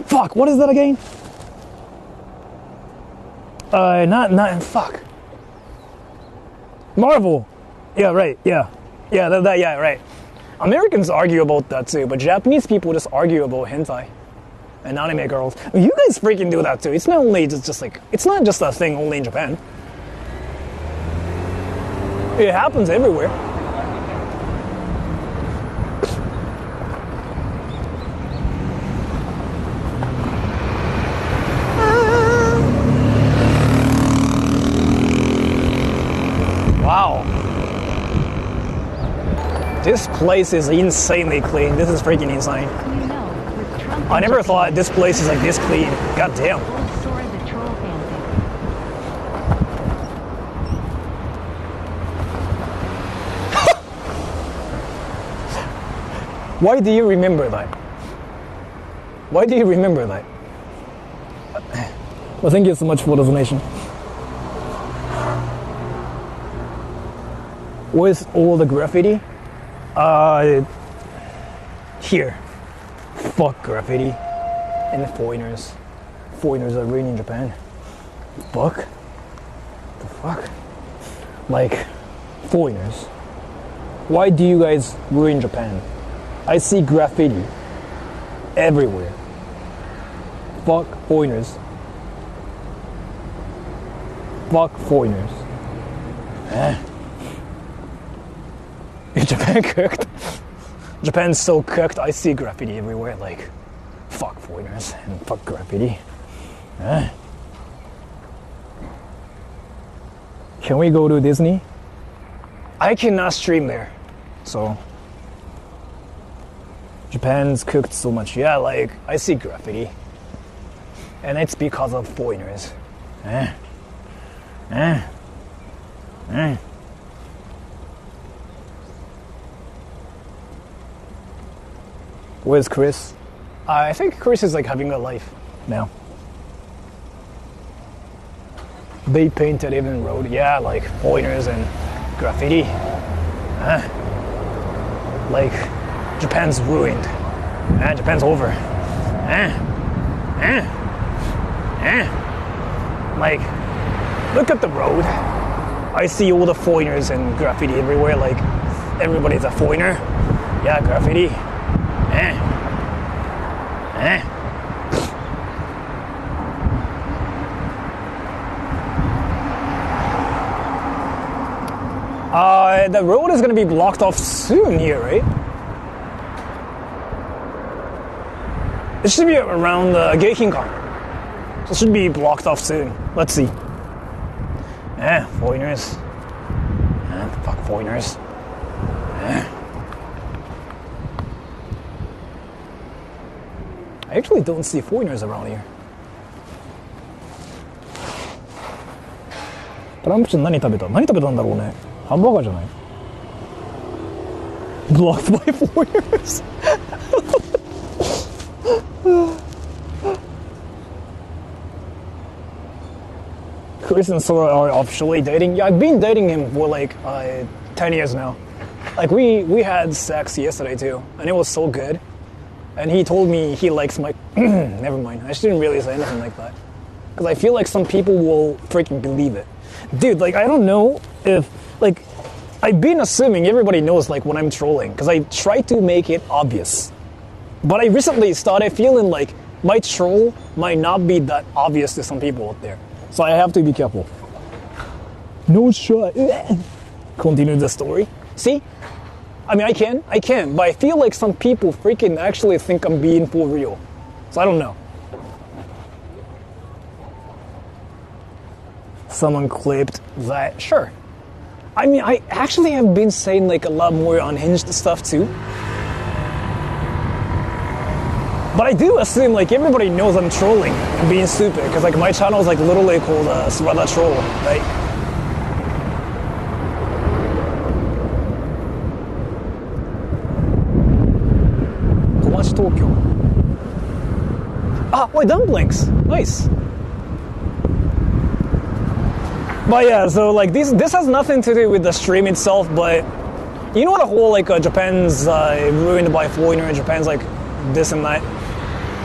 Fuck, what is that again? Fuck. Marvel. Yeah, right, yeah. Yeah, yeah, right. Americans argue about that too, but Japanese people just argue about hentai and anime girls. You guys freaking do that too. It's not only just like, it's not just a thing only in Japan. It happens everywhere. Wow. This place is insanely clean. This is freaking insane. You know, with Trump I in never Japan, thought this place is like this clean. God damn. old Sora the troll fanfic. Why do you remember that? Why do you remember that? Well, thank you so much for the donation. With all the graffiti? Here. Fuck graffiti. And the foreigners. Foreigners are ruining Japan. Fuck? The fuck? Like, foreigners. Why do you guys ruin Japan? I see graffiti everywhere. Fuck foreigners. Fuck foreigners. Japan cooked. Japan's so cooked. I see graffiti everywhere. Like, fuck foreigners and fuck graffiti. Can we go to Disney? I cannot stream there, so. Japan's cooked so much. Yeah, like, I see graffiti. And it's because of foreigners. Where's Chris? I think Chris is like having a life now. They painted even road. Yeah, like foreigners and graffiti. Like, Japan's ruined. Japan's over. Like, look at the road. I see all the foreigners and graffiti everywhere. Like, everybody's a foreigner. Yeah, graffiti. The road is gonna be blocked off soon here, right? It should be around Geikinkan. So it should be blocked off soon. Let's see. Foreigners. Fuck foreigners. I actually don't see foreigners around here. トランプちゃん何食べたんだろうね。ハンバーガーじゃない？ Blocked by foreigners. Chris and Sora are officially dating. Yeah, I've been dating him for like 10 years now. Like we had sex yesterday too, and it was so good. And he told me he likes my. Never mind. I shouldn't really say anything like that, because I feel like some people will freaking believe it, dude. Like I don't know if like. I've been assuming everybody knows like when I'm trolling, because I try to make it obvious. But I recently started feeling like my troll might not be that obvious to some people out there. So I have to be careful. No shot. Continue the story. See? I mean, I can, but I feel like some people freaking actually think I'm being for real. So I don't know. Someone clipped that. Sure. I mean, I actually have been saying like a lot more unhinged stuff too. But I do assume like everybody knows I'm trolling and being stupid, because like my channel is like literally called Sora the Troll, right? Komachi Tokyo. Ah, wait, dumplings. Nice. But yeah, so like this has nothing to do with the stream itself, but you know the whole like Japan's ruined by foreigner, Japan's like this and that.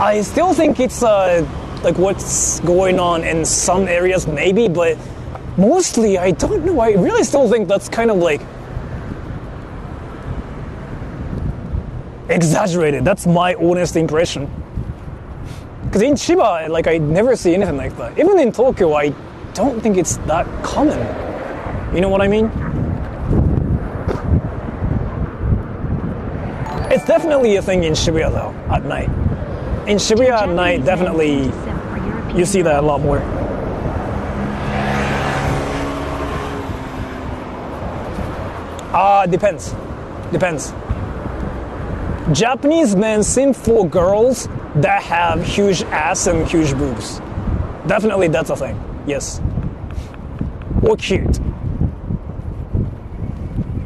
I still think it's like what's going on in some areas maybe, but mostly I don't know. I really still think that's kind of like exaggerated. That's my honest impression. Because in Chiba, like I never see anything like that. Even in Tokyo, I don't think it's that common. You know what I mean? It's definitely a thing in Shibuya though, at night. In Shibuya at night, definitely you see that a lot more. Depends. Depends. Japanese men simp for girls that have huge ass and huge boobs. Definitely that's a thing. Yes. Or cute.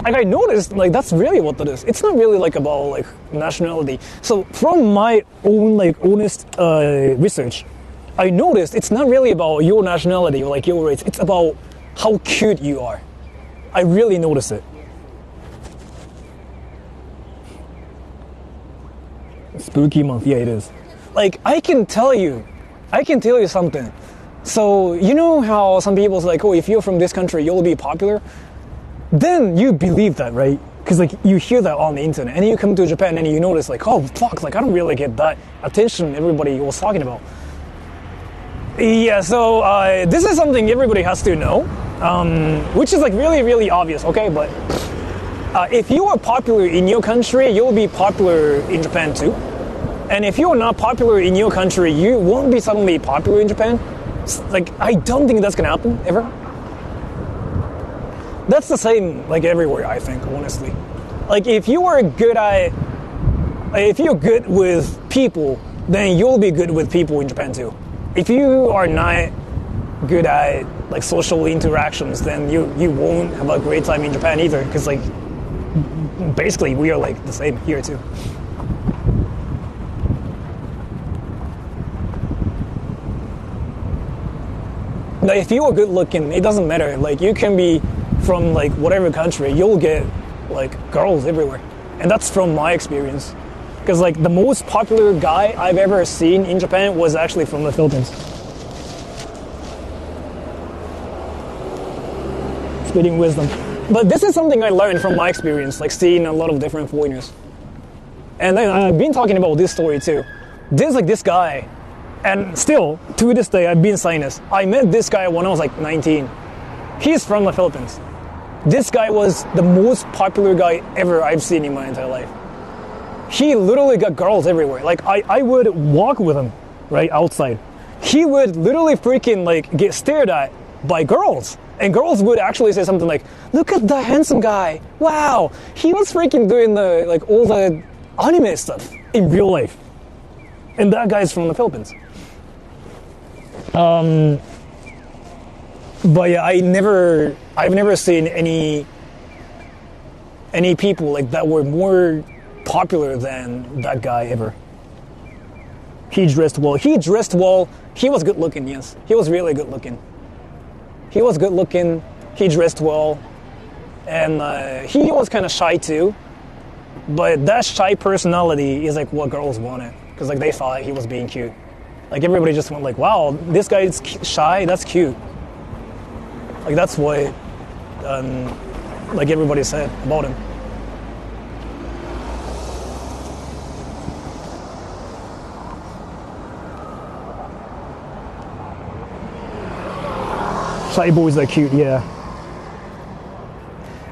Like I noticed, like that's really what that is. It's not really like about like nationality. So from my own like honest research, I noticed it's not really about your nationality or like your race. It's about how cute you are. I really noticed it. Spooky month, yeah, it is. Like I can tell you something. So you know how some people's like, oh, if you're from this country, you'll be popular. Then you believe that, right? Because like you hear that on the internet, and you come to Japan and you notice like, oh fuck, like I don't really get that attention everybody was talking about. Yeah, so this is something everybody has to know, which is like really, really obvious, okay? But if you are popular in your country, you'll be popular in Japan too. And if you're not popular in your country, you won't be suddenly popular in Japan. Like, I don't think that's gonna happen, ever. That's the same, like, everywhere, I think, honestly. Like, if you're good with people, then you'll be good with people in Japan too. If you are not good at, like, social interactions, then you won't have a great time in Japan either, because, like, basically, we are, like, the same here too. Like, if you are good looking, it doesn't matter. Like, you can be from like whatever country, you'll get like girls everywhere. And that's from my experience. Because like the most popular guy I've ever seen in Japan was actually from the Philippines. Spitting wisdom. But this is something I learned from my experience, like seeing a lot of different foreigners. And then I've been talking about this story too. There's like this guy, and still, to this day, I've been saying this. I met this guy when I was like 19. He's from the Philippines. This guy was the most popular guy ever I've seen in my entire life. He literally got girls everywhere. Like, I would walk with him, right, outside. He would literally freaking, like, get stared at by girls. And girls would actually say something like, look at the handsome guy. Wow. He was freaking doing the, like, all the anime stuff in real life. And that guy's from the Philippines. But yeah, I've never seen any people like that were more popular than that guy ever. He dressed well. He was good looking, yes. He was really good looking. He was good looking. He dressed well. And he was kind of shy too. But that shy personality is like what girls wanted. Because like they thought he was being cute. Like everybody just went like, wow, this guy's shy, that's cute. Like that's what like everybody said about him. Shy boys are cute, yeah.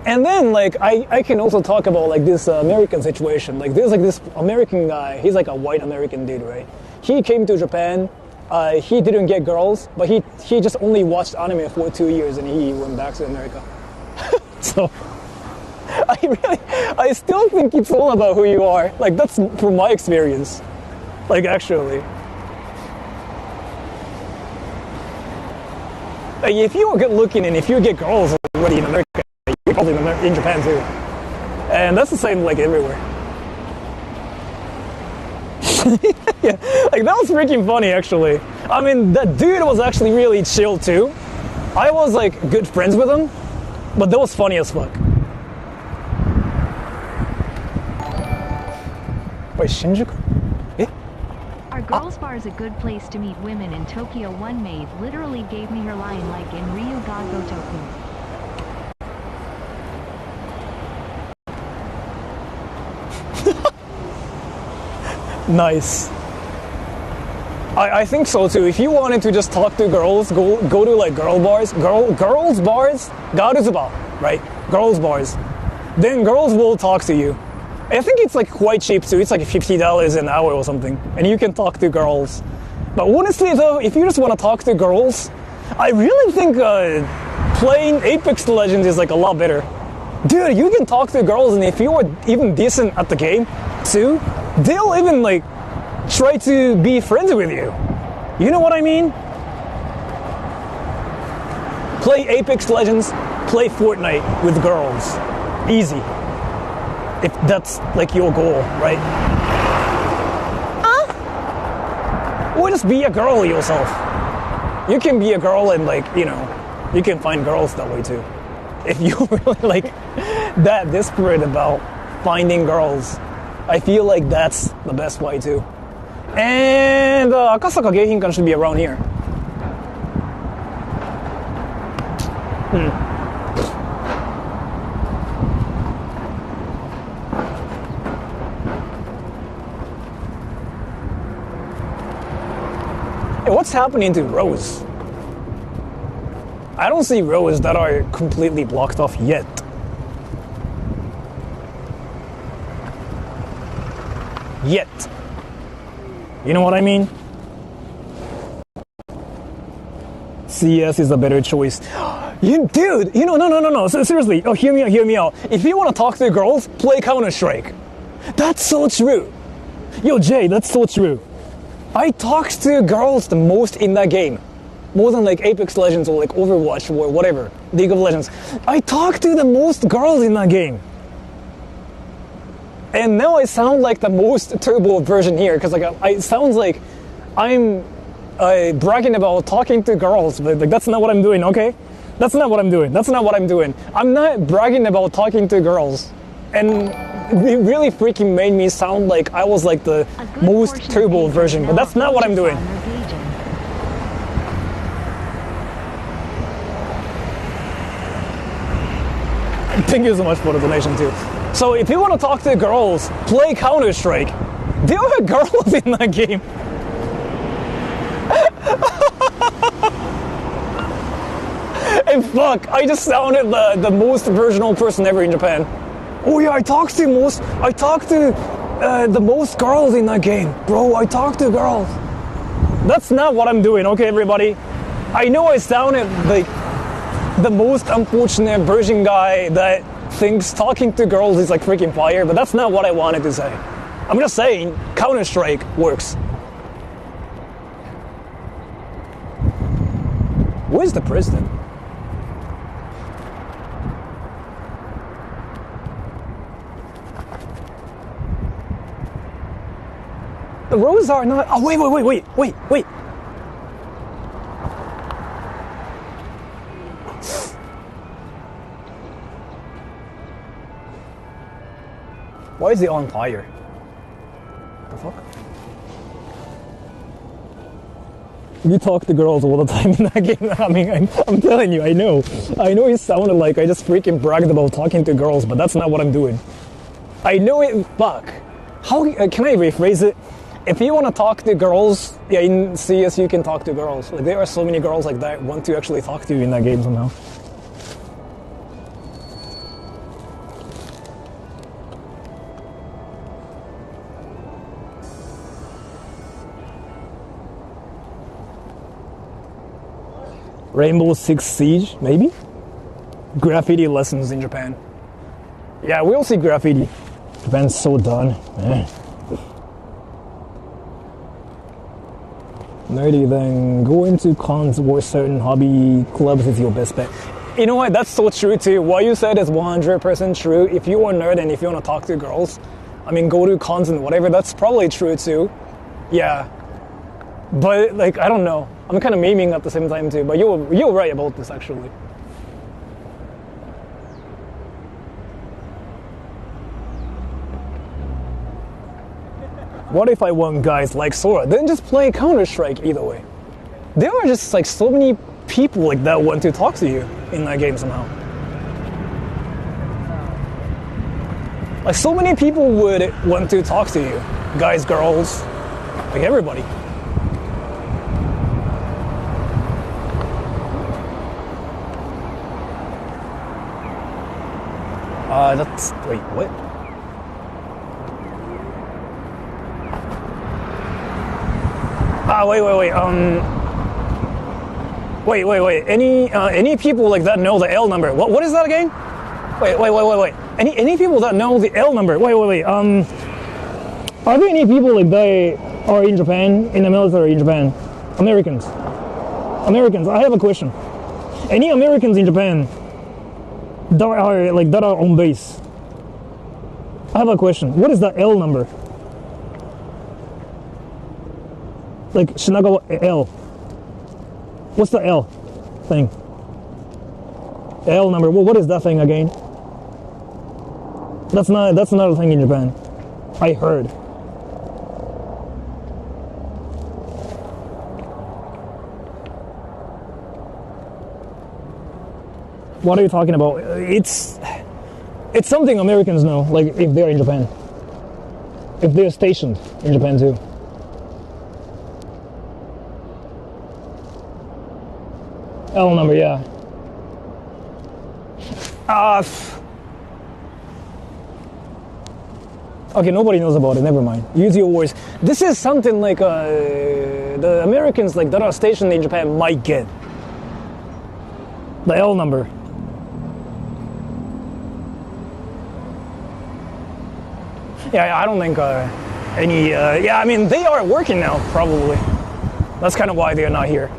And then like I can also talk about like this American situation. Like there's like this American guy, he's like a white American dude, right? He came to Japan, he didn't get girls, but he just only watched anime for 2 years and he went back to America. So I still think it's all about who you are. Like that's from my experience. Like actually. Like, if you are good looking and if you get girls already in America, you're probably in Japan too. And that's the same like everywhere. Yeah, like that was freaking funny actually. I mean, that dude was actually really chill too. I was like good friends with him, but that was funny as fuck. Wait, Shinjuku? Eh? Our girls' bar is a good place to meet women in Tokyo. One maid literally gave me her line like in Ryu ga Gotoku. Nice. I think so too. If you wanted to just talk to girls, go to like girls bars, garuzuba, right? Girls bars. Then girls will talk to you. I think it's like quite cheap too. It's like $50 an hour or something, and you can talk to girls. But honestly though, if you just want to talk to girls, I really think playing Apex Legends is like a lot better. Dude, you can talk to girls, and if you are even decent at the game, too, they'll even, like, try to be friends with you. You know what I mean? Play Apex Legends, play Fortnite with girls. Easy. If that's, like, your goal, right? Or just be a girl yourself. You can be a girl and, like, you know, you can find girls that way, too. If you're really, like, that desperate about finding girls, I feel like that's the best way, too. And Akasaka Geihinkan should be around here. Hey, what's happening to rows? I don't see rows that are completely blocked off yet. You know what I mean? CS is a better choice. Dude, you know, no. So, seriously, hear me out. If you want to talk to girls, play Counter-Strike. That's so true. Yo, Jay, that's so true. I talked to girls the most in that game. More than like Apex Legends or like Overwatch or whatever, League of Legends. I talked to the most girls in that game. And now I sound like the most turbo version here, because like it sounds like I'm bragging about talking to girls, but like that's not what I'm doing, okay? That's not what I'm doing. I'm not bragging about talking to girls. And it really freaking made me sound like I was like the most turbo version, but that's not what I'm doing. Thank you so much for the donation too. So if you want to talk to girls, play Counter-Strike. There are girls in that game. And fuck, I just sounded the most virginal person ever in Japan. Oh yeah, I talked to the most girls in that game. Bro, I talked to girls. That's not what I'm doing, okay everybody? I know I sounded like the most unfortunate virgin guy that thinks talking to girls is like freaking fire, but that's not what I wanted to say. I'm just saying, Counter-Strike works. Where's the president? The rows are not... Oh, wait. Why is it on fire? The fuck? You talk to girls all the time in that game. I mean, I'm telling you, I know it sounded like I just freaking bragged about talking to girls, but that's not what I'm doing. I know it, fuck. How can I rephrase it? If you want to talk to girls, yeah, in CS you can talk to girls. Like, there are so many girls like that want to actually talk to you in that game somehow. Rainbow Six Siege, maybe? Graffiti lessons in Japan. Yeah, we'll see graffiti. Japan's so done. Nerdy, then go into cons or certain hobby clubs is your best bet. You know what, that's so true too. What you said is 100% true. If you are a nerd and if you want to talk to girls, I mean, go to cons and whatever, that's probably true too. Yeah. But, like, I don't know. I'm kind of memeing at the same time too, but you're right about this actually. What if I want guys like Sora? Then just play Counter-Strike either way. There are just like so many people like that want to talk to you in that game somehow. Like so many people would want to talk to you. Guys, girls, like everybody. Wait, what? Wait. Any people like that know the L number? What is that again? Wait. Any people that know the L number? Wait. Are there any people like they are in Japan, in the military in Japan? Americans. I have a question. Any Americans in Japan that are on base? I have a question. What is the L number? Like Shinagawa L. What's the L thing? L number. Well, what is that thing again? That's not a thing in Japan. I heard. What are you talking about? It's something Americans know, like if they're in Japan. If they're stationed in Japan too. L number, yeah. Okay, nobody knows about it, never mind. Use your words. This is something like the Americans like that are stationed in Japan might get. The L number. Yeah, I don't think any... yeah, I mean, they are working now, probably. That's kind of why they're not here.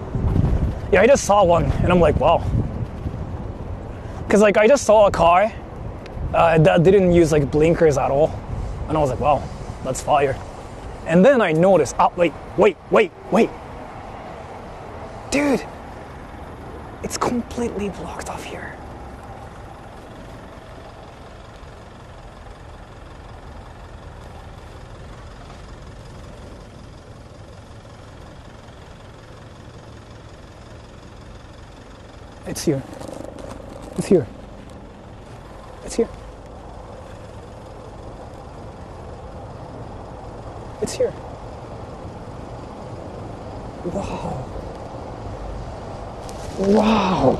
Yeah, I just saw one, and I'm like, wow. Because, like, I just saw a car that didn't use, like, blinkers at all. And I was like, wow, that's fire. And then I noticed, wait. Dude, it's completely blocked off here. It's here. It's here. It's here. It's here. Wow. Wow.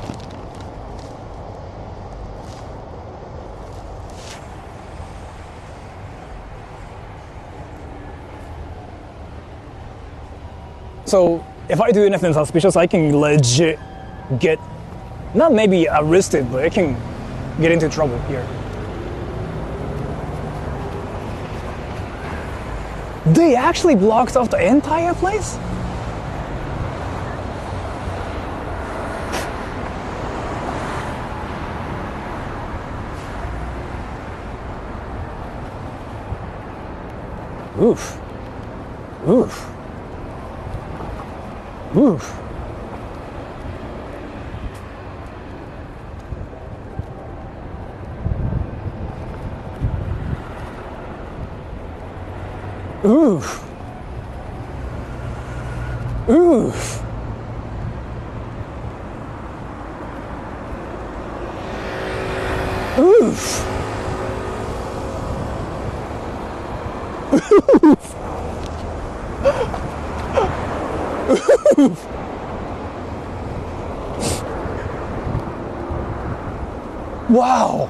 So, if I do anything suspicious, I can legit get, not maybe arrested, but I can get into trouble here. They actually blocked off the entire place? Oof. Oof. Oof. Oof. Oof. Oof. Oof. Wow.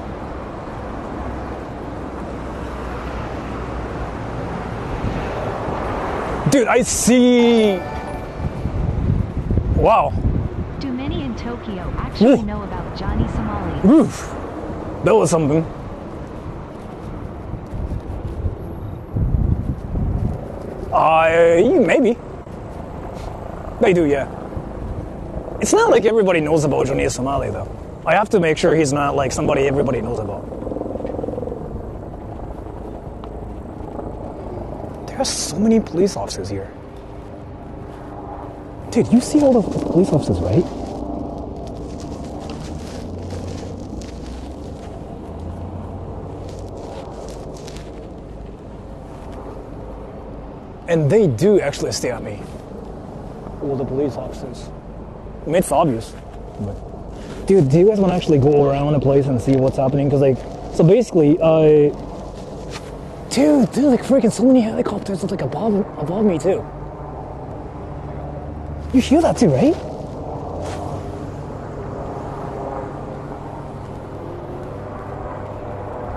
Dude, I see. Wow. Do many in Tokyo actually know about Johnny Somali? Oof. That was something. Maybe. They do, yeah. It's not like everybody knows about Johnny Somali, though. I have to make sure he's not like somebody everybody knows about. There are so many police officers here. Dude, you see all the police officers, right? And they do actually stare at me. All the police officers. I mean, it's obvious. But, dude, do you guys want to actually go around the place and see what's happening? Because, like, so basically, dude, there's like freaking so many helicopters like above me too. You hear that too, right?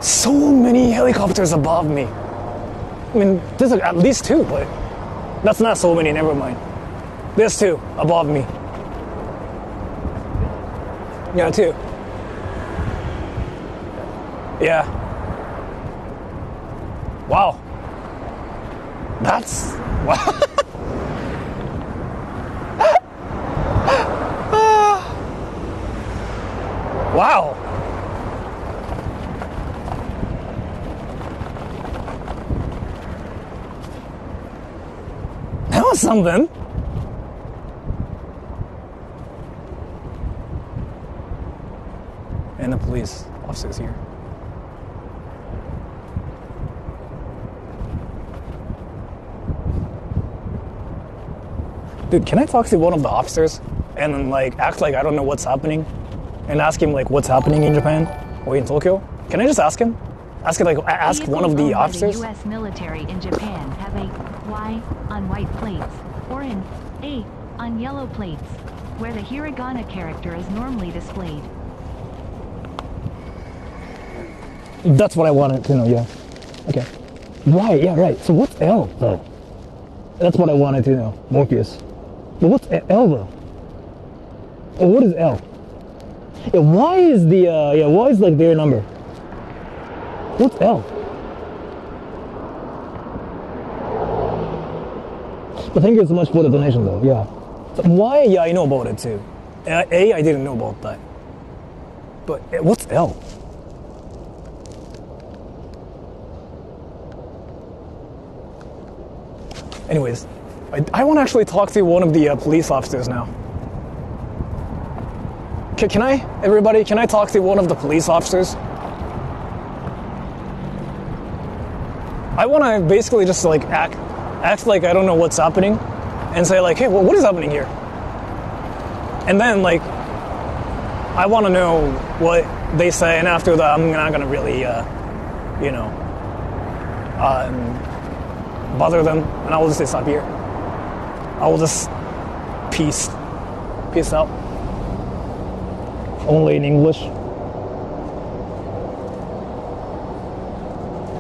So many helicopters above me. I mean, there's like at least two, but that's not so many, never mind. There's two above me. Yeah, two. Yeah. Wow. That's... Wow. Wow. That was something. And the police officers here. Dude, can I talk to one of the officers and then like act like I don't know what's happening and ask him like what's happening in Japan or in Tokyo? Can I just ask him? Ask one of the officers? The U.S. military in Japan have a Y on white plates or an A on yellow plates, where the hiragana character is normally displayed. That's what I wanted to know, yeah. Okay. Why? Yeah, right. So what's L though? That's what I wanted to know. Morpheus. But what's L though? Oh, what is L? Yeah, why is why is like their number? What's L? But thank you so much for the donation though, yeah. So why? Yeah, I know about it too. A, I didn't know about that. But what's L? Anyways, I want to actually talk to one of the police officers now. Can I, everybody, can I talk to one of the police officers? I want to basically just like act like I don't know what's happening and say like, hey, well, what is happening here? And then like, I want to know what they say, and after that, I'm not going to really, bother them, and I will just say stop here. I will just peace out. Only in English.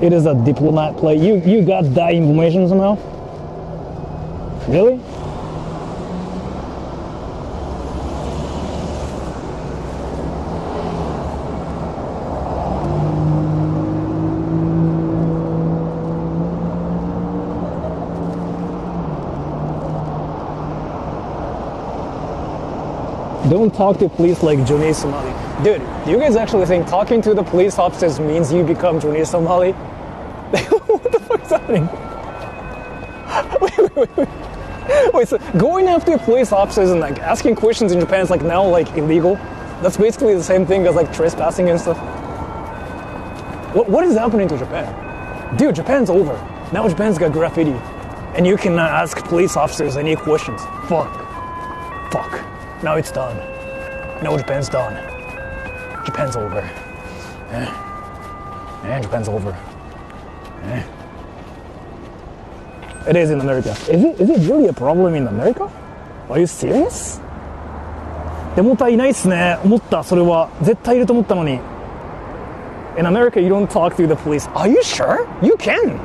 It is a diplomat play. You got that information somehow? Really? Don't talk to police like Johnny Somali. Dude, do you guys actually think talking to the police officers means you become Johnny Somali? What the fuck is happening? Wait, so going after police officers and like asking questions in Japan is like now like illegal? That's basically the same thing as like trespassing and stuff. What is happening to Japan? Dude, Japan's over. Now Japan's got graffiti. And you can ask police officers any questions. Fuck. Now it's done. Now Japan's done. Japan's over. Japan's over. It is in America. Is it really a problem in America? Are you serious? デモ隊いないっすね。思った、それは。絶対いると思ったのに。In America, you don't talk to the police. Are you sure? You can.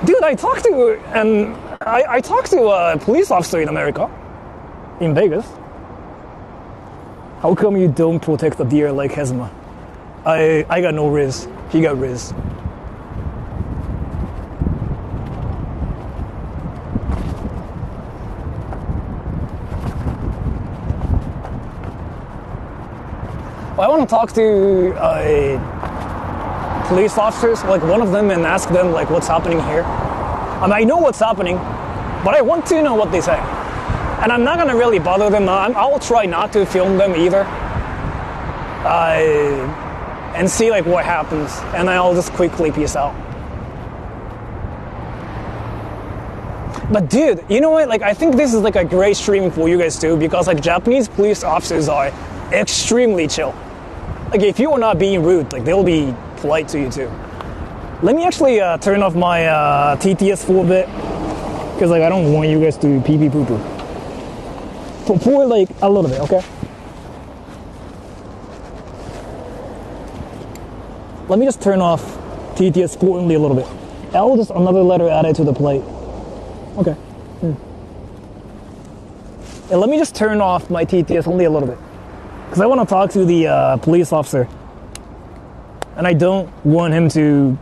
Dude, I talked to a police officer in America. In Vegas. How come you don't protect the deer like Hezma? I got no riz. He got riz. I want to talk to police officers, like one of them, and ask them like what's happening here. I know what's happening, but I want to know what they say. And I'm not gonna really bother them. I'll try not to film them either. And see like what happens, and then I'll just quickly peace out. But dude, you know what? Like I think this is like a great stream for you guys too, because like Japanese police officers are extremely chill. Like if you are not being rude, like they'll be polite to you too. Let me actually turn off my TTS for a bit, because like I don't want you guys to pee poo poo. For like a little bit, okay? Let me just turn off TTS for only a little bit. L, just another letter added to the plate. Okay. And let me just turn off my TTS only a little bit, because I want to talk to the police officer. And I don't want him to,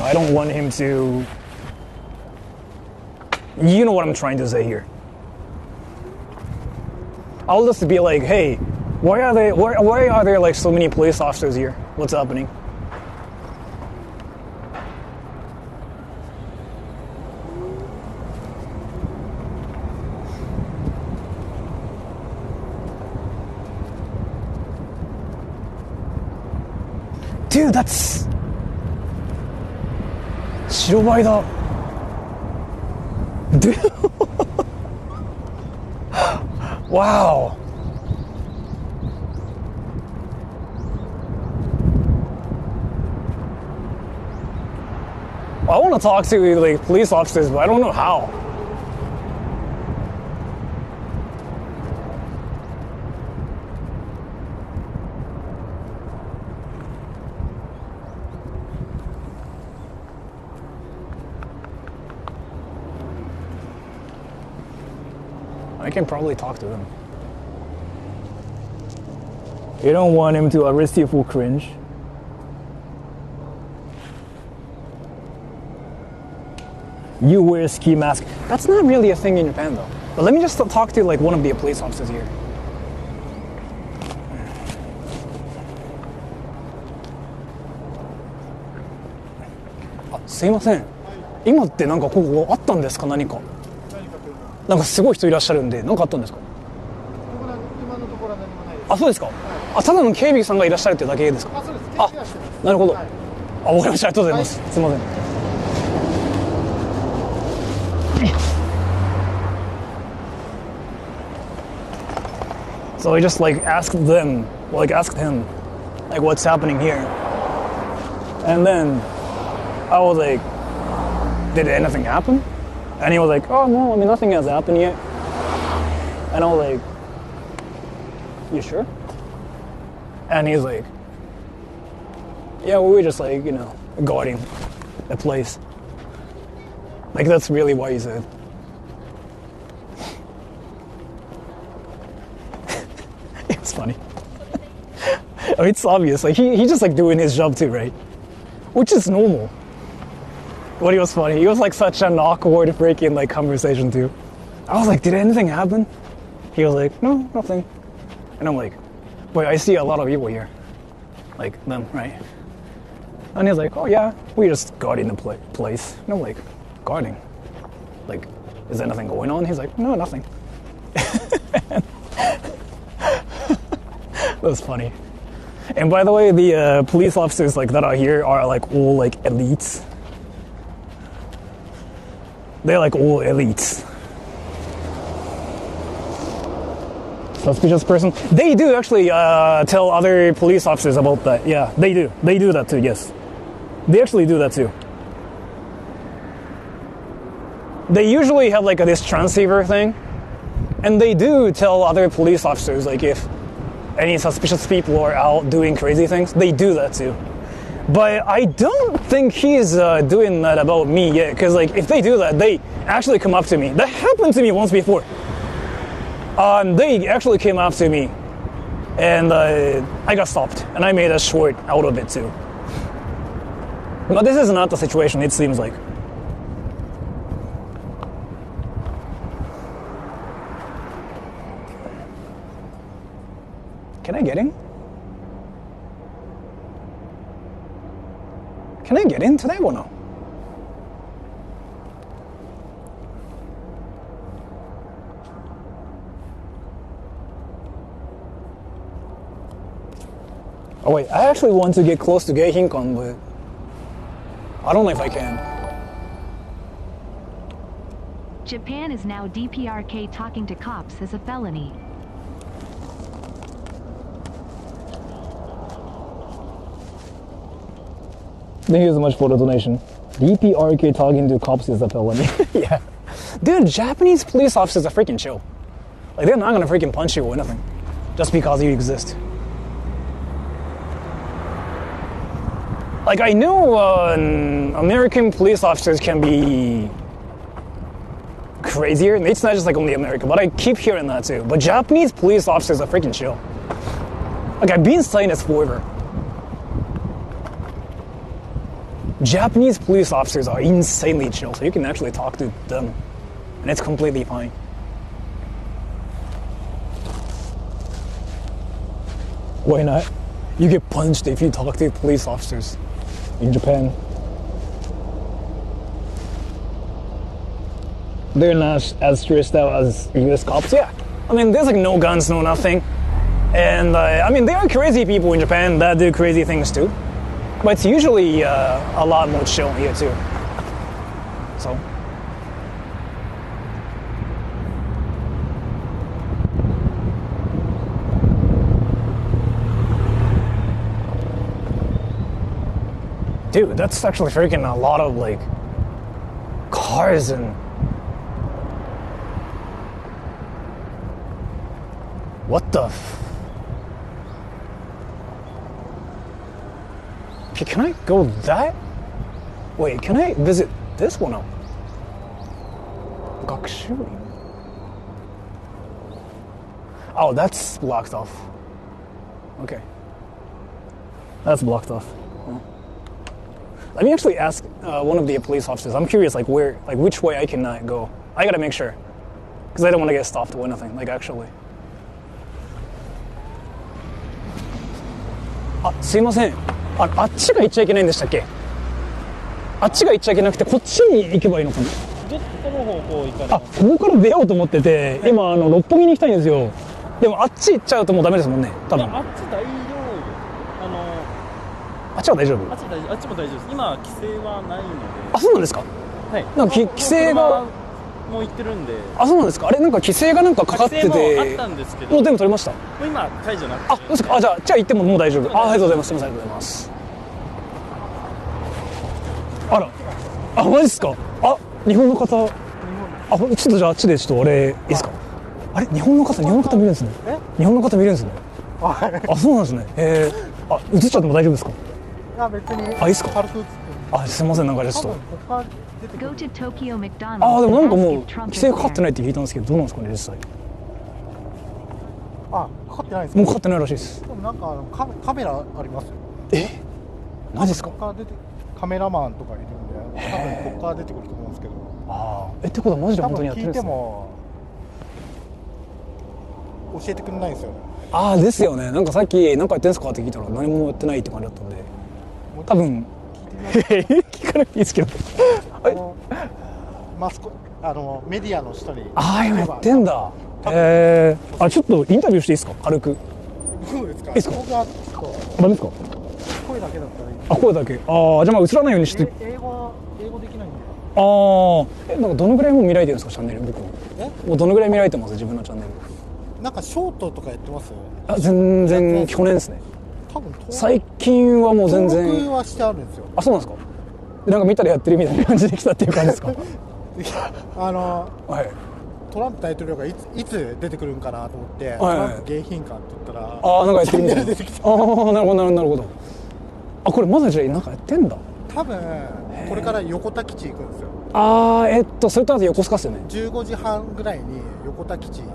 I don't want him to, you know what I'm trying to say here. I'll just be like, hey, why are there like so many police officers here? What's happening? Dude, that's 白バイだ。Dude. Wow. I want to talk to like police officers, but I don't know how. I can probably talk to him. You don't want him to arrest you for cringe. You wear a ski mask. That's not really a thing in Japan though. But let me just talk to like one of the police officers here. Ah, すいません。今ってなんかここあったんですか何か。なんかすごい人いらっしゃるんで、何かあったんですか？今のところは何もないです。あ、そうですか。あ、ただの警備さんがいらっしゃるってだけですか？あ、そうです。あ、なるほど。はい、あ、わかりました。ありがとうございます。すみません。So I just like asked him, like what's happening here. And then I was like, did anything happen? And he was like, oh no, I mean nothing has happened yet. And I was like, you sure? And he's like, yeah, we were just like, guarding the place. Like that's really what he said. It's funny. I mean, it's obvious. Like he just like doing his job too, right? Which is normal. But he was funny. He was like such an awkward freaking like conversation too. I was like, did anything happen? He was like, no, nothing. And I'm like, wait, I see a lot of people here. Like them, right? And he's like, oh yeah, we just guarding the place. And I'm like, guarding? Like, is anything going on? He's like, no, nothing. That was funny. And by the way, the police officers like that are here are like all like elites. They're like all elites. Suspicious person. They do actually tell other police officers about that. Yeah, they do. They do that too, yes. They actually do that too. They usually have like this transceiver thing. And they do tell other police officers like if any suspicious people are out doing crazy things. They do that too. But I don't think he's doing that about me yet. Because like if they do that, they actually come up to me. That happened to me once before. They actually came up to me. And I got stopped. And I made a short out of it too. But this is not the situation, it seems like. Can I get in? Can I get in today or no? Oh wait, I actually want to get close to Geihinkan, but I don't know if I can. Japan is now DPRK talking to cops as a felony. Thank you so much for the donation. DPRK talking to cops is a felony. Yeah. Dude, Japanese police officers are freaking chill. Like, they're not gonna freaking punch you or anything. Just because you exist. Like, I know American police officers can be crazier. It's not just like only America, but I keep hearing that too. But Japanese police officers are freaking chill. Like, I've been saying this forever. Japanese police officers are insanely chill, so you can actually talk to them, and it's completely fine. Why not? You get punched if you talk to police officers in Japan. They're not as stressed out as US cops. Yeah, I mean, there's like no guns, no nothing. And I mean, there are crazy people in Japan that do crazy things too. But it's usually a lot more chill here too. So. Dude, that's actually freaking a lot of like cars and what the okay, can I go that? Wait, can I visit this one up? Gakushu. Oh, that's blocked off. Okay. That's blocked off. Let me actually ask one of the police officers. I'm curious, like where, like which way I can go. I gotta make sure, because I don't want to get stopped or nothing. Like actually. あ、すいません。あっちが行っちゃいけないんでしたっけ？あっちが行っちゃいけなくてこっちに行けばいいのかな？どの方向行かれます？あ、ここから出ようと思ってて、今六本木に行きたいんですよ。でもあっち行っちゃうともうダメですもんね。多分。あっち大丈夫。あっちは大丈夫？あっちも大丈夫です。今規制はないので。あ、そうなんですか？はい。なんか規制がもう行ってるんで。あ、そうなんですか。あれなんか規制がなんかかかってて。規制もあったんですけど。もう全部取れました。もう今解除なくて。あ、そうですか。あ、じゃあ行ってももう大丈夫。あ、ありがとうございます。すみません、ありがとうございます。あら。あ、マジっすか。あ、日本の方。あ、ちょっとじゃああっちでちょっと俺いいですか。あれ日本の方見るんですね。日本の方見るんですね。あ、そうなんですね。あ、映っちゃっても大丈夫ですか。いや別に。あ、いいですか。軽く映ってる。あ、すみません、なんかちょっと。Go to Tokyo McDonald's あ、でもなんかもう and ask if Trump 規 is 制かかって there. ないって聞いたんですけど、どうなんですかね実際。あ、かかってないですか。もうかかってないらしいです。でもなんかカメラありますよ。マジですか。ここから出てカメラマンとかいるんで、多分ここから出てくると思うんですけど。ああ、ってことはマジで本当にやってるんですね。聞いても教えてくれないんですよね。ああ、ですよね。なんかさっき何かやってんすかって聞いたら何もやってないって感じだったんで、多分聞かなくていいですけど。メディアの人に。ああ、今やってんだ。あ、ちょっとインタビューしていいですか、軽く。そうですか。いいですか。僕はちょっとダメですか。声だけだったらいい。あ、声だけ。ああ、じゃあまあ映らないようにして。英語できないんで。ああ、なんかどのぐらいもう見られてるんですか、チャンネル僕も。もうどのぐらい見られてます自分のチャンネル。なんかショートとかやってます？あ、全然去年ですね。多分最近はもう全然。登録はしてあるんですよ。あ、そうなんですか。でなんか見たらやってるみたいな感じで来たっていう感じですか。はい。トランプ大統領がいつ出てくるんかなと思って、トランプ迎賓館って言ったら、ああ、なんかやってるみたいな。ああ、なるほどなるほど。あ、これまだじゃあなんかやってんだ。多分これから横田基地行くんですよ。ああ、それとあと横須賀っすよね。15時半ぐらいに横田基地行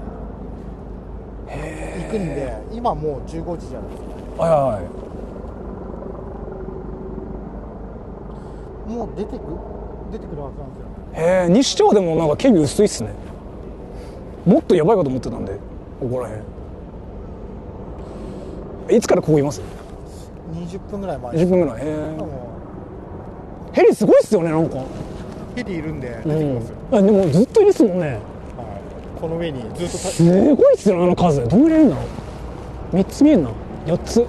くんで、今もう15時じゃないですか。はいはい。もう出てくるはずなんですよ。へえ、にしてはでもなんか警備薄いっすね。もっとやばいかと思ってたんで、ここら辺。いつからここいます？ 20分ぐらい前。20分ぐらい。ヘリすごいっすよね、なんか。ヘリいるんで出てきますよ。あ、でもずっといるっすもんね。はい。この上にずっとすごいっすよ、あの数。どんぐらいいるんだろう。3つ見えんな。4つ。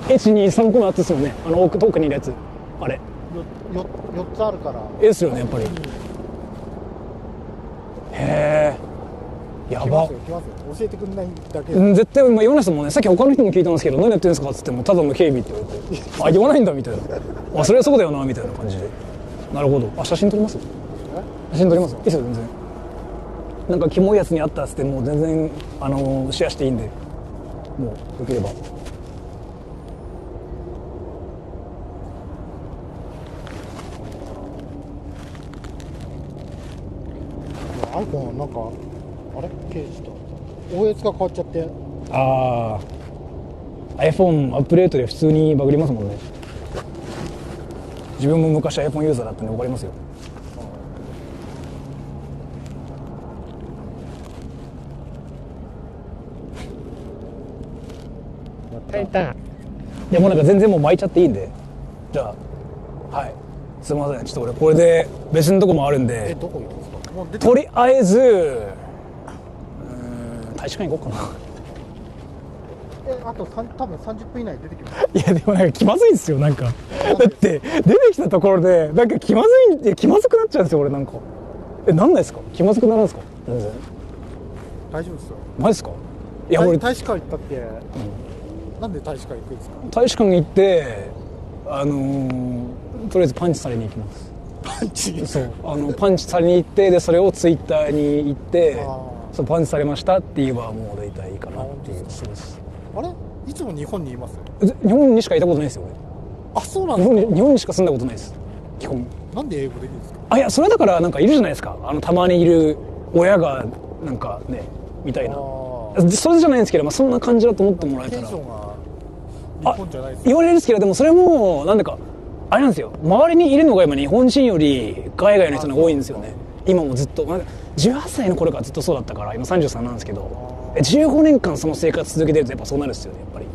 1、2、3個のやつですもんね。奥遠くにいるやつ。あれ。4つあるから。ですよね、やっぱり。へえ。やば。来ますよ。教えてくれないだけで。絶対言わないですもんね。さっき他の人も聞いたんですけど、何やってるんですかっつってもただの警備って言われて、あ、言わないんだみたいな。あ、それはそうだよなみたいな感じで。なるほど。あ、写真撮ります？写真撮ります？いいですよ全然。なんかキモいやつに会ったっつってもう全然シェアしていいんで、もうよければ。iPhone なんかあれ刑事と OS が変わっちゃって。ああ。iPhone アップデートで普通にバグりますもんね。自分も昔 iPhone ユーザーだったんで分かりますよ。いやもうなんか全然もう巻いちゃっていいんで、じゃあはいすいません、ちょっと俺これで別のとこもあるんで、どこ行くんですか？もう出てとりあえず大使館行こうかな。あと多分30分以内に出てきます。いやでもなんか気まずいんですよ、なんかだって出てきたところでなんか気まずくなっちゃうんですよ俺。なんかなんないですか？気まずくなるんですか？全然大丈夫ですよ。マジですか？いや俺大使館行ったって、なんで大使館行くんですか？大使館行ってとりあえずパンチされに行きます。パンチ？そうパンチされに行って、でそれをツイッターに行ってそうパンチされましたって言えばもう大体いいかなっていう。そうです。あれいつも日本にいます？日本にしかいたことないですよ俺。あ、そうなんですか？日本にしか住んだことないです基本。なんで英語できるんですか？いやそれだからなんかいるじゃないですか、たまにいる親がなんかねみたいな、それじゃないんですけど、そんな感じだと思ってもらえたら。テンションが日本じゃないですか？言われるんですけど、でもそれもなんだかあれなんですよ、周りにいるのが今日本人より海外の人が多いんですよね。今もずっと18歳の頃からずっとそうだったから、今33なんですけど、15年間その生活続けてるとやっぱそうなるんですよね。やっぱり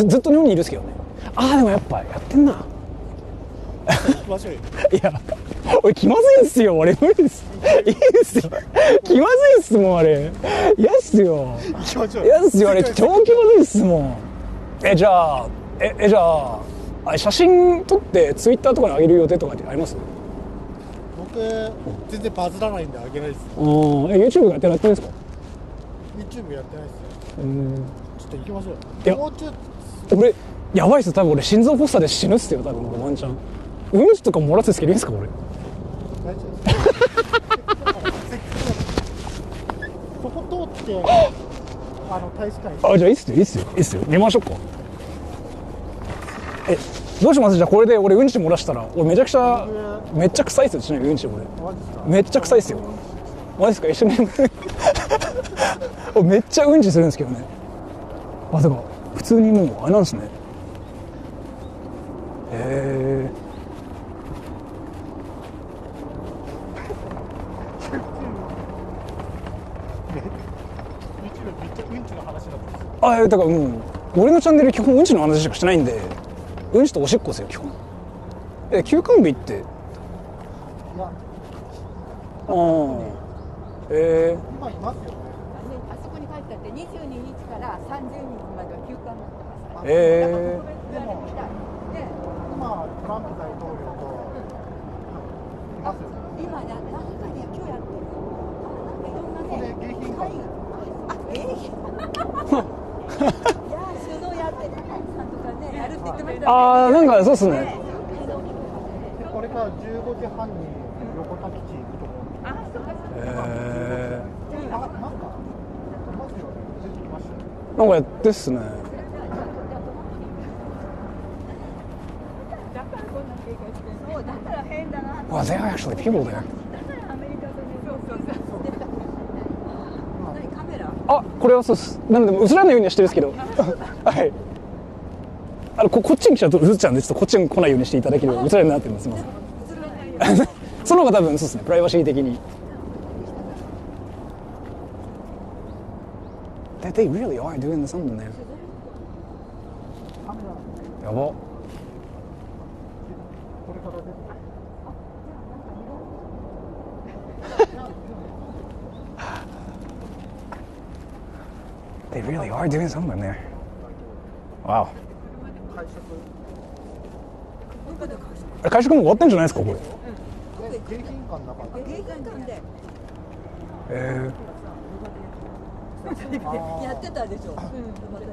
ずっと日本にいるんですけどね。でもやっぱやってんな。いや俺気まずいんすよ、俺無理です。いいですよ、気まずいっすもんあれ。嫌っすよ、嫌っすよあれ、超気まずいっすもん。じゃあ写真撮ってツイッターとかに上げる予定とかってあります？僕全然バズらないんで上げないです。YouTube やってるんですか？ YouTube やってないですよ。ちょっと行きましょう。いや俺やばいっす、多分俺心臓発作で死ぬっすよ多分。ワンチャンうんちとか漏らすつけるんですか俺？大丈夫ですそこ通って大使館。じゃあいいっすよ見ましょうか。どうします？じゃあこれで俺うんち漏らしたら俺めっちゃ臭いっすよ。ちなみにうんち俺めっちゃ臭いっすよ。マジですか？一緒にめっちゃうんちするんですけどね。だから普通にもうあれなんですね。だからもう俺のチャンネル基本うんちの話しかしてないんで、うんちとおしっこですよ基本。休館日って今いますよね。あそこに書いてあって22日から30日までは休館になってますから。でも今トランプ大統領といますよね。今何かね今日やってる。なんかいろんなね迎賓館。いや首脳やってるさんとかねやるって言ってましたね。なんかそうっすね。これから15時半に横田基地行くと思うんで。なんかやってっすね。Well, there are actually people there. これはそうっす。なので映らないようにはしてるんですけどはい。こっちに来ちゃうと映っちゃうんで、ちょっとこっちに来ないようにしていただければ映らないなって思います。すみませんその方が多分そうですね、プライバシー的に。They really are doing something there. やば。They really are doing something there. Wow. 会食も終わってんじゃないですかこれ。迎賓館の中で。迎賓館で。やってたでしょ。また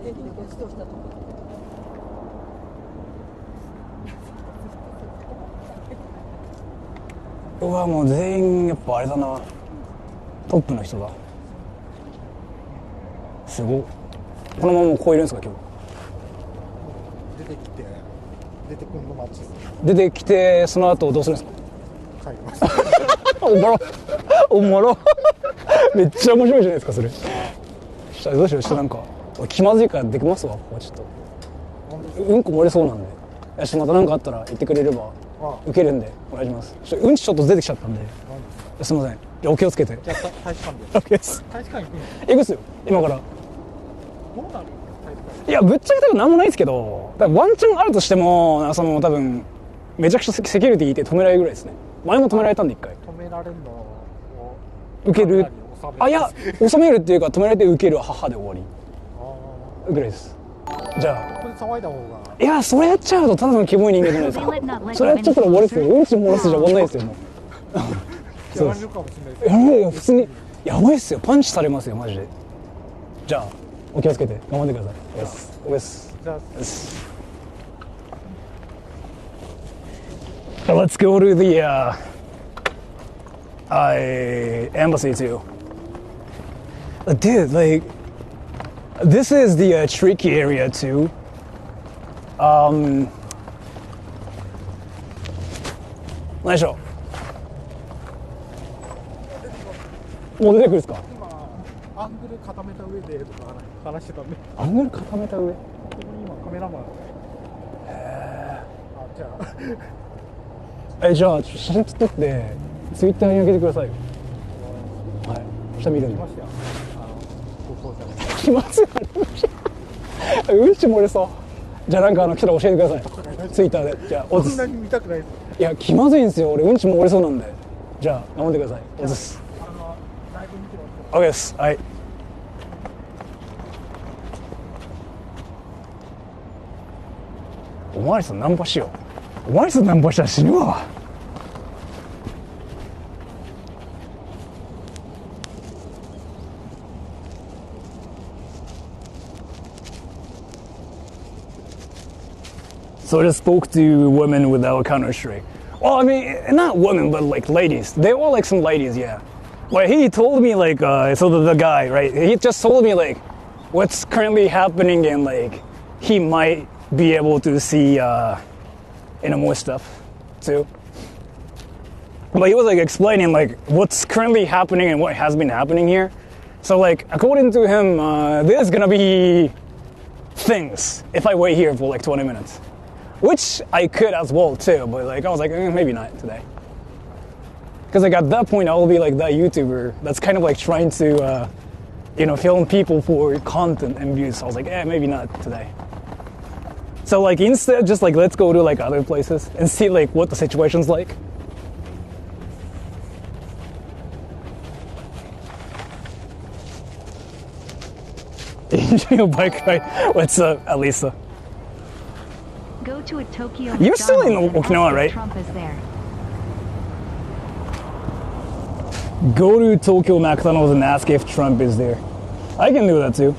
駅でごちそうしたとこ。もう全員やっぱあれだな、トップの人だ。すごい。このままもうこういるんですか今日。出てくるの待ちです。出てきてその後どうするんですか？帰ります。おもろめっちゃ面白いじゃないですかそれ。したらどうしよう、なんか気まずいからできますわここちょっと。うんこ漏れそうなんで、よしまた何かあったら言ってくれれば受けるんでお願いします。うんちちょっと出てきちゃったんで、すみません。じゃあお気をつけて。じゃあ大使館で。OK です。大使館行くの？行くっすよ今から。どうなる？大使館。いやぶっちゃけ多分何もないですけど、ワンチャンあるとしてもその多分めちゃくちゃセキュリティいて止められるぐらいですね。前も止められたんで1回。止められるのを受ける。いや収めるっていうか止められて受けるは母で終わりぐらいです。じゃあこれ騒いだ方が。いやそれやっちゃうとただのキモい人間じゃないですか。それやっちゃったら終わりですよ。うんち漏らすじゃ終わんないですよもう。やられるかもしれないです。いや普通にやばいっすよ。パンチされますよマジで。じゃあお気をつけて頑張ってください。おです。じゃあ。Let's go to the embassy too. Dude, like, this is the tricky area too. 何でしょう。もう出てくるんですか。今アングル固めた上でとか話してたんで。アングル固めた上。ここに今カメラマン。じゃあ。じゃあ写真撮ってツイッターに上げてくださいよ。はい。そしたら見るんで。来ますよ。うんち漏れそう。じゃあなんか来たら教えてください。ツイッターで。じゃあおつ。そんなに見たくないです。いや気まずいんですよ。俺うんち漏れそうなんで。じゃあ頑張ってください。おつす。ライブ見てます。OK です。はい。おまわりさんナンパしよう。おまわりさんナンパしたら死ぬわ。So I just spoke to women without Counter-Strike. Well, I mean, not women, but like ladies. They were like some ladies, yeah. Well, he told me like, so the guy, right? He just told me like, what's currently happening and like, he might be able to see, more stuff too. But he was like explaining like what's currently happening and what has been happening here. So like, according to him, there's gonna be things if I wait here for like 20 minutes. Which I could as well too, but like I was like, maybe not today. Because like at that point, I'll be like that YouTuber that's kind of like trying to, film people for content and views. So I was like, maybe not today. So like instead, just like let's go to like other places and see like what the situation's like. Enjoy your bike ride. What's up, Alisa? Go to a Tokyo. You're still in McDonald's Okinawa, and right? Trump is there. Go to Tokyo McDonald's and ask if Trump is there. I can do that too.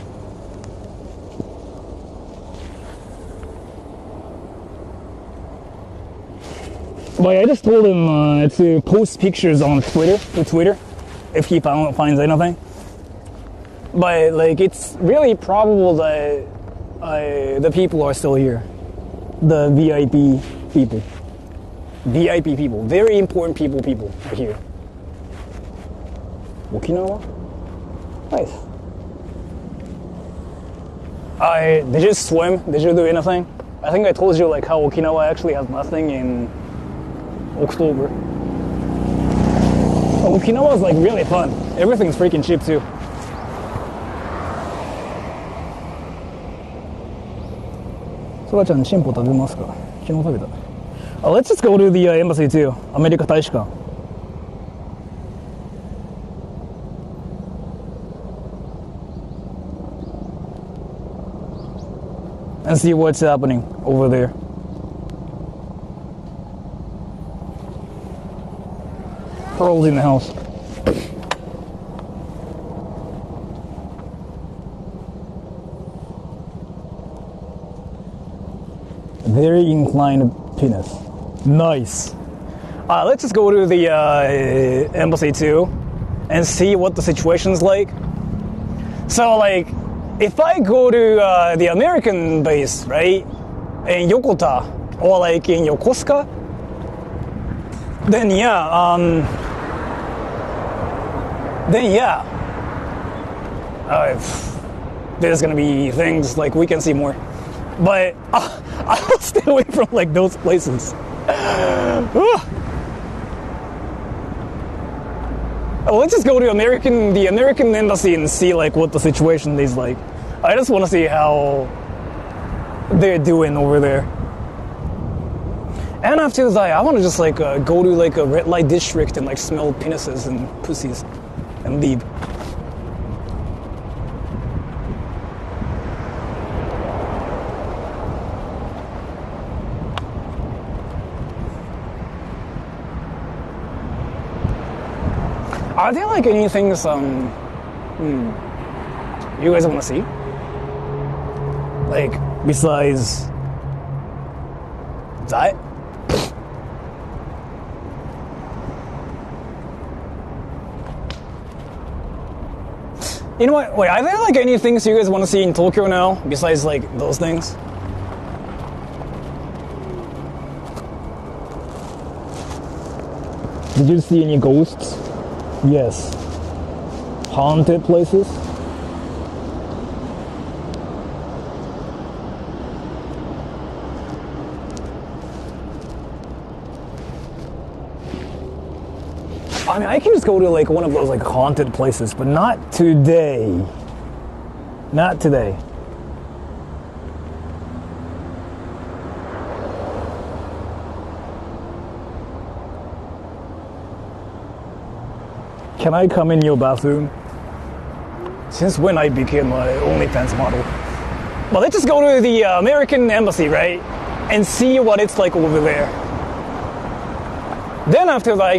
But I just told him to post pictures on Twitter, if he finds anything. But like, it's really probable that the people are still here. The VIP people. VIP people. Very important people are here. Okinawa? Nice. Did you swim? Did you do anything? I think I told you like how Okinawa actually has nothing in October. Okinawa is like really fun. Everything's freaking cheap too. Sora-chan, チンポ食べますか？昨日食べた。Let's just go to the embassy too. アメリカ大使館。And see what's happening over there. Pearl's in the house. Very inclined penis. Nice. Let's just go to the embassy too and see what the situation's like. So like, if I go to the American base, right, in Yokota or like in Yokosuka, then there's gonna be things like we can see more. but I'll stay away from like those places. Let's just go to the American embassy and see like what the situation is like. I just want to see how they're doing over there. And after that, I want to just like go to like a red light district and like smell penises and pussies and leave. Are there like any things you guys want to see? Like besides that? You know what? Wait, are there like any things you guys want to see in Tokyo now besides like those things? Did you see any ghosts? Yes. Haunted places? I mean, I can just go to like one of those like haunted places, but not today. Not today. Can I come in your bathroom? Since when I became my OnlyFans model? Well, let's just go to the American embassy, right? And see what it's like over there. Then after that, I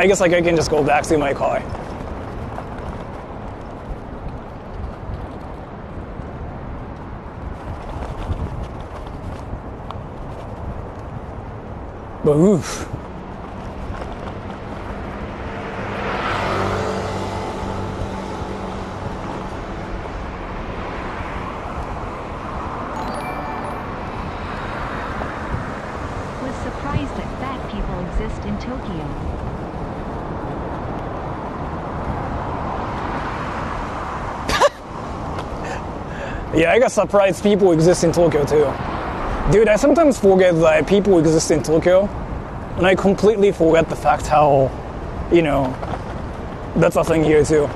guess like I can just go back to my car. But oof. Surprised that fat people exist in Tokyo. Yeah, I got surprised people exist in Tokyo too. Dude, I sometimes forget that people exist in Tokyo, and I completely forget the fact how, you know, that's a thing here too.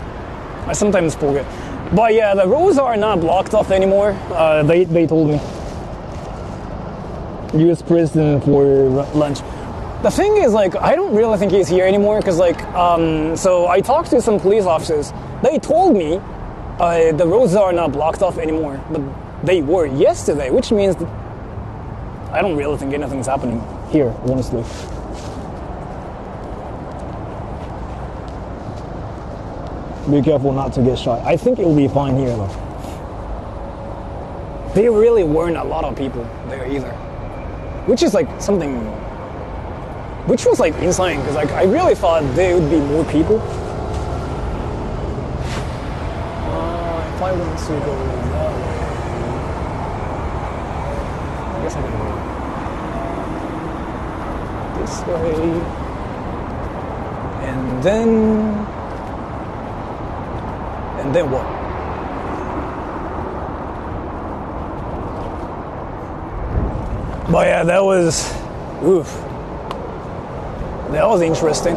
I sometimes forget. But yeah, the roads are not blocked off anymore. They told me. U.S. president for lunch. The thing is, like, I don't really think he's here anymore because, like, so I talked to some police officers. They told me the roads are not blocked off anymore, but they were yesterday, which means that I don't really think anything's happening here, honestly. Be careful not to get shot. I think it'll be fine here, though. There really weren't a lot of people there either. Which is like something, which was like insane, because like I really thought there would be more people. If I want to go that way, I guess I can go this way, and then what? But yeah, that was interesting.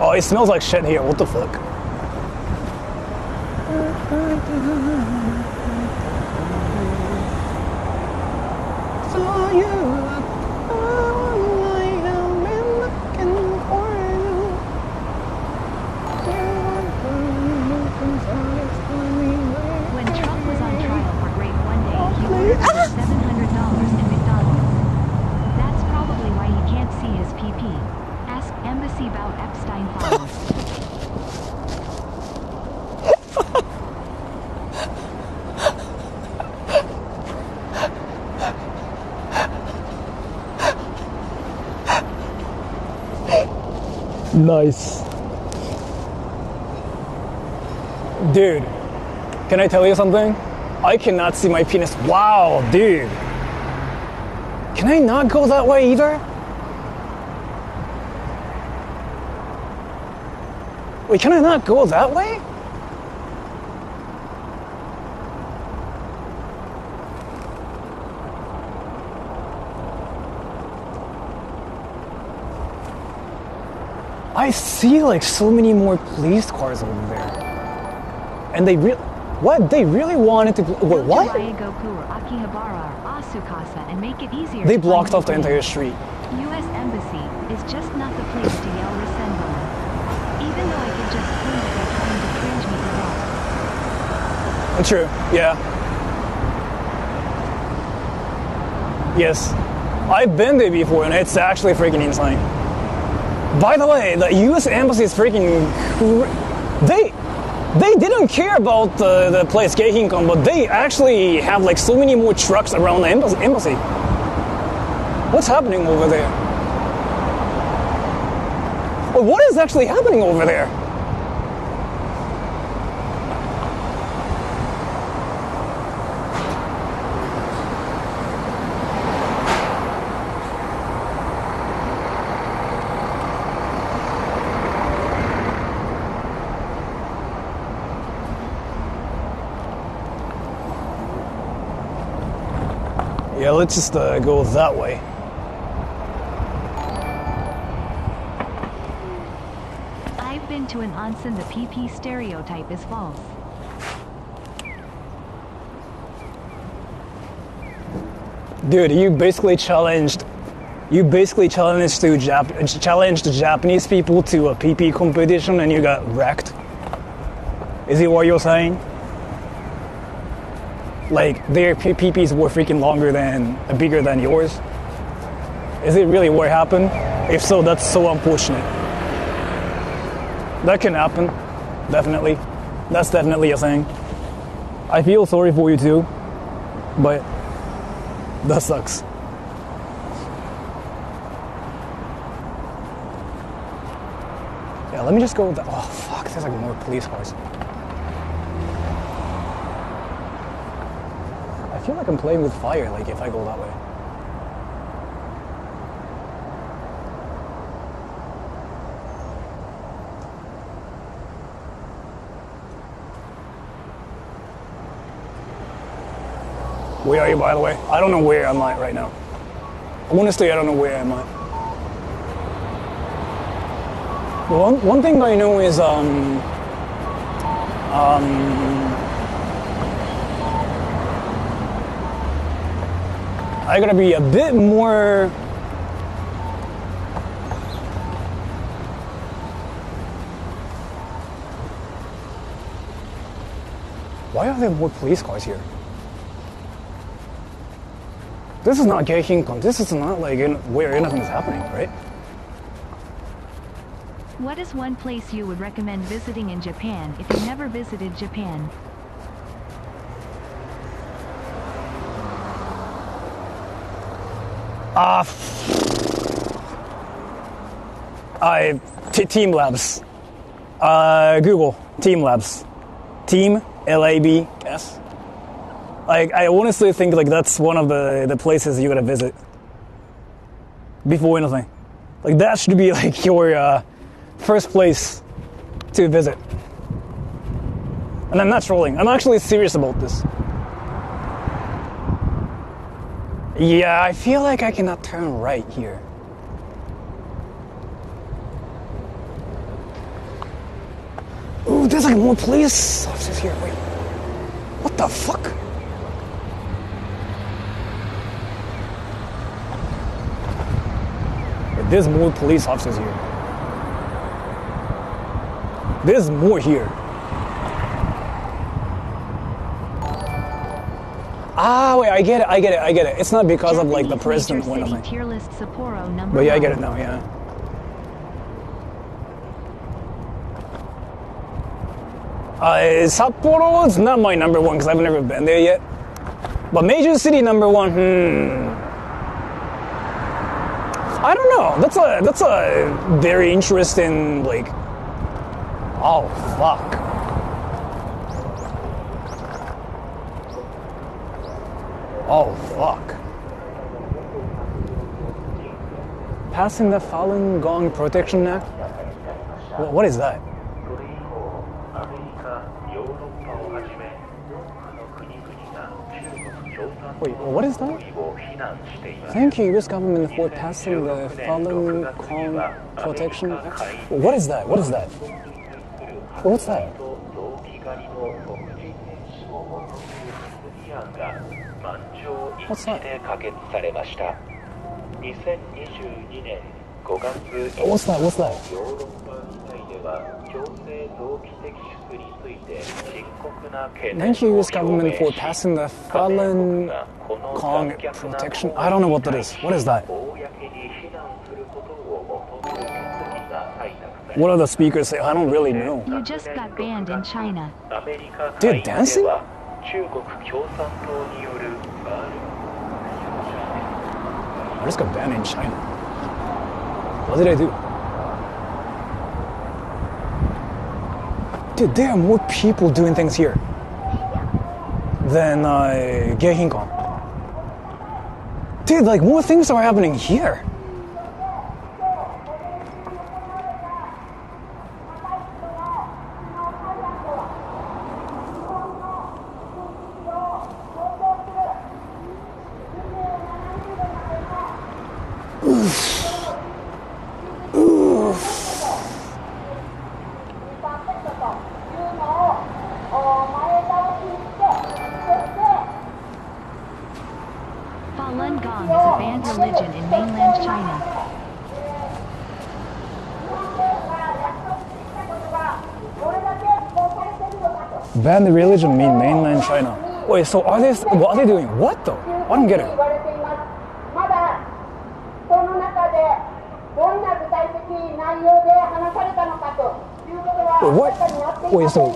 Oh, it smells like shit here. What the fuck? When Trump was on trial for rape one day, he ordered over $700 in McDonald's. That's probably why he can't see his PP. Ask embassy about Epstein files. Nice. Dude, can I tell you something? I cannot see my penis. Wow, dude. Can I not go that way either? Wait, can I not go that way? I see like so many more police cars over there. And they really, what? They really wanted to, wait, what? And make it easier. They blocked off the entire street. U.S. Embassy is just not the place to yell resendo. Even though I could just prove that they're trying to transmit the law. True, yeah. Yes. I've been there before and it's actually freaking insane. By the way, the U.S. Embassy is freaking... They didn't care about the place Geihinkan, but they actually have like so many more trucks around the embassy. What's happening over there? Well, what is actually happening over there? Yeah, let's just go that way. I've been to an onsen. The PP stereotype is false. Dude, you basically challenged challenged Japanese people to a PP competition and you got wrecked. Is it what you're saying? Like their PPs were freaking bigger than yours? Is it really what happened? If so, that's so unfortunate. That can happen, definitely. That's definitely a thing. I feel sorry for you too, but that sucks. Yeah, let me just go with that. Oh fuck, there's like more police cars. I feel like I'm playing with fire, like if I go that way. Where are you, by the way? I don't know where I'm at right now. Honestly, I don't know where I'm at. One thing I know is I gotta be a bit more. Why are there more police cars here? This is not Geihinkan. This is not like where anything is happening, right? What is one place you would recommend visiting in Japan if you never visited Japan? Team Labs. Google Team Labs. Team LABS. Like I honestly think like that's one of the places you gotta visit before anything. Like that should be like your first place to visit. And I'm not trolling. I'm actually serious about this. Yeah, I feel like I cannot turn right here. Ooh, there's like more police officers here. Wait, what the fuck? Wait, there's more police officers here. There's more here. Ah, wait, I get it. It's not because of like the president or anything. But yeah, I get it now, yeah. Sapporo is not my number one because I've never been there yet. But major city number one, I don't know. That's a very interesting like. Oh fuck. Oh, fuck. Passing the Falun Gong Protection Act? What is that? Wait, what is that? Thank you, U.S. government, for passing the Falun Gong Protection Act. What is that? What is that? What's that? What's that? What's that? What's that? Thank you, U.S. government, for passing the Falun Gong Protection. I don't know what that is. What is that? What are the speakers say? I don't really know. You just got banned in China. They're dancing? What just got banned in China? What did I do? Dude, there are more people doing things here than Geihinkon. Dude, like more things are happening here. Falun Gong is a banned religion in mainland China. Ban the religion mean mainland China. Wait, so are they doing what though? I don't get it. Wait, what? Wait, so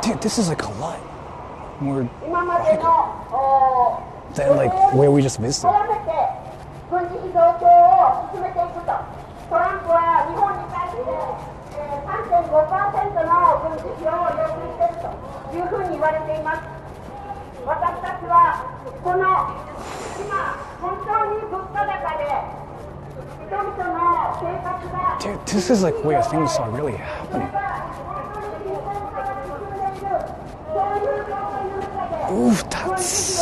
dude, this is like a lot more radical than like where we just visited. Dude, this is like where things are really happening. Oof, that's...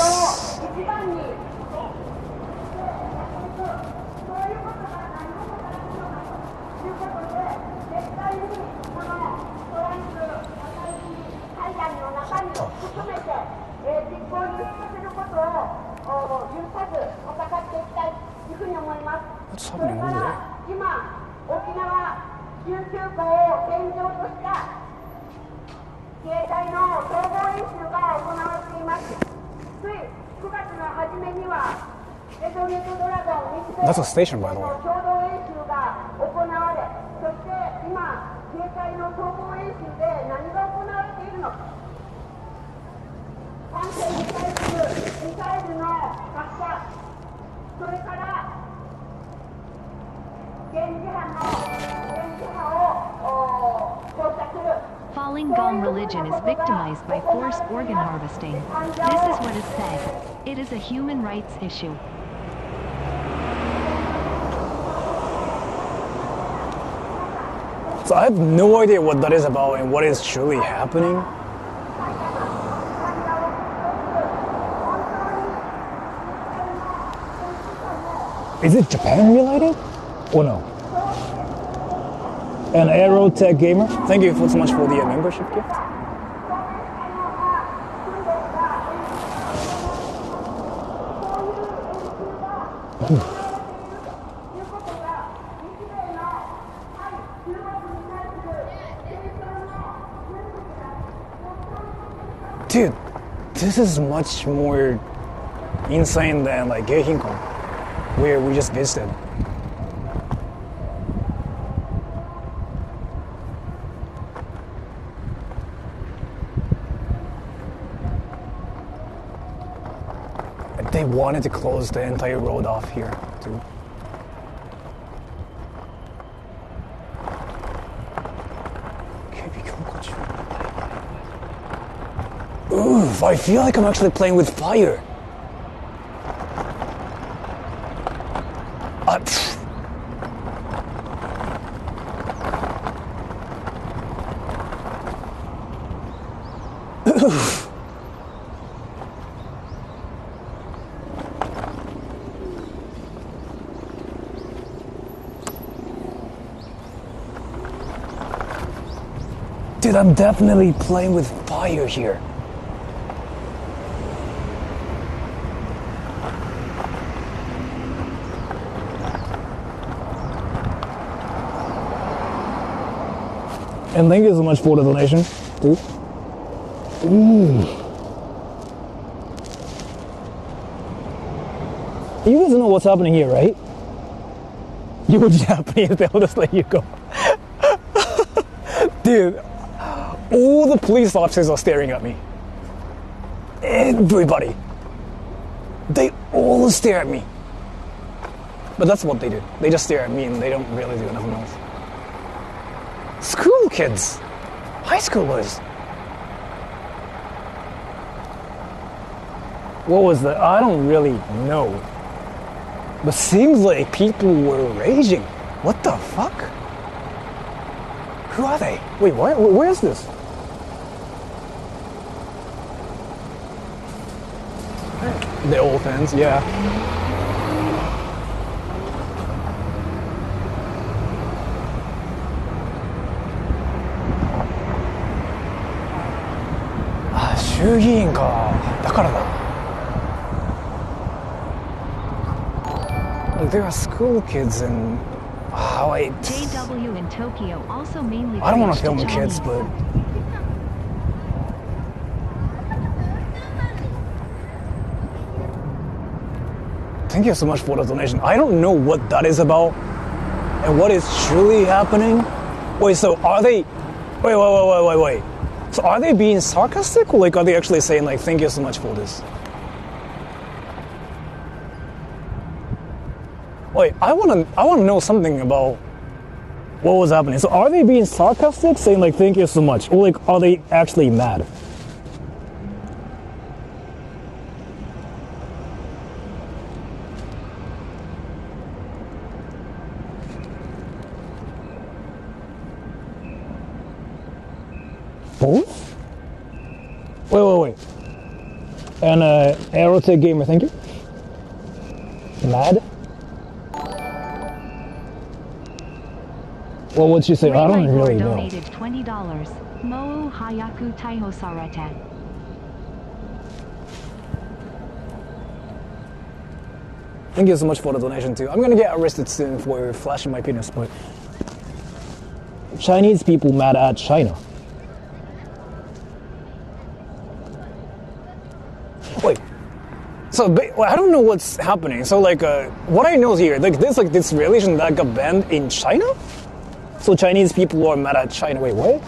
What's happening over there? That's a station, by the way. Falun Gong religion is victimized by forced organ harvesting. This is what is said. It is a human rights issue. So I have no idea what that is about and what is truly happening. Is it Japan related or no? An Aero Tech Gamer, thank you so much for the membership gift. Dude, this is much more insane than like Geihinkon, where we just visited. They wanted to close the entire road off here, too. Oof, I feel like I'm actually playing with fire. Oof. Dude, I'm definitely playing with fire here. And thank you so much for the donation, too. Ooh. You guys know what's happening here, right? You're Japanese, they'll just let you go. Dude, all the police officers are staring at me. Everybody. They all stare at me. But that's what they do. They just stare at me and they don't really do anything else. School kids. High schoolers. What was that? I don't really know. But seems like people were raging. What the fuck? Who are they? Wait, what? Where is this? The old fans, yeah. Ah, 衆議院か。だからだ。There are school kids and JW in Tokyo also mainly I don't want to preached film kids, but thank you so much for the donation. I don't know what that is about and what is truly happening. Wait, so are they? Wait. So are they being sarcastic, or like are they actually saying like thank you so much for this? Wait, I wanna know something about what was happening. So are they being sarcastic, saying like thank you so much, or like are they actually mad? Both? Wait. And Aerotech Gamer, thank you. Mad? What would you say? I don't really know. Donated $20. Mou hayaku taiho sarete. Thank you so much for the donation too. I'm gonna get arrested soon for flashing my penis, but Chinese people mad at China. Wait. So I don't know what's happening. So like, what I know here, like there's like this relation that got banned in China. So Chinese people are mad at China. Wait, what?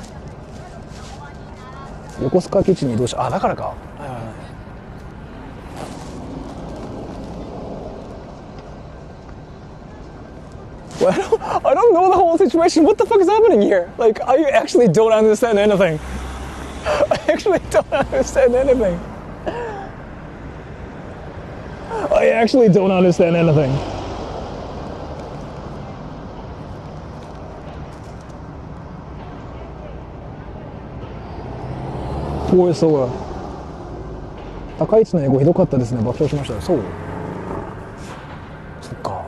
横須賀基地に移動し、あ、だからか。Well, I don't know the whole situation. What the fuck is happening here? Like, I actually don't understand anything. I actually don't understand anything. I actually don't understand anything. Poor Sora. 高市の英語ひどかったですね。爆笑しましたよ。そう。そっか。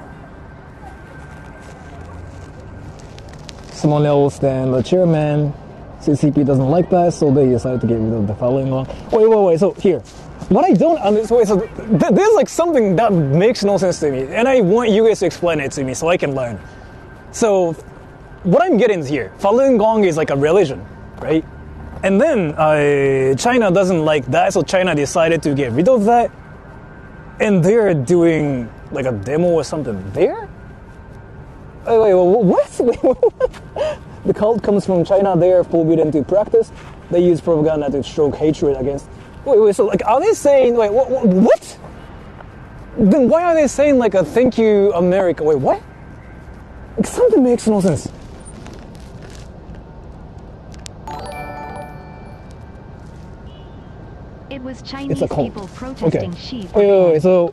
Someone else than the chairman. CCP doesn't like that, so they decided to get rid of the following law. Wait. So here. What I don't understand, so there's like something that makes no sense to me, and I want you guys to explain it to me so I can learn. So, what I'm getting here, Falun Gong is like a religion, right? And then China doesn't like that, so China decided to get rid of that, and they're doing like a demo or something there? Wait, what? The cult comes from China, they are forbidden to practice. They use propaganda to stroke hatred against. Wait, so like, are they saying, wait, what? Then why are they saying like a thank you America? Wait, what? Like, something makes no sense. was It's Chinese a cult. people protesting Okay. sheep. Wait. So.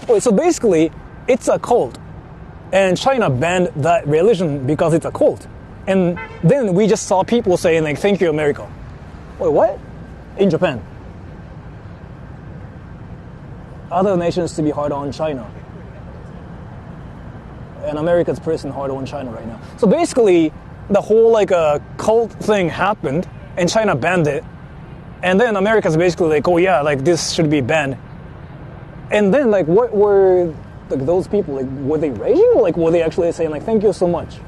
Wait. So basically, it's a cult, and China banned that religion because it's a cult, and then we just saw people saying like, "Thank you, America." Wait, what? In Japan. Other nations to be hard on China. And America's pressing hard on China right now. So basically, the whole like cult thing happened, and China banned it, and then America's basically like, oh yeah, like this should be banned. And then like, what were like those people like? Were they raging, or like were they actually saying like, thank you so much?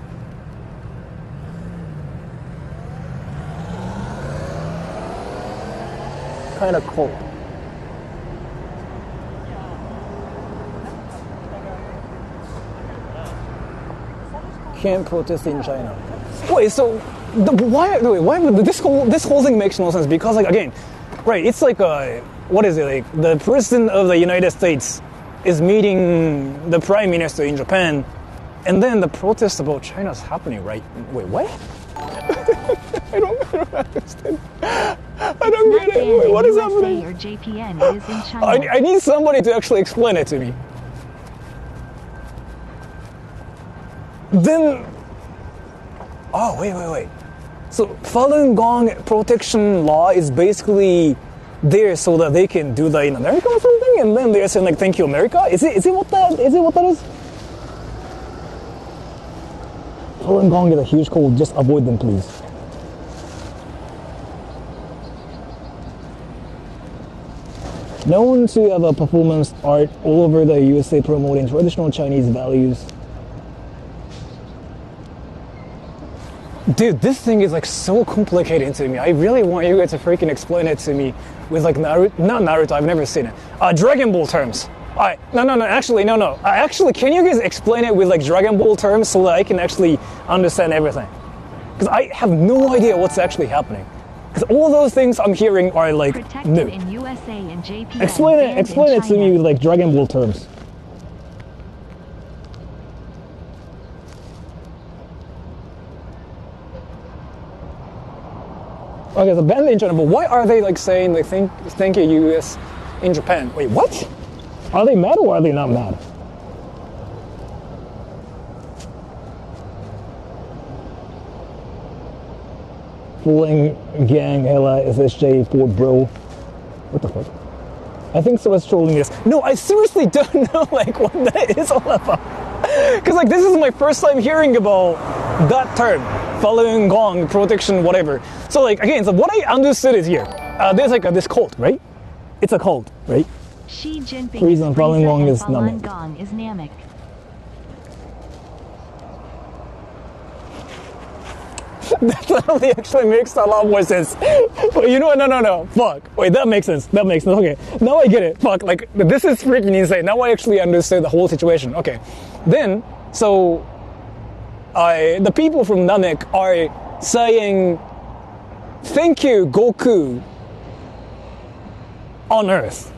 Kind of cold. Can't protest in China. Wait, so why would this whole thing makes no sense? Because like again, right? It's like what is it like? The president of the United States is meeting the prime minister in Japan, and then the protest about China is happening, right? Wait, what? I don't understand. I don't get it. Wait, what is happening? Or JPN is in China. I need somebody to actually explain it to me. Then, oh wait. So Falun Gong protection law is basically there so that they can do that in America or something, and then they're saying like, "Thank you, America." Is it what that is? Falun Gong is a huge cult. Just avoid them, please. Known to have a performance art all over the USA promoting traditional Chinese values. Dude, this thing is like so complicated to me. I really want you guys to freaking explain it to me with like not Naruto, I've never seen it. Dragon Ball terms. Alright, actually, can you guys explain it with like Dragon Ball terms so that I can actually understand everything? Because I have no idea what's actually happening. Because all those things I'm hearing are like Protected new. in USA and JPN. Explain banned it in to me China. with like Dragon Ball terms. Okay, so banned in China, but why are they like saying like thank you US in Japan? Wait, what? Are they mad or are they not mad? Fooling gang, Ella, SSJ, Ford Bro. What the fuck? I think someone's trolling this. No, I seriously don't know like what that is all about. Because like this is my first time hearing about that term. Falun Gong, protection, whatever. So like again, so what I understood is here. There's like this cult, right? It's a cult, right? Xi Jinping Reason is Falun Frieza Gong and is Falun Namek. Gong is Namek. That totally actually makes a lot more sense. But you know what? No. Fuck. Wait, that makes sense. Okay. Now I get it. Fuck. Like, this is freaking insane. Now I actually understand the whole situation. Okay. Then, so, the people from Namek are saying, thank you, Goku, on Earth.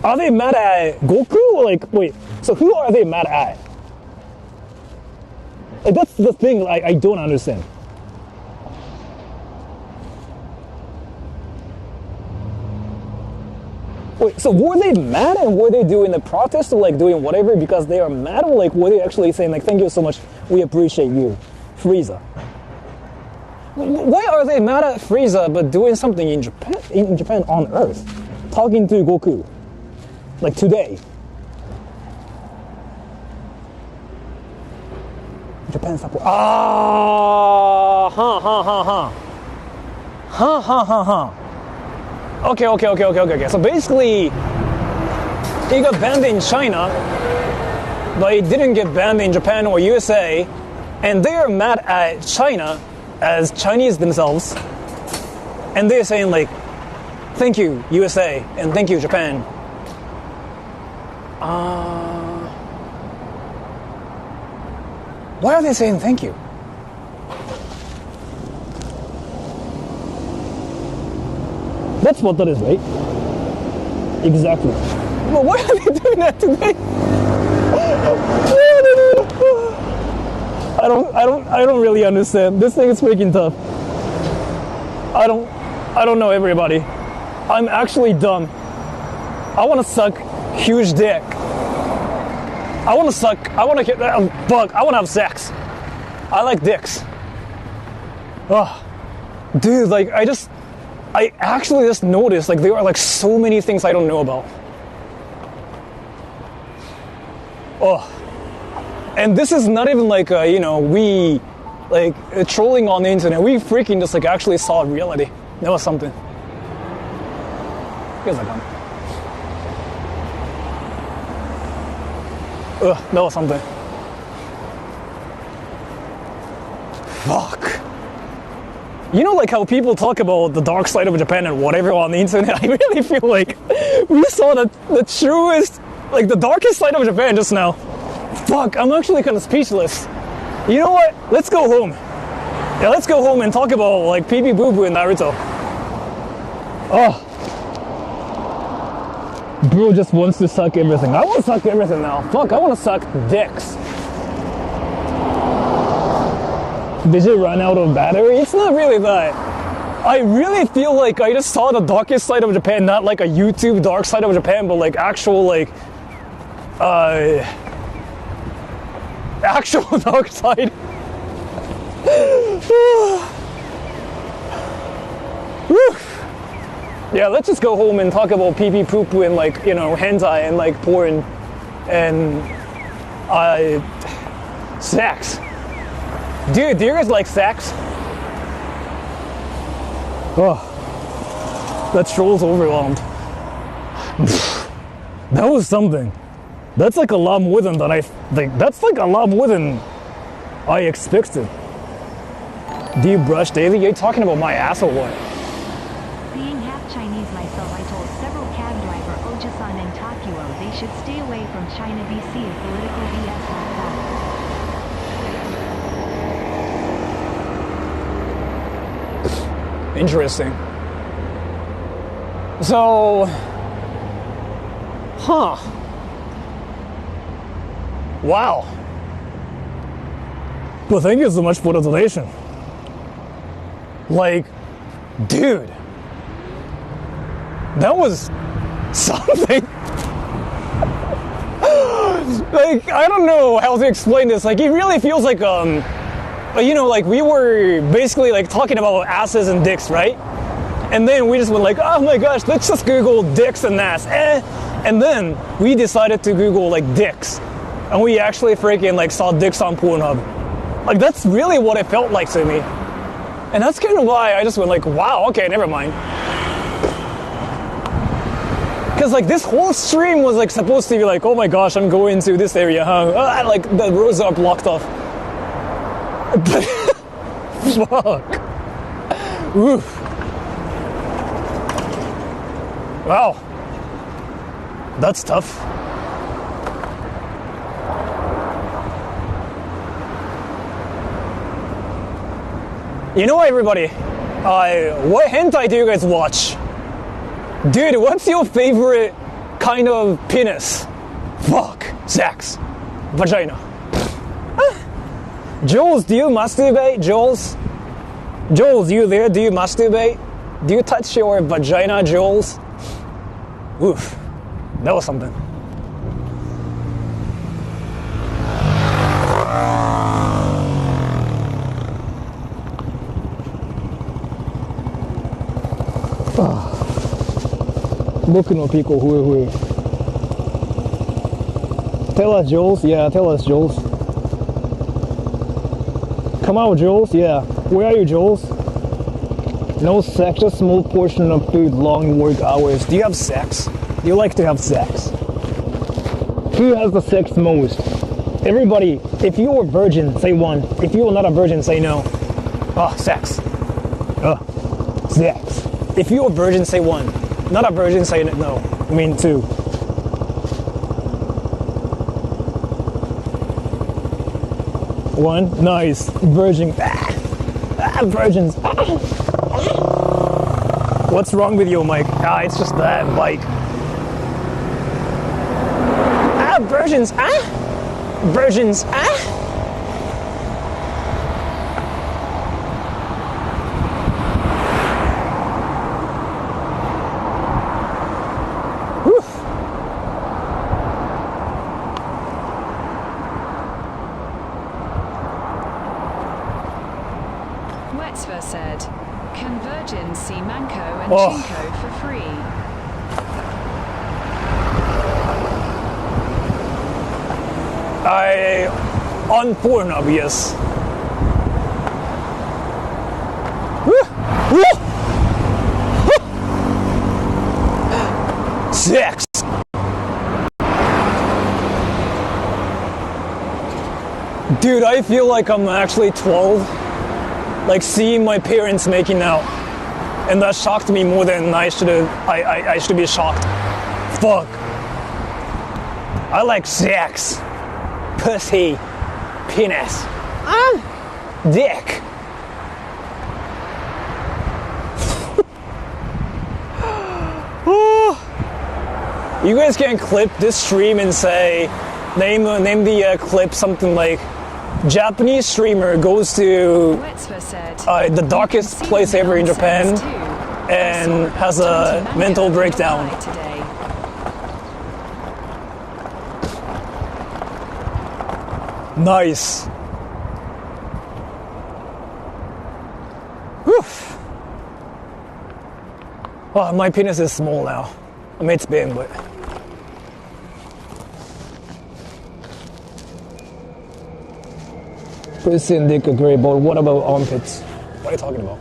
Are they mad at Goku? Or like, wait, so who are they mad at? Like, that's the thing I don't understand. Wait, so were they mad and were they doing the protest or like doing whatever because they are mad, or like were they actually saying like, thank you so much, we appreciate you, Frieza? Why are they mad at Frieza but doing something in Japan on Earth? Talking to Goku. Like today. Japan support. Okay. So basically, it got banned in China, but it didn't get banned in Japan or USA, and they are mad at China as Chinese themselves, and they're saying like, thank you USA and thank you Japan. Why are they saying thank you? That's what that is, right? Exactly. But why are they doing that today? I don't really understand. This thing is freaking tough. I don't know everybody. I'm actually dumb. I want to suck huge dick. I want to get fuck. I want to have sex. I like dicks. Oh, dude, like I actually just noticed like there are like so many things I don't know about. Oh, and this is not even like we like trolling on the internet. We freaking just like actually saw reality. That was something. Here's a gun. That was something. Fuck. You know, like how people talk about the dark side of Japan and whatever on the internet. I really feel like we saw the truest, like the darkest side of Japan just now. Fuck, I'm actually kind of speechless. You know what? Let's go home. Yeah, let's go home and talk about like pee pee boo boo in Naruto. Oh. Bro just wants to suck everything. I want to suck everything now. Fuck, I want to suck dicks. Did you run out of battery? It's not really that. I really feel like I just saw the darkest side of Japan, not like a YouTube dark side of Japan, but like actual like actual dark side. Yeah, let's just go home and talk about pee pee poo poo and like, hentai and like porn and sex. Dude, do you guys like sex? Oh, that troll's overwhelmed. That was something. That's like a lot more than that that's like a lot more than I expected. Do you brush daily? Are you talking about my ass or what? Being half Chinese myself, I told several cab driver Oja-san and Takuo they should stay away from China BC and political BS like that. Interesting. So, wow. Well, thank you so much for the donation. Like, dude, that was something. Like, I don't know how to explain this. Like, it really feels like, like we were basically like talking about asses and dicks, right? And then we just went like, oh my gosh, let's just Google dicks and ass. And then we decided to Google like dicks. And we actually freaking like saw dicks on Pornhub. Like, that's really what it felt like to me. And that's kind of why I just went like, wow, okay, never mind. Because like this whole stream was like supposed to be like, oh my gosh, I'm going to this area, huh? Like the roads are blocked off. But fuck. Oof. Wow. That's tough. You know what, everybody? What hentai do you guys watch? Dude, what's your favorite kind of penis? Fuck. Sex. Vagina. Jules, do you masturbate? Jules, you there? Do you masturbate? Do you touch your vagina, Jules? Oof. That was something. Look no people who. Tell us, Jules. Yeah, tell us, Jules. Come out, Jules. Yeah. Where are you, Jules? No sex, just small portion of food, long work hours. Do you have sex? Do you like to have sex? Who has the sex most? Everybody, if you are virgin, say 1. If you are not a virgin, say no. Sex. Sex. If you are virgin, say 1. Not a virgin, say no. I mean 2. One, nice. Virgin. Virgins. What's wrong with you, Mike? It's just that bike. Virgins. Virgins. Manko and Oh. Chinko for free. On Pornhub, yes. Woo! Woo! Sex. Dude, I feel like I'm actually 12. Like seeing my parents making out. And that shocked me more than I should be shocked. Fuck. I like sex. Pussy. Penis. Dick. You guys can clip this stream and say, name the clip something like, Japanese streamer goes to Wetzver said, the darkest place ever in Japan and has a mental breakdown. Today. Nice. Whew. Oh, my penis is small now. I mean, it's big, but... Pussy and dick are great, but what about armpits? What are you talking about?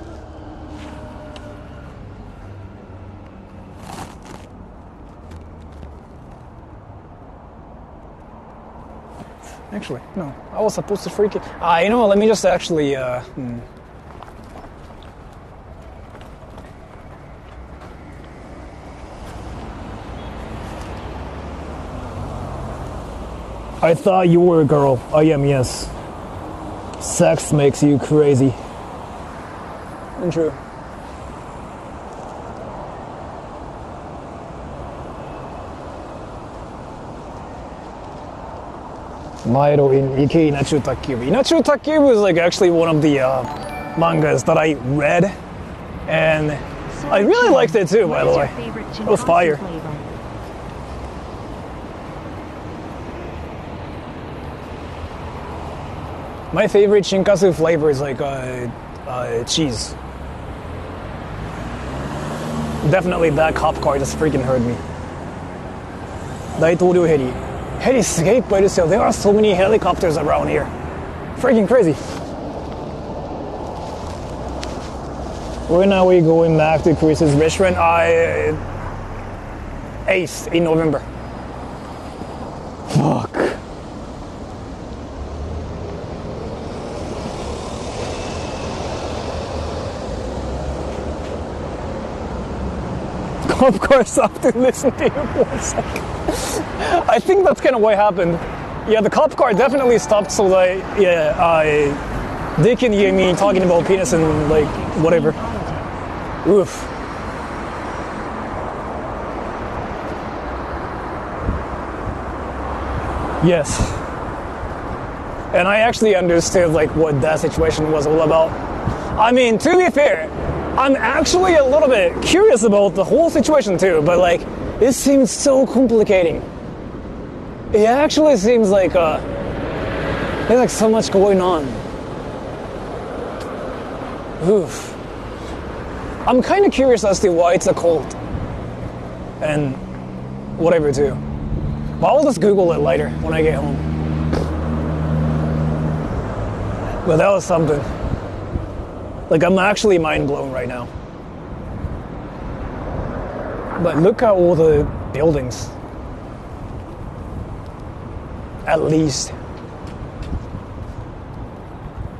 Actually, no. I was supposed to freak it. You know what, let me just actually, I thought you were a girl. I am, yes. Sex makes you crazy. Untrue. Mairo in Ike Inachu Takyubu. Inachu Takyubu is like actually one of the mangas that I read, and I really liked it too, by the way. It was fire. My favorite Shinkasu flavor is like cheese. Definitely that cop car just freaking heard me. 大統領ヘリ。ヘリすげえいっぱいですよ。There are so many helicopters around here. Freaking crazy. When are we going back to Chris's restaurant? 8th in November. Fuck. Cop car stopped to listen to you for a second. I think that's kind of what happened. Yeah, the cop car definitely stopped so that they can hear me talking about penis and like whatever. Oof. Yes. And I actually understood like what that situation was all about. I mean, to be fair, I'm actually a little bit curious about the whole situation too, but like, it seems so complicating. It actually seems like there's like so much going on. Oof. I'm kind of curious as to why it's a cult. And whatever too. But I'll just Google it later when I get home. But that was something. Like, I'm actually mind blown right now. But look at all the buildings. At least.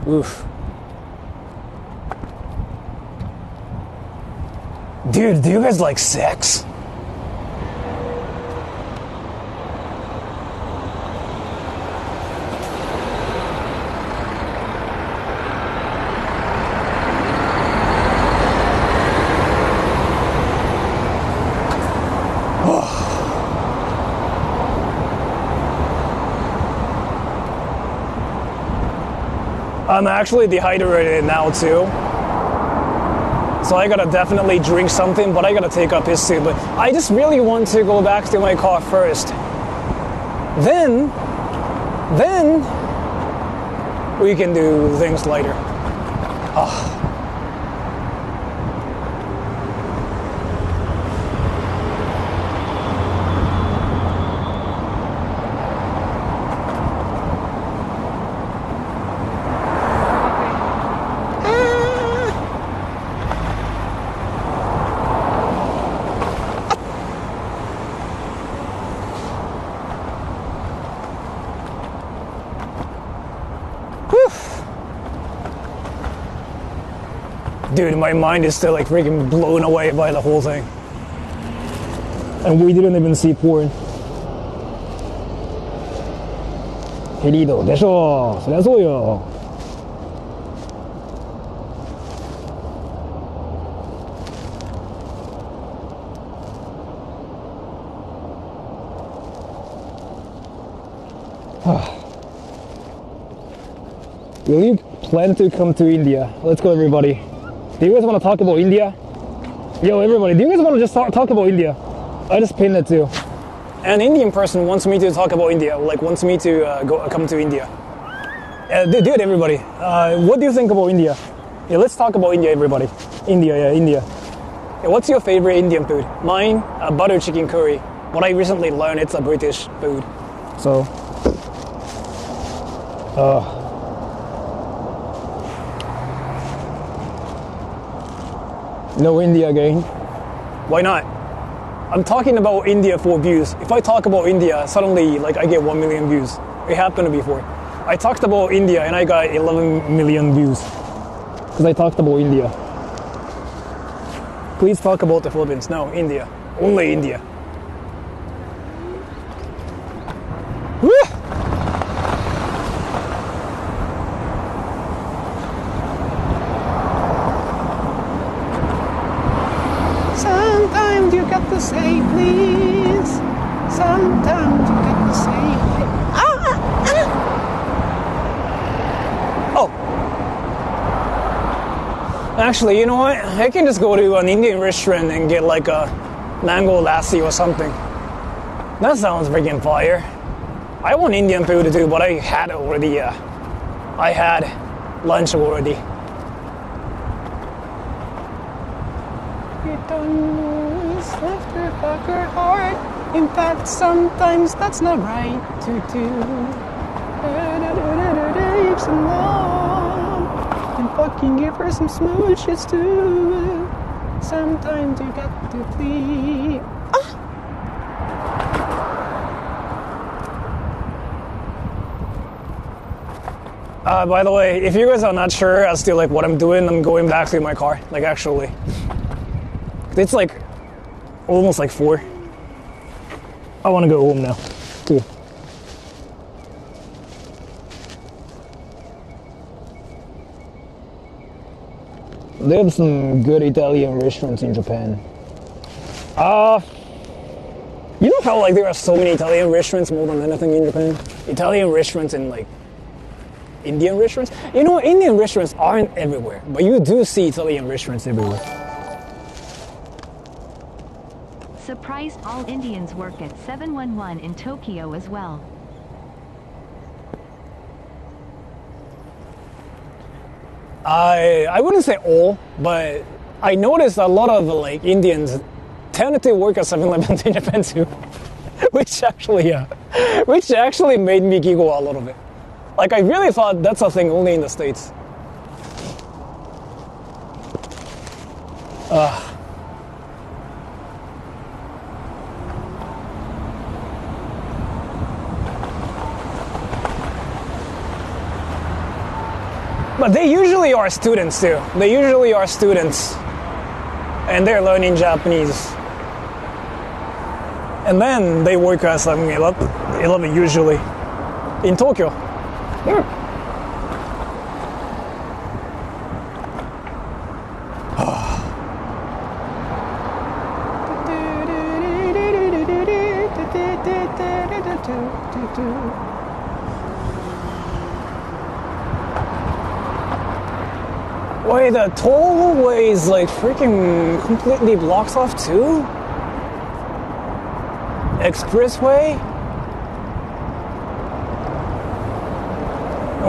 Oof. Dude, do you guys like sex? I'm actually dehydrated now too. So I gotta definitely drink something, but I gotta take a piss too. But I just really want to go back to my car first. Then we can do things later. Dude, my mind is still like freaking blown away by the whole thing. And we didn't even see porn. ヘリ移動でしょ。そりゃそうよ。Will you plan to come to India? Let's go, everybody. Do you guys want to talk about India? Yo, everybody, do you guys want to just talk about India? I just pinned it too. An Indian person wants me to talk about India, like wants me to come to India. Dude, everybody, what do you think about India? Yeah, let's talk about India, everybody. India. Yeah, what's your favorite Indian food? Mine, butter chicken curry. What I recently learned, it's a British food. So, no India again. Why not? I'm talking about India for views. If I talk about India, suddenly like I get 1 million views. It happened before. I talked about India and I got 11 million views. Because I talked about India. Please talk about the Philippines. No, India. Only India. Woo! Sometimes you got to say please. Sometimes you got to say Oh. Actually, you know what? I can just go to an Indian restaurant and get like a mango lassi or something. That sounds freaking fire. I want Indian food too, but I had it already. I had lunch already. You don't know it's left your fucker heart. In fact, sometimes that's not right to do. Take some love and fucking give her some smooches too. Sometimes you got to plead. By the way, if you guys are not sure as to like what I'm doing, I'm going back to my car. Like actually, it's like almost like 4. I want to go home now. Cool. They have some good Italian restaurants in Japan. You know how like there are so many Italian restaurants more than anything in Japan? Italian restaurants and like Indian restaurants? You know, Indian restaurants aren't everywhere, but you do see Italian restaurants everywhere. Surprised all Indians work at 711 in Tokyo as well. I wouldn't say all, but I noticed a lot of like Indians tend to work at 7-Eleven in Japan too, which actually made me giggle a little bit. Like I really thought that's a thing only in the States. But they usually are students too. They usually are students. And they're learning Japanese. And then they work as 7-Eleven usually. In Tokyo. Wait, the tollway is like freaking completely blocks off too? Expressway?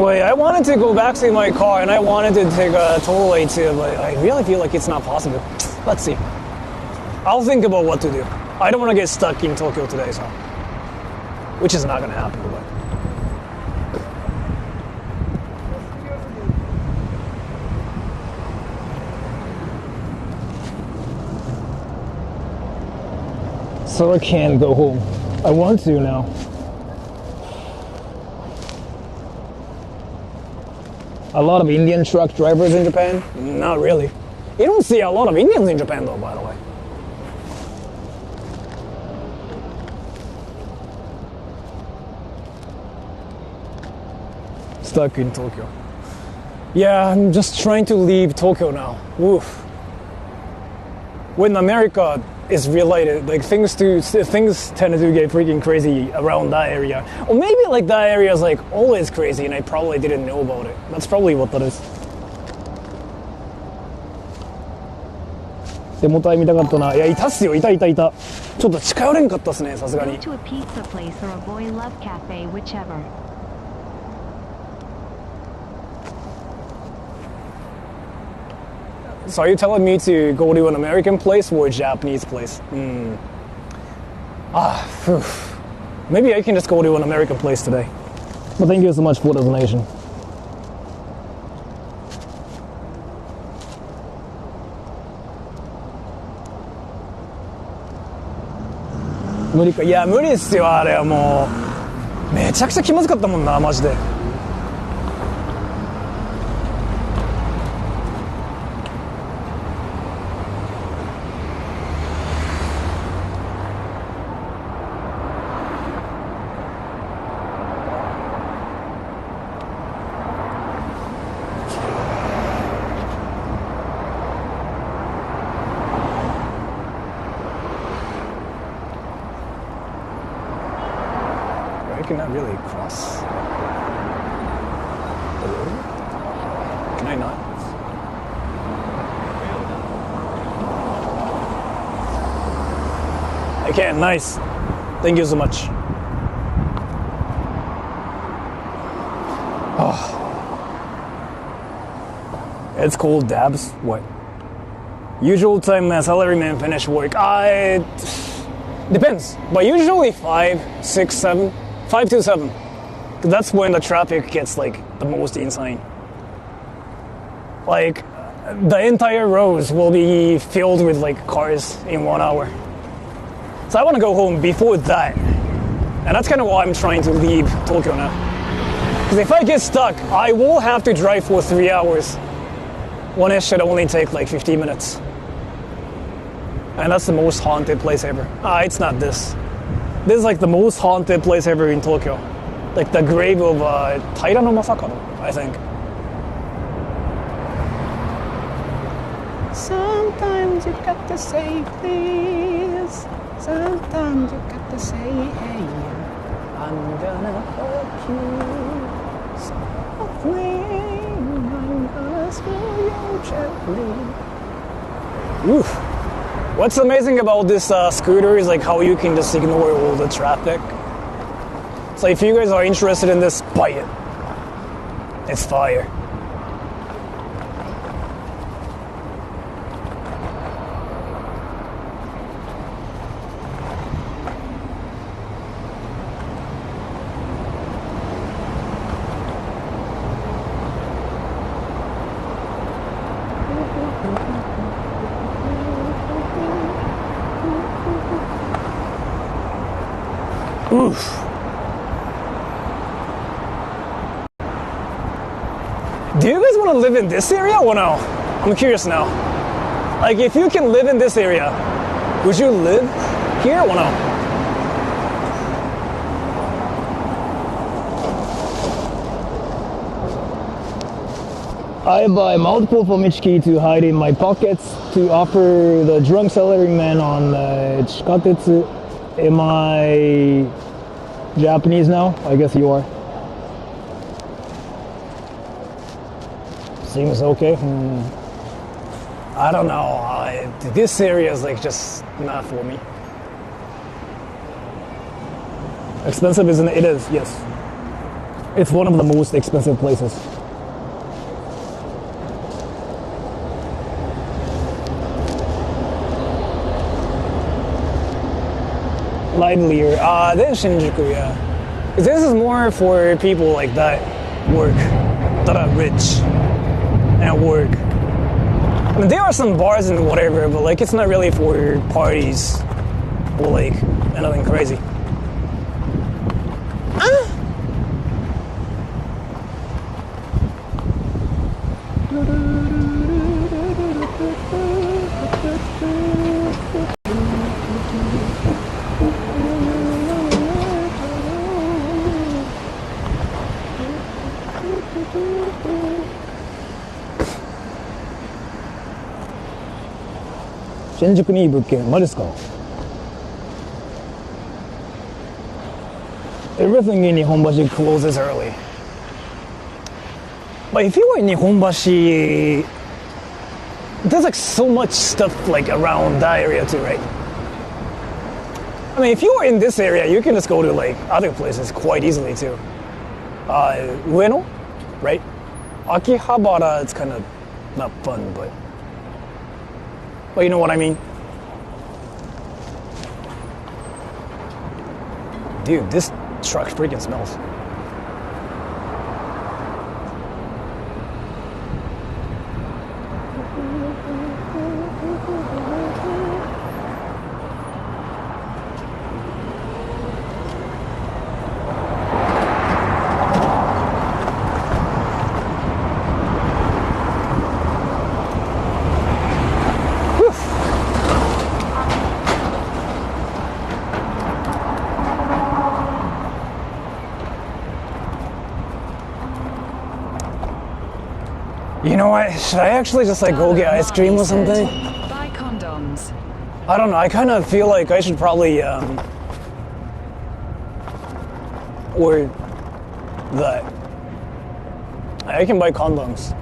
Wait, I wanted to go back to my car and I wanted to take a tollway too, but I really feel like it's not possible. Let's see. I'll think about what to do. I don't want to get stuck in Tokyo today, so. Which is not going to happen, but. So I can't go home. I want to now. A lot of Indian truck drivers in Japan? Not really. You don't see a lot of Indians in Japan, though, by the way. Stuck in Tokyo. Yeah, I'm just trying to leave Tokyo now. Woof. When America is related, like things tend to get freaking crazy around that area. Or maybe like that area is like always crazy and I probably didn't know about it. That's probably what that is. 手元見たかったな。いや、いたっすよ。いた。ちょっと近寄れんかったっすね、さすが Go に。 to a pizza place or a boy love cafe, whichever. So are you telling me to go to an American place or a Japanese place? Phew. Maybe I can just go to an American place today. But thank you so much for the donation. 無理か。いや、無理っすよ、あれはもう。めちゃくちゃ気まずかったもんな、マジで。I cannot really cross the road. Can I not? I can. Nice. Thank you so much. Oh. It's called dabs. What? Usual time my salaryman finish work. Depends, but usually 5, 6, 7. 5 to 7. That's when the traffic gets like the most insane. Like the entire roads will be filled with like cars in 1 hour. So I want to go home before that. And that's kind of why I'm trying to leave Tokyo now. Because if I get stuck, I will have to drive for 3 hours. When it should only take like 15 minutes. And that's the most haunted place ever. It's not this. This is like the most haunted place ever in Tokyo. Like the grave of Taira no Masakado, I think. Sometimes you got to say please. Sometimes you got to say hey. I'm gonna hurt you softly. I'm gonna smell you gently. Oof. What's amazing about this scooter is like how you can just ignore all the traffic. So if you guys are interested in this, buy it. It's fire. Oof. Do you guys want to live in this area or no? I'm curious now. Like, if you can live in this area, would you live here or no? I buy multiple Fomichiki to hide in my pockets to offer the drunk salaryman on Chikatetsu. Am I Japanese now? I guess you are. Seems okay. I don't know. This area is like just not for me. Expensive, isn't it? It is, yes. It's one of the most expensive places. Livelier. Then Shinjuku, yeah. This is more for people like that work, that are rich and work. I mean, there are some bars and whatever, but like it's not really for parties or like anything crazy. 新宿にいい物件、マジですか？ Everything in 日本橋 closes early. But if you were in 日本橋, there's like so much stuff like around that area too, right? I mean, if you were in this area, you can just go to like other places quite easily too. Ueno, right? Akihabara, it's kind of not fun, but you know what I mean? Dude, this truck freaking smells. You know what? Should I actually just like go get ice cream or something? Buy condoms. I don't know. I kind of feel like I should probably or that I can buy condoms.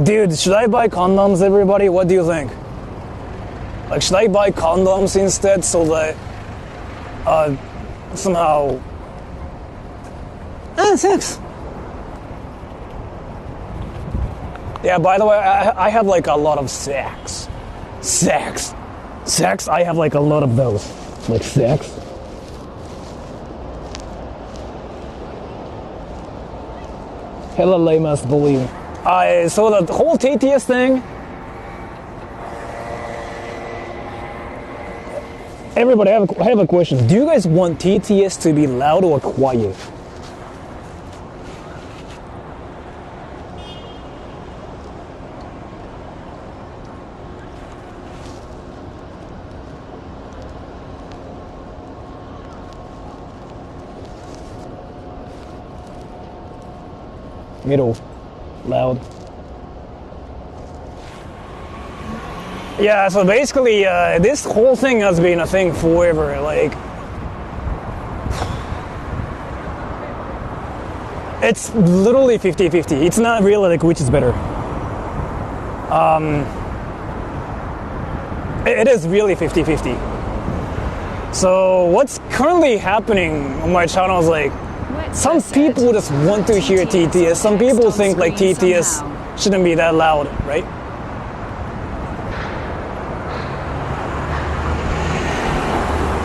Dude, should I buy condoms, everybody? What do you think? Like, should I buy condoms instead so that somehow thanks. Yeah, by the way, I have like a lot of sex. I have like a lot of those. Like sex. Hella lame ass bullying. So the whole TTS thing. Everybody, I have a question. Do you guys want TTS to be loud or quiet? Middle, loud. Yeah, so basically, this whole thing has been a thing forever. Like, it's literally 50-50. It's not really like which is better. It is really 50-50. So what's currently happening on my channel is like, some people just want to hear TTS. Some people think like TTS shouldn't be that loud, right?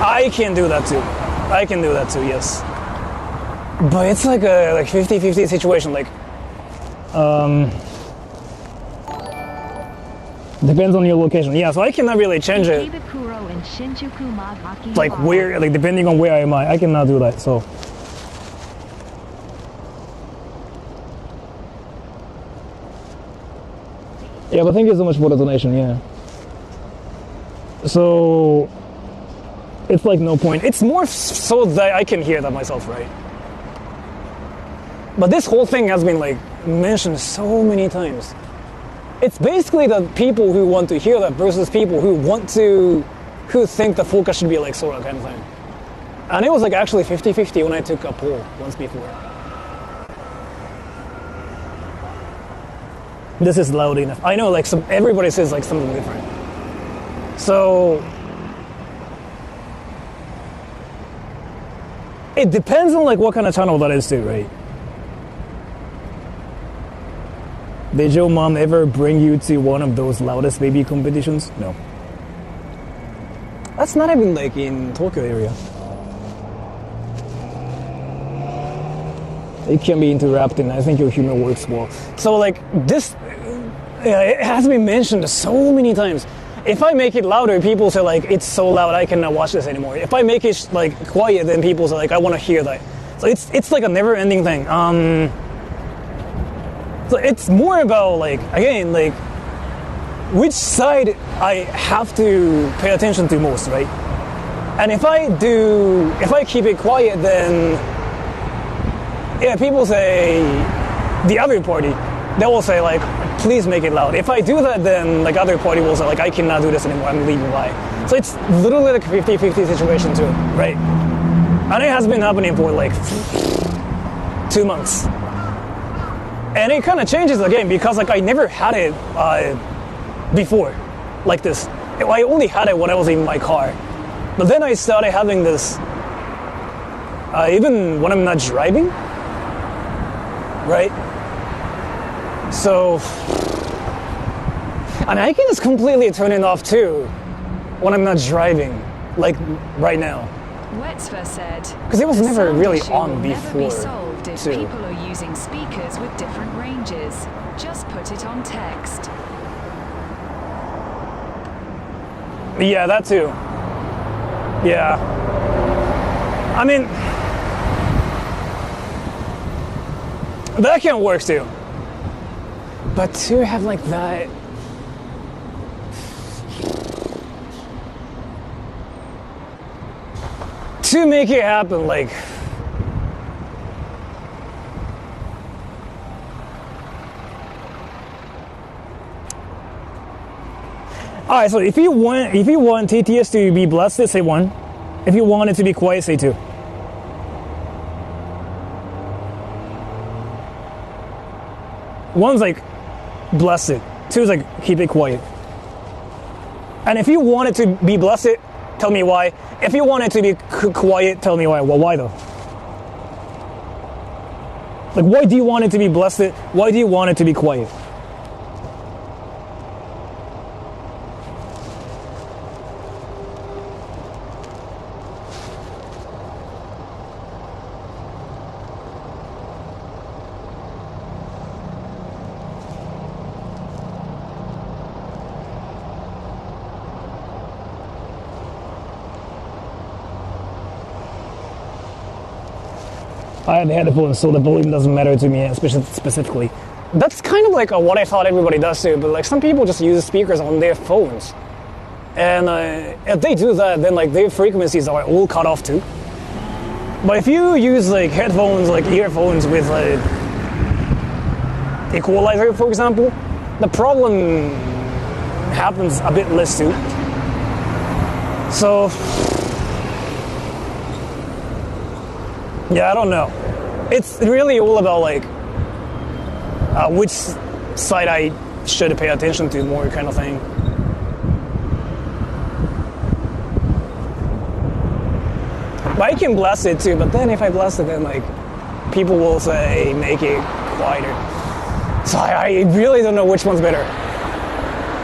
I can do that too. Yes. But it's like a 50-50 situation. Like, depends on your location. Yeah, so I cannot really change it. Like where, like depending on where I am, I cannot do that. So. Yeah, but thank you so much for the donation, yeah. So, it's like no point. It's more so that I can hear that myself, right? But this whole thing has been like mentioned so many times. It's basically the people who want to hear that versus people who think the focus should be like Sora kind of thing. And it was like actually 50-50 when I took a poll once before. This is loud enough. I know, like everybody says like something different. So it depends on like what kind of channel that is too, right? Did your mom ever bring you to one of those loudest baby competitions? No. That's not even like in Tokyo area. It can be interrupting. I think your humor works well. So like this, it has been mentioned so many times. If I make it louder, people say like, it's so loud, I cannot watch this anymore. If I make it like quiet, then people say like, I want to hear that. So it's like a never ending thing. So it's more about like, again, like which side I have to pay attention to most, right? And if I keep it quiet, then yeah, people say the other party, they will say like, please make it loud. If I do that, then like other party will say like I cannot do this anymore. I'm leaving. Why? So it's literally like a 50-50 situation too, right? And it has been happening for like 2 months. And it kind of changes the game because like I never had it before like this. I only had it when I was in my car. But then I started having this even when I'm not driving, right? So, and I can just completely turn it off too when I'm not driving, like right now. Wetzfer said, because it was "The never sound really issue on will never before, be solved if too. people are using speakers with different ranges. Just put it on text." Yeah, that too. Yeah. I mean, that can work too. But to have like that, to make it happen, like, all right. So if you want TTS to be blasted, say 1. If you want it to be quiet, say 2. One's like blessed. 2 is like keep it quiet. And if you want it to be blessed, tell me why. If you want it to be quiet, tell me why. Well, why though? Like, why do you want it to be blessed? Why do you want it to be quiet? I have the headphones, so the volume doesn't matter to me, especially specifically. That's kind of like what I thought everybody does too, but like some people just use speakers on their phones. And if they do that, then like their frequencies are all cut off too. But if you use like headphones, like earphones with like equalizer, for example, the problem happens a bit less too. So, yeah, I don't know. It's really all about like which side I should pay attention to more, kind of thing. But I can blast it too, but then if I blast it, then like people will say make it quieter. So I really don't know which one's better.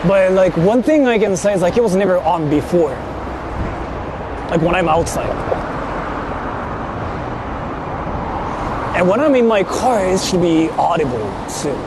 But like one thing I can say is like it was never on before. Like when I'm outside. And when I'm in my car, it should be audible too.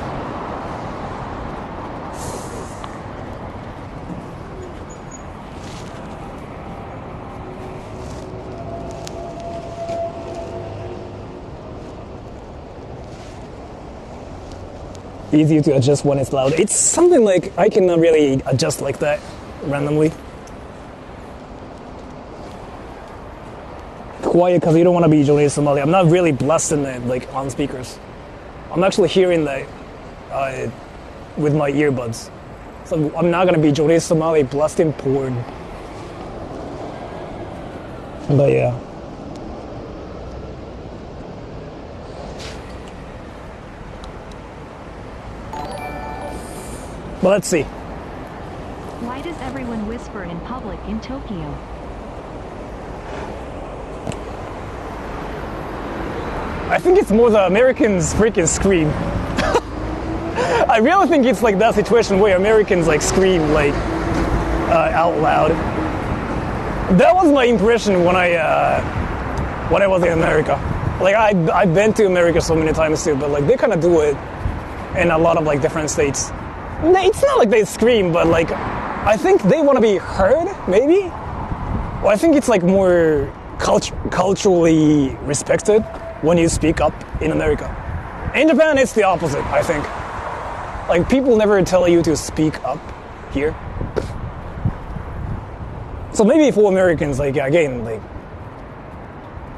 Easier to adjust when it's loud. It's something like I cannot really adjust like that randomly. Quiet because you don't want to be Johnny Somali. I'm not really blasting it like on speakers. I'm actually hearing that with my earbuds. So I'm not gonna be Johnny Somali blasting porn. But yeah. But let's see. Why does everyone whisper in public in Tokyo? I think it's more the Americans freaking scream. I really think it's like that situation where Americans like scream like out loud. That was my impression when I was in America. Like I've been to America so many times too, but like they kind of do it in a lot of like different states. It's not like they scream, but like I think they want to be heard, maybe. Well, I think it's like more culturally respected when you speak up in America. In Japan, it's the opposite, I think. Like, people never tell you to speak up here. So maybe for Americans, like, again, like,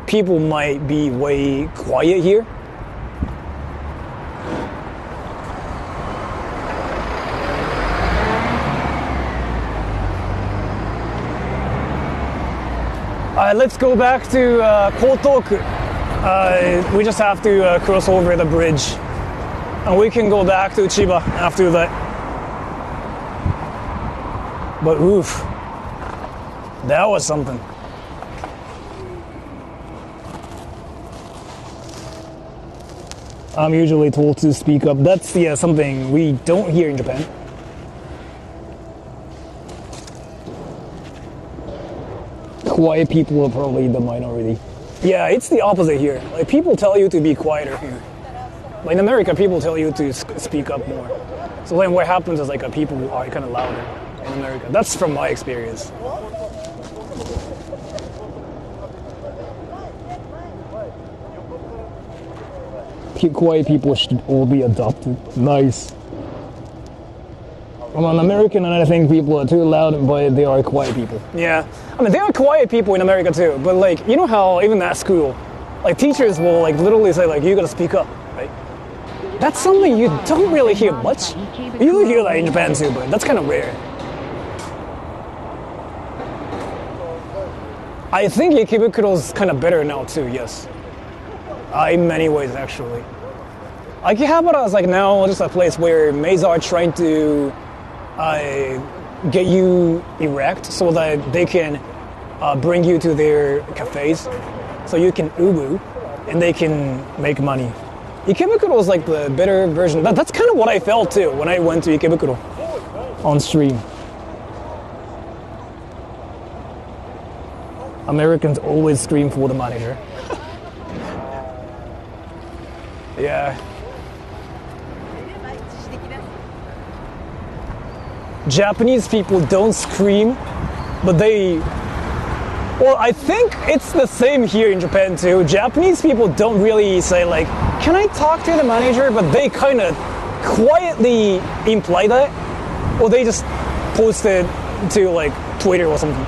people might be way quiet here. Let's go back to Kotoku. We just have to cross over the bridge. And we can go back to Chiba after that. But oof, that was something. I'm usually told to speak up. That's something we don't hear in Japan. Quiet people are probably the minority. Yeah, it's the opposite here. Like, people tell you to be quieter here. Like, in America, people tell you to speak up more. So then what happens is like people are kind of louder in America. That's from my experience. Quiet people should all be adopted. Nice. I'm an American and I think people are too loud, but they are quiet people. Yeah. I mean, there are quiet people in America too, but like, you know how even at school, like teachers will like literally say like, you gotta speak up, right? That's something you don't really hear much. You hear that in Japan too, but that's kind of rare. I think Ikibukuro's kind of better now too, yes. In many ways, actually. Akihabara is like now just a place where maids are trying to get you erect so that they can bring you to their cafes, so you can ubu and they can make money. Ikebukuro is like the better version. That's kind of what I felt too when I went to Ikebukuro on stream. Americans always scream for the manager. Yeah. Japanese people don't scream, but well, I think it's the same here in Japan too. Japanese people don't really say like, can I talk to the manager? But they kind of quietly imply that, or they just post it to like Twitter or something.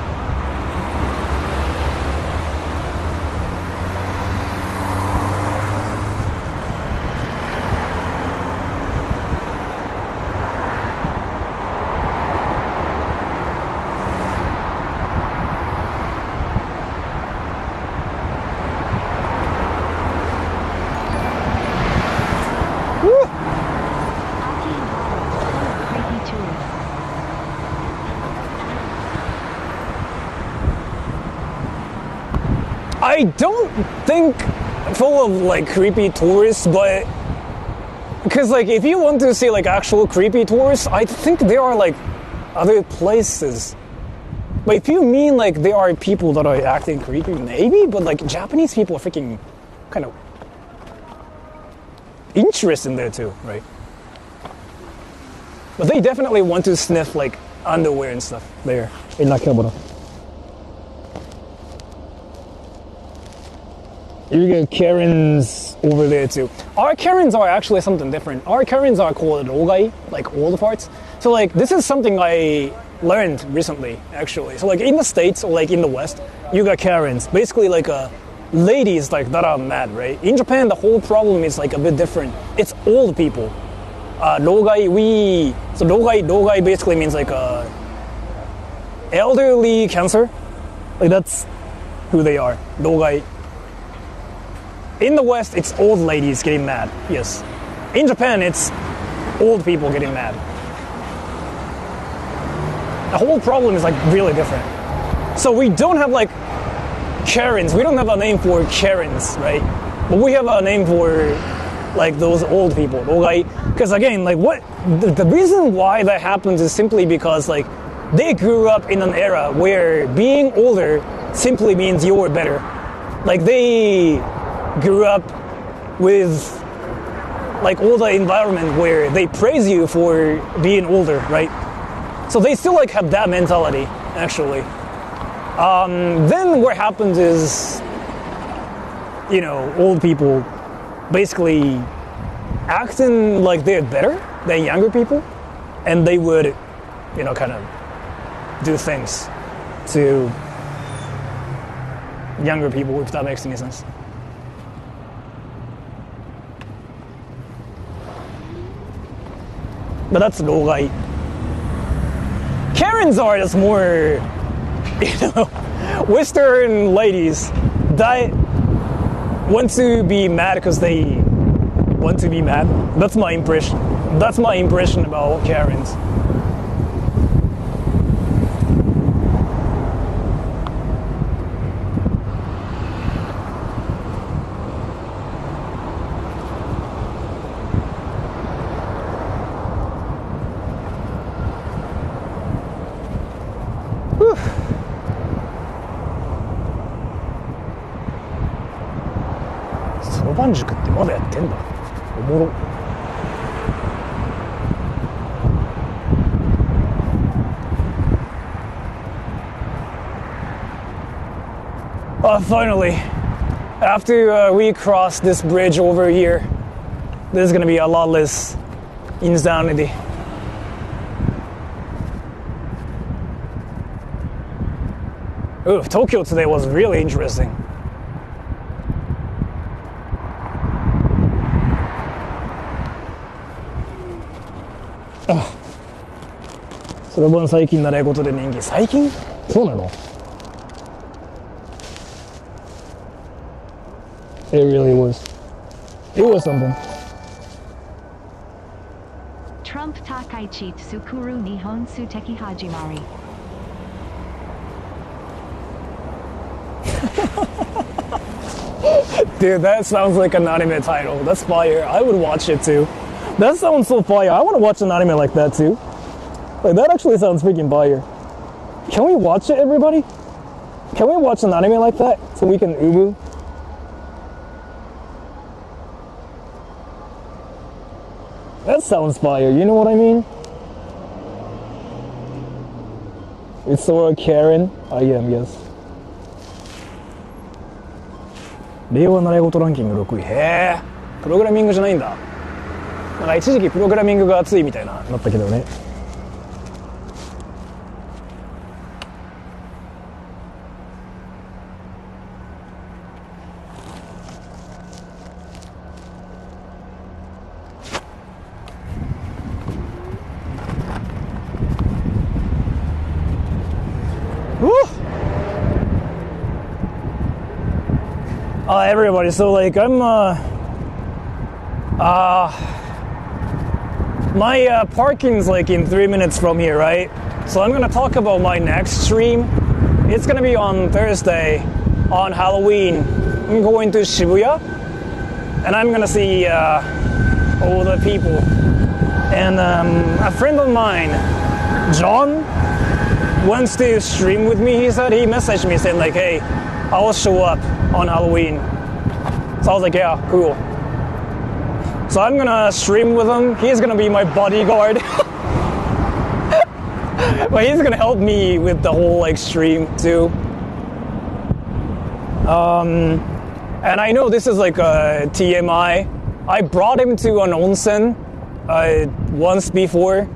I don't think full of like creepy tourists, but because like if you want to see like actual creepy tourists, I think there are like other places. But if you mean like there are people that are acting creepy, maybe, but like Japanese people are freaking kind of interested in there too, right? But they definitely want to sniff like underwear and stuff there in Akihabara. You get Karens over there too. Our Karens are actually something different. Our Karens are called rogai, like old farts. So like this is something I learned recently actually. So like in the States or like in the West, you got Karens. Basically like ladies like that are mad, right? In Japan the whole problem is like a bit different. It's old people. Rogai basically means like elderly cancer. Like that's who they are. Rogai. In the West, it's old ladies getting mad, yes. In Japan, it's old people getting mad. The whole problem is like really different. So we don't have like Karens. We don't have a name for Karens, right? But we have a name for like those old people. Because again, like the reason why that happens is simply because like they grew up in an era where being older simply means you're better. Like they grew up with like all the environment where they praise you for being older, right? So they still like have that mentality actually. Then what happens is, you know, old people basically acting like they're better than younger people, and they would, you know, kind of do things to younger people, if that makes any sense. But that's rogai. Karens are just more, you know, Western ladies that want to be mad because they want to be mad. That's my impression. That's my impression about Karens. Whew. そろばん塾ってまだやってんだ。おもろ。Finally, after we cross this bridge over here, there's gonna be a lot less insanity. Ooh, Tokyo today was really interesting. Ah. そろばん最近習い事で人気。最近？そうなの？ It really was. It was something. Trump Takaichi Tsukuru Nihon Suteki Hajimari. Dude, that sounds like an anime title. That's fire. I would watch it too. That sounds so fire. I want to watch an anime like that too. Like, that actually sounds freaking fire. Can we watch it, everybody? Can we watch an anime like that so we can ubu? That sounds fire, you know what I mean? It's Sora Karen? I am, yes. 令和習い事ランキング6位。へー、プログラミングじゃないんだ。なんか一時期プログラミングが熱いみたいななったけどね。Everybody, so like I'm my parking's like in 3 minutes from here, right? So I'm gonna talk about my next stream. It's gonna be on Thursday on Halloween. I'm going to Shibuya and I'm gonna see all the people. And a friend of mine, John, wants to stream with me. He messaged me saying like, hey, I'll show up on Halloween. So I was like, yeah, cool. So I'm gonna stream with him. He's gonna be my bodyguard. But he's gonna help me with the whole like stream too. And I know this is like a TMI. I brought him to an onsen once before.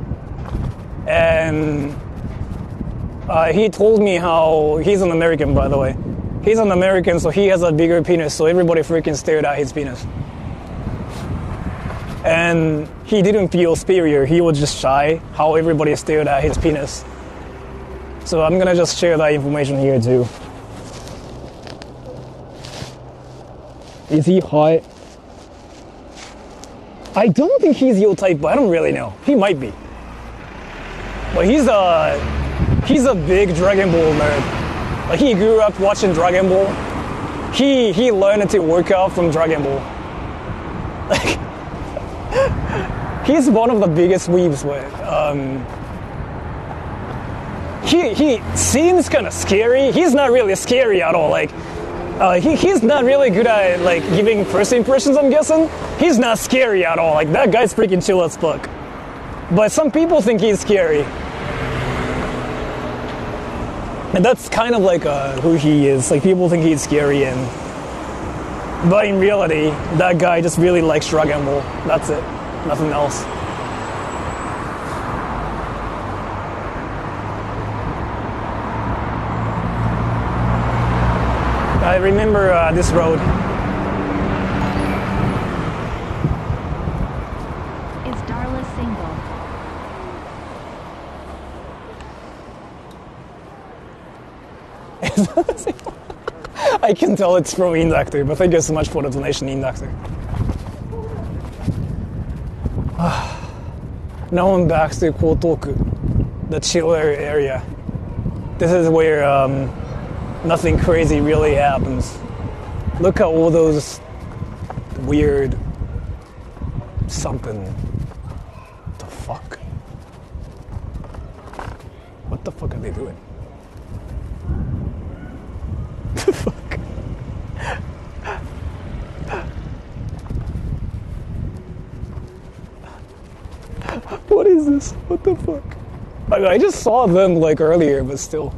And he told me how he's an American, by the way. He's an American, so he has a bigger penis, so everybody freaking stared at his penis. And he didn't feel superior, he was just shy, how everybody stared at his penis. So I'm gonna just share that information here too. Is he hot? I don't think he's your type, but I don't really know. He might be. But he's a big Dragon Ball nerd. Like, he grew up watching Dragon Ball. He learned to work out from Dragon Ball. Like, he's one of the biggest weebs. He seems kind of scary. He's not really scary at all. Like, he's not really good at like giving first impressions, I'm guessing. He's not scary at all. Like, that guy's freaking chill as fuck. But some people think he's scary. And that's kind of like who he is. Like, people think he's scary, but in reality, that guy just really likes Dragon Ball. That's it. Nothing else. I remember this road. Is Darla single? I can tell it's from Indactor, but thank you so much for the donation, Indactor. Now I'm back to Kotoku, the chiller area. This is where nothing crazy really happens. Look at all those weird something. What the fuck? What the fuck are they doing? The fuck? What is this? What the fuck? I just saw them like earlier, but still.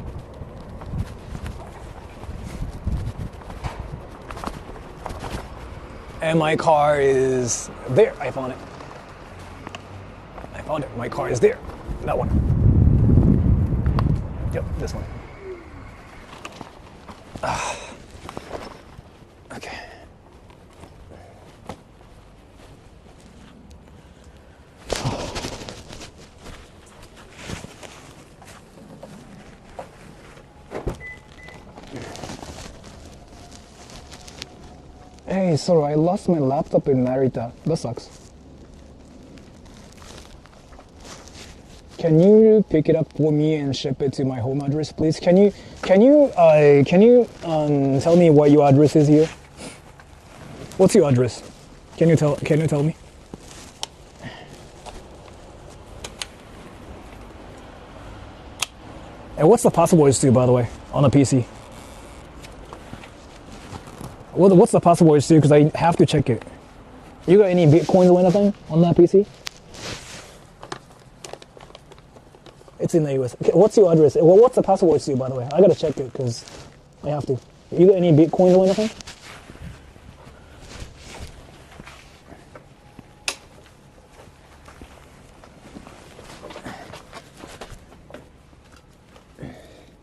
And my car is there. I found it. I found it. My car is there. That one. Yep, this one. Okay. Hey, sorry, I lost my laptop in Narita. That sucks. Can you pick it up for me and ship it to my home address, please? Can you tell me what your address is here? What's your address? Can you tell me? And what's the passwords to, by the way, on a PC? What's the passwords to? Because I have to check it. You got any bitcoins or anything on that PC? It's in the US. Okay, what's your address? Well, what's the password to, by the way? I gotta check it because I have to. You got any bitcoins or anything?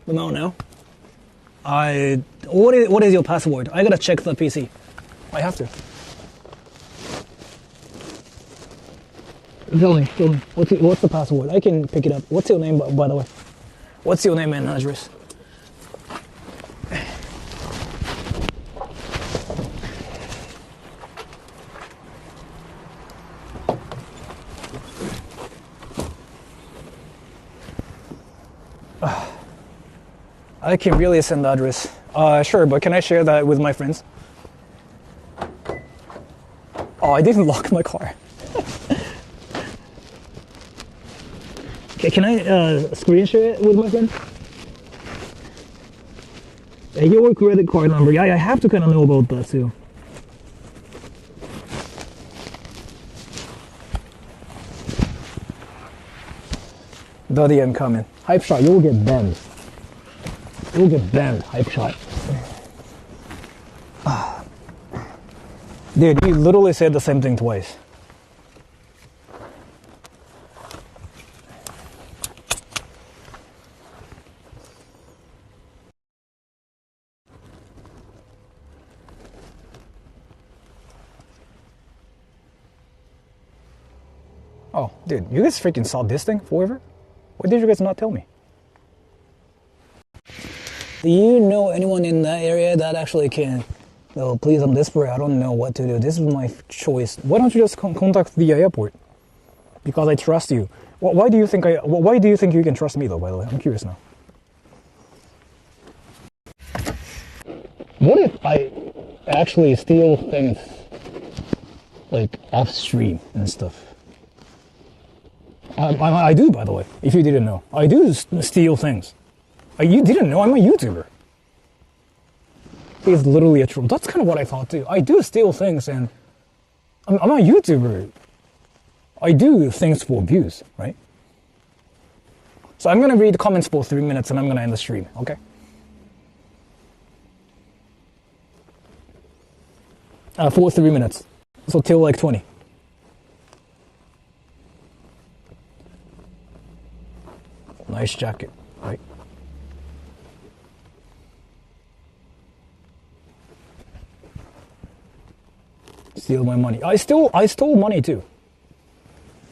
No. What is your password? I gotta check the PC. I have to. Tell me. What's the password? I can pick it up. What's your name, by the way? What's your name and address? I can really send the address. Sure, but can I share that with my friends? Oh, I didn't lock my car. Okay, can I screen share it with my friend? Your credit card number. Yeah, I have to kind of know about that too. Daddy, I'm coming. Hype shot, you'll get banned. You'll get banned, hype shot. Dude, you literally said the same thing twice. Oh, dude, you guys freaking saw this thing forever? Why did you guys not tell me? Do you know anyone in that area that actually can... Oh, please, I'm desperate. I don't know what to do. This is my choice. Why don't you just contact the airport? Because I trust you. Why do you think you can trust me, though, by the way? I'm curious now. What if I actually steal things, like, off-stream and stuff? I do, by the way, if you didn't know. I do steal things. You didn't know, I'm a YouTuber. It's literally a troll. That's kind of what I thought too. I do steal things and I'm a YouTuber. I do things for views, right? So I'm going to read the comments for 3 minutes and I'm going to end the stream, okay? For 3 minutes. So till like 20. Nice jacket, right? Steal my money. I stole money too.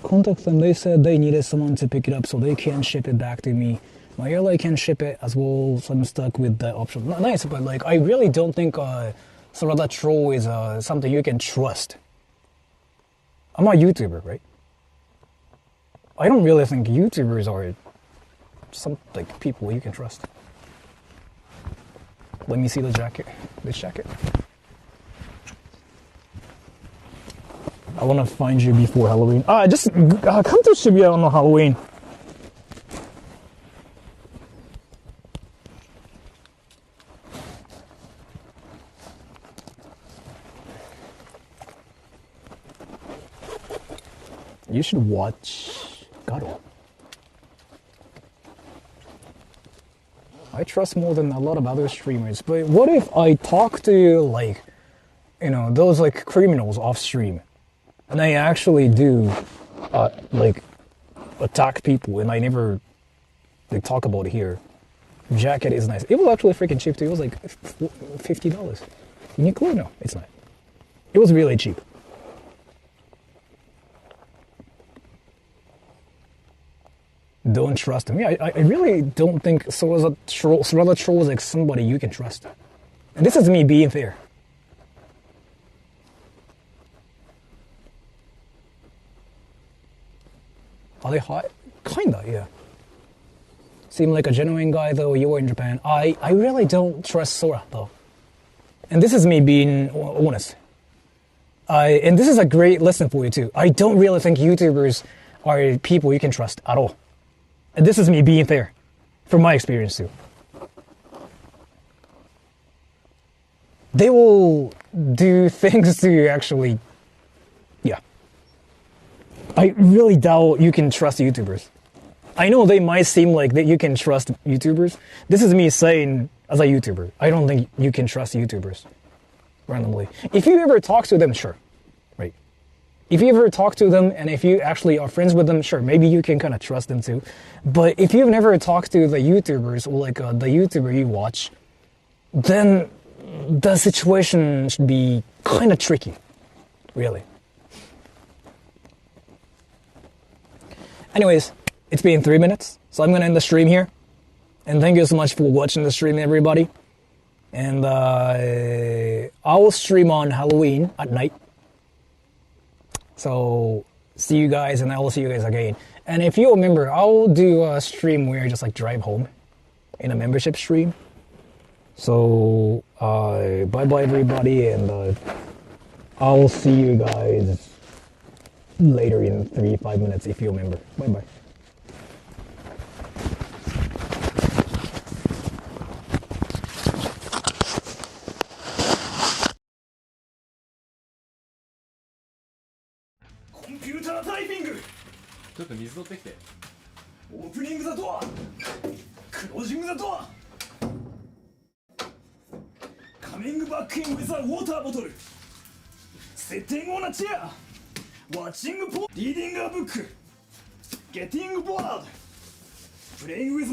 contact them. They said they needed someone to pick it up, so they can't ship it back to me. My airline can ship it as well, so I'm stuck with that option. Nice, but like I really don't think Sora Troll is something you can trust. I'm a YouTuber, right? I don't really think YouTubers are some like people you can trust. Let me see the jacket. This jacket. I want to find you before Halloween. Just come to Shibuya on Halloween. You should watch Garo. I trust more than a lot of other streamers, but what if I talk to like, you know, those like criminals off stream, and I actually do, like, attack people, and I never like talk about it here. Jacket is nice. It was actually freaking cheap too. It was like $50. Uniqlo? No, it's not. It was really cheap. Don't trust him. Yeah, I really don't think Sora Troll is like somebody you can trust. And this is me being fair. Are they hot? Kinda, yeah. Seem like a genuine guy though, you were in Japan. I really don't trust Sora though. And this is me being honest. And this is a great lesson for you too. I don't really think YouTubers are people you can trust at all. And this is me being fair, from my experience too. They will do things to actually, yeah. I really doubt you can trust YouTubers. I know they might seem like that you can trust YouTubers. This is me saying as a YouTuber, I don't think you can trust YouTubers randomly. If you ever talk to them, sure, right? If you ever talk to them and if you actually are friends with them, sure, maybe you can kind of trust them too. But if you've never talked to the YouTubers or like the YouTuber you watch, then the situation should be kind of tricky, really. Anyways, it's been 3 minutes, so I'm going to end the stream here. And thank you so much for watching the stream, everybody. And I will stream on Halloween at night. So see you guys, and I will see you guys again. And if you remember, I'll do a stream where I just like drive home in a membership stream. So bye-bye everybody, and I'll see you guys later in 3-5 minutes if you remember. Bye-bye. Computer typing! ちょっと水取ってきて。オープニングザドア、クロージングザドア、カミングバックインウィザーウォーターボトル、セッティングオンアチェア、ワッチングポー、リーディングアブック、ゲッティングボード、プレイングウィズ